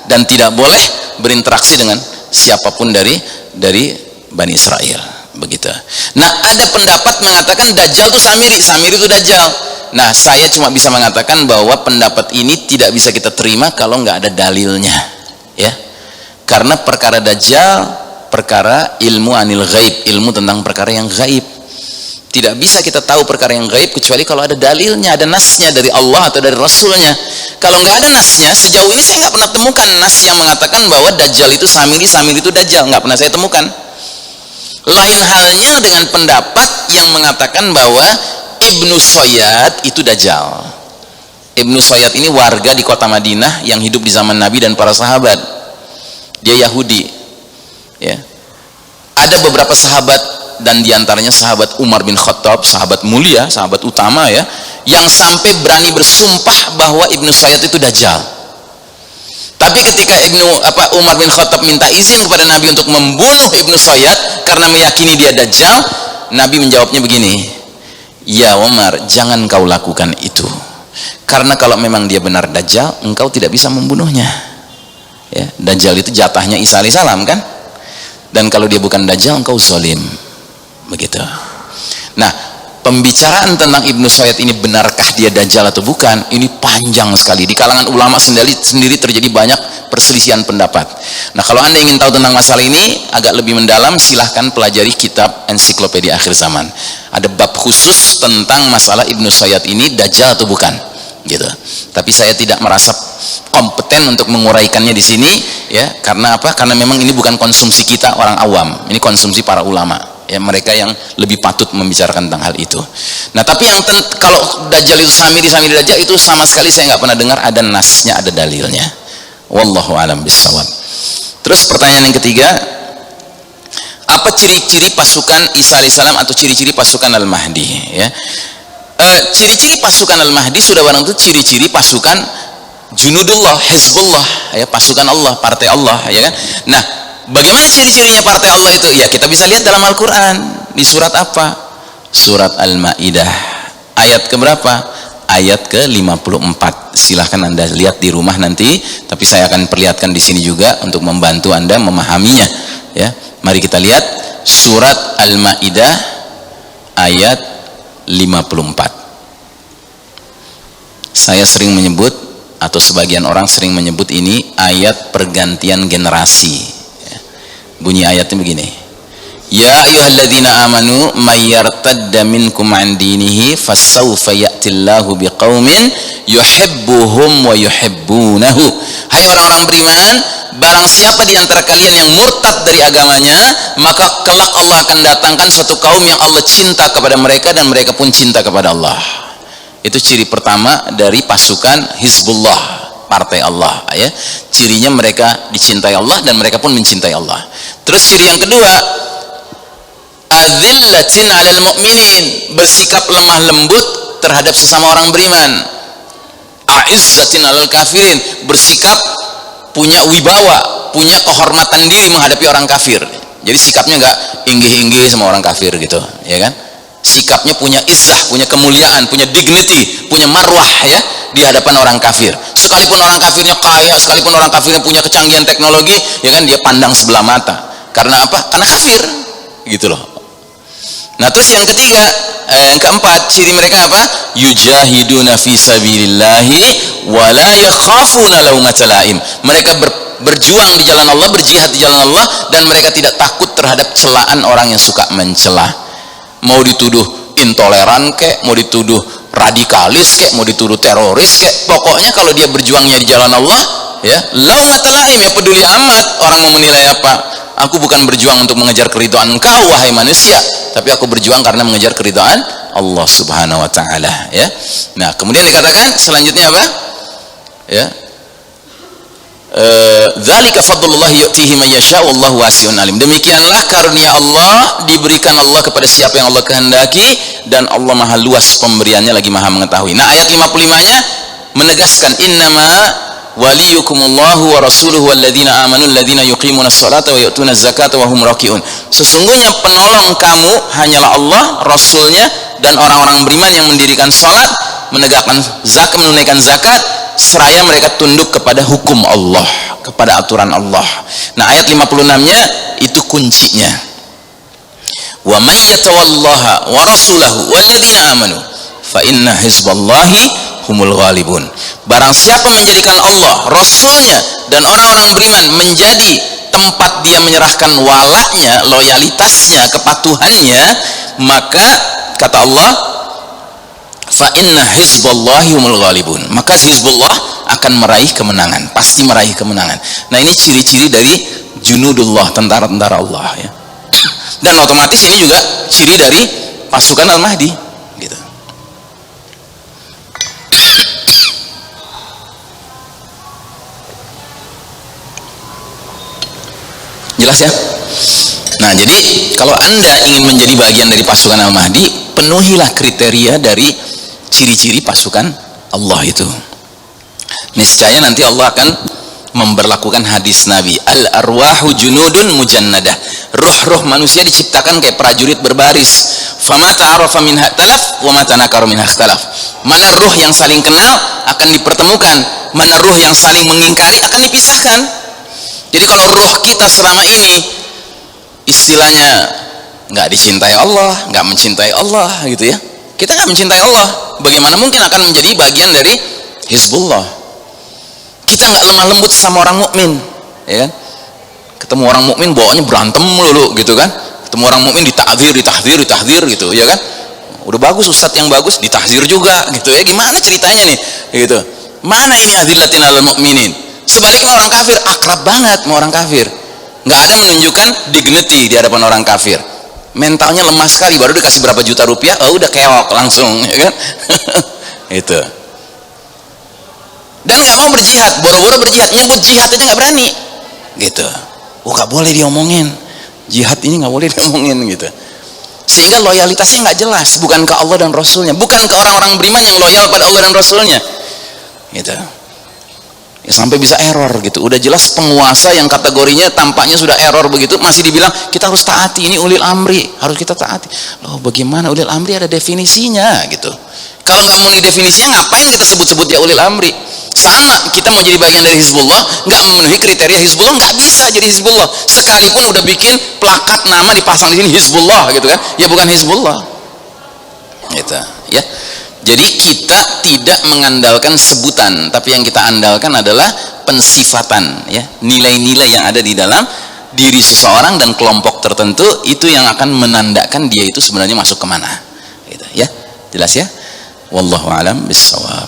dan tidak boleh berinteraksi dengan siapapun dari Bani Israel, begitu. Nah ada pendapat mengatakan Dajjal itu Samiri itu Dajjal. Nah saya cuma bisa mengatakan bahwa pendapat ini tidak bisa kita terima kalau nggak ada dalilnya, ya. Karena perkara Dajjal perkara ilmu anil ghaib, ilmu tentang perkara yang gaib. Tidak bisa kita tahu perkara yang gaib kecuali kalau ada dalilnya, ada nasnya dari Allah atau dari Rasulnya. Kalau nggak ada nasnya, sejauh ini saya nggak pernah temukan nas yang mengatakan bahwa Dajjal itu Samiri itu Dajjal, nggak pernah saya temukan. Lain halnya dengan pendapat yang mengatakan bahwa Ibnu Sayyad itu Dajjal. Ibnu Sayyad ini warga di kota Madinah yang hidup di zaman Nabi dan para sahabat. Dia Yahudi, ya. Ada beberapa sahabat dan diantaranya sahabat Umar bin Khattab, sahabat mulia, sahabat utama, ya, yang sampai berani bersumpah bahwa Ibnu Sayyad itu Dajjal. Tapi ketika Umar bin Khattab minta izin kepada Nabi untuk membunuh Ibnu Sayyad karena meyakini dia Dajjal, Nabi menjawabnya begini, ya Umar, jangan kau lakukan itu, karena kalau memang dia benar Dajjal, engkau tidak bisa membunuhnya, ya. Dajjal itu jatahnya Isa alaihissalam kan, dan kalau dia bukan Dajjal engkau zalim, begitu. Nah pembicaraan tentang Ibnu Sayyad ini, benarkah dia Dajjal atau bukan, ini panjang sekali. Di kalangan ulama sendiri terjadi banyak perselisihan pendapat. Nah kalau anda ingin tahu tentang masalah ini agak lebih mendalam, silahkan pelajari kitab Ensiklopedia Akhir Zaman. Ada bab khusus tentang masalah Ibnu Sayyad ini Dajjal atau bukan. gitu. Tapi saya tidak merasa kompeten untuk menguraikannya di sini, ya. Karena apa? Karena memang ini bukan konsumsi kita orang awam, ini konsumsi para ulama, ya, mereka yang lebih patut membicarakan tentang hal itu. Nah, tapi yang kalau Dajjal itu Samiri Dajjal itu sama sekali saya nggak pernah dengar ada nasnya, ada dalilnya. Wallahu a'lam bishawab. Terus pertanyaan yang ketiga, apa ciri-ciri pasukan Isa alaihissalam atau ciri-ciri pasukan Al-Mahdi, ya? Ciri-ciri pasukan Al-Mahdi sudah barang itu ciri-ciri pasukan Junudullah, Hizbullah, ya, pasukan Allah, partai Allah, ya kan? Nah, bagaimana ciri-cirinya partai Allah itu? Ya, kita bisa lihat dalam Al-Quran. Di surat apa? Surat Al-Ma'idah. Ayat keberapa? Ayat ke-54. Silahkan Anda lihat di rumah nanti, tapi saya akan perlihatkan di sini juga untuk membantu Anda memahaminya, ya. Mari kita lihat surat Al-Ma'idah ayat 54. Saya sering menyebut, atau sebagian orang sering menyebut ini ayat pergantian generasi, ya. Bunyi ayatnya begini: Ya ayyuhalladzina amanu may yartadda minkum an dinihi fasawfa ya'tillahu biqaumin yuhibbuhum wa yuhibbunahu. Hai orang-orang beriman, barang siapa di antara kalian yang murtad dari agamanya, maka kelak Allah akan datangkan suatu kaum yang Allah cinta kepada mereka dan mereka pun cinta kepada Allah. Itu ciri pertama dari pasukan Hizbullah, partai Allah, ya. Cirinya mereka dicintai Allah dan mereka pun mencintai Allah. Terus ciri yang kedua, adzillatin 'alal mu'minin, bersikap lemah lembut terhadap sesama orang beriman. A'izzatin 'alal kafirin, bersikap punya wibawa, punya kehormatan diri menghadapi orang kafir. Jadi sikapnya enggak inggih-inggih sama orang kafir gitu, ya kan? Sikapnya punya izzah, punya kemuliaan, punya dignity, punya marwah, ya, di hadapan orang kafir. Sekalipun orang kafirnya kaya, sekalipun orang kafirnya punya kecanggihan teknologi, ya kan, dia pandang sebelah mata. Karena apa? Karena kafir, gitu loh. Nah, terus yang ketiga, yang keempat, ciri mereka apa? Yujahiduna fi sabilillahi wa la yakhafuna laumata laim. Mereka berjuang di jalan Allah, berjihad di jalan Allah, dan mereka tidak takut terhadap celaan orang yang suka mencela. Mau dituduh intoleran kek, mau dituduh radikalis kek, mau dituduh teroris kek, pokoknya kalau dia berjuangnya di jalan Allah, ya, laumata laim, ya, peduli amat orang mau menilai apa. Aku bukan berjuang untuk mengejar keridhaan engkau wahai manusia, tapi aku berjuang karena mengejar keridhaan Allah Subhanahu wa taala, ya. Nah, kemudian dikatakan selanjutnya apa? Ya. Dzalika fadlullah yu'tihi may yasha wallahu wasi'un alim. Demikianlah karunia Allah, diberikan Allah kepada siapa yang Allah kehendaki, dan Allah maha luas pemberiannya lagi maha mengetahui. Nah, ayat 55-nya menegaskan innama waliyukumullahu wa rasuluhu walladzina amanu alladzina yuqimunas salata wa yu'tunaz zakata wa hum raki'un. Sesungguhnya penolong kamu hanyalah Allah, Rasulnya, dan orang-orang beriman yang mendirikan salat, menegakkan zakat, menunaikan zakat, seraya mereka tunduk kepada hukum Allah, kepada aturan Allah. Nah, ayat 56-nya itu kuncinya. Wa may yatawallaha wa rasulahu walladzina amanu fa inna hizballahi humul ghalibun. Barang siapa menjadikan Allah, Rasulnya, dan orang-orang beriman menjadi tempat dia menyerahkan walaknya, loyalitasnya, kepatuhannya, maka kata Allah, fa inna hizballahi humul ghalibun, maka Hizbullah akan meraih kemenangan, pasti meraih kemenangan. Nah, ini ciri-ciri dari junudullah, tentara-tentara Allah, ya. Dan otomatis ini juga ciri dari pasukan Al-Mahdi, gitu. Jelas, ya? Nah, jadi kalau Anda ingin menjadi bagian dari pasukan Al-Mahdi, penuhilah kriteria dari ciri-ciri pasukan Allah itu. Niscaya nanti Allah akan memberlakukan hadis Nabi, al-arwahu junudun mujannadah. Ruh-ruh manusia diciptakan kayak prajurit berbaris. Fama ta'arafa minha talaf wa ma tanakara minha ikhtalaf. Mana ruh yang saling kenal akan dipertemukan, mana ruh yang saling mengingkari akan dipisahkan. Jadi kalau ruh kita selama ini istilahnya nggak dicintai Allah, nggak mencintai Allah, gitu ya, kita nggak mencintai Allah, bagaimana mungkin akan menjadi bagian dari Hizbullah? Kita nggak lemah lembut sama orang mukmin, ya kan? Ketemu orang mukmin bawaannya berantem melulu, gitu kan? Ketemu orang mukmin ditahdzir gitu, ya kan? Udah bagus ustadz yang bagus ditahdzir juga, gitu ya. Gimana ceritanya nih? gitu. Mana ini adillatin alal mu'minin? Sebaliknya orang kafir akrab banget sama orang kafir, nggak ada menunjukkan dignity di hadapan orang kafir. Mentalnya lemah sekali, baru dikasih berapa juta rupiah, oh udah keok langsung, ya kan? Itu. Dan nggak mau berjihad, boro-boro berjihad, nyebut jihad aja nggak berani, gitu. Oh nggak boleh diomongin, jihad ini nggak boleh diomongin, gitu. Sehingga loyalitasnya nggak jelas, bukan ke Allah dan Rasulnya, bukan ke orang-orang beriman yang loyal pada Allah dan Rasulnya, gitu. Ya, sampai bisa error gitu. Udah jelas penguasa yang kategorinya tampaknya sudah error begitu, masih dibilang kita harus taati, ini ulil amri, harus kita taati. Loh bagaimana ulil amri, ada definisinya gitu. Kalau nggak mau definisinya, ngapain kita sebut-sebut ya ulil amri? Sama kita mau jadi bagian dari Hizbullah, nggak memenuhi kriteria Hizbullah, nggak bisa jadi Hizbullah. Sekalipun udah bikin plakat nama dipasang di sini Hizbullah gitu kan, ya bukan Hizbullah. Gitu, ya. Jadi kita tidak mengandalkan sebutan, tapi yang kita andalkan adalah pensifatan, ya, nilai-nilai yang ada di dalam diri seseorang dan kelompok tertentu, itu yang akan menandakan dia itu sebenarnya masuk kemana, gitu, ya, jelas ya. Wallahu a'lam bishawab.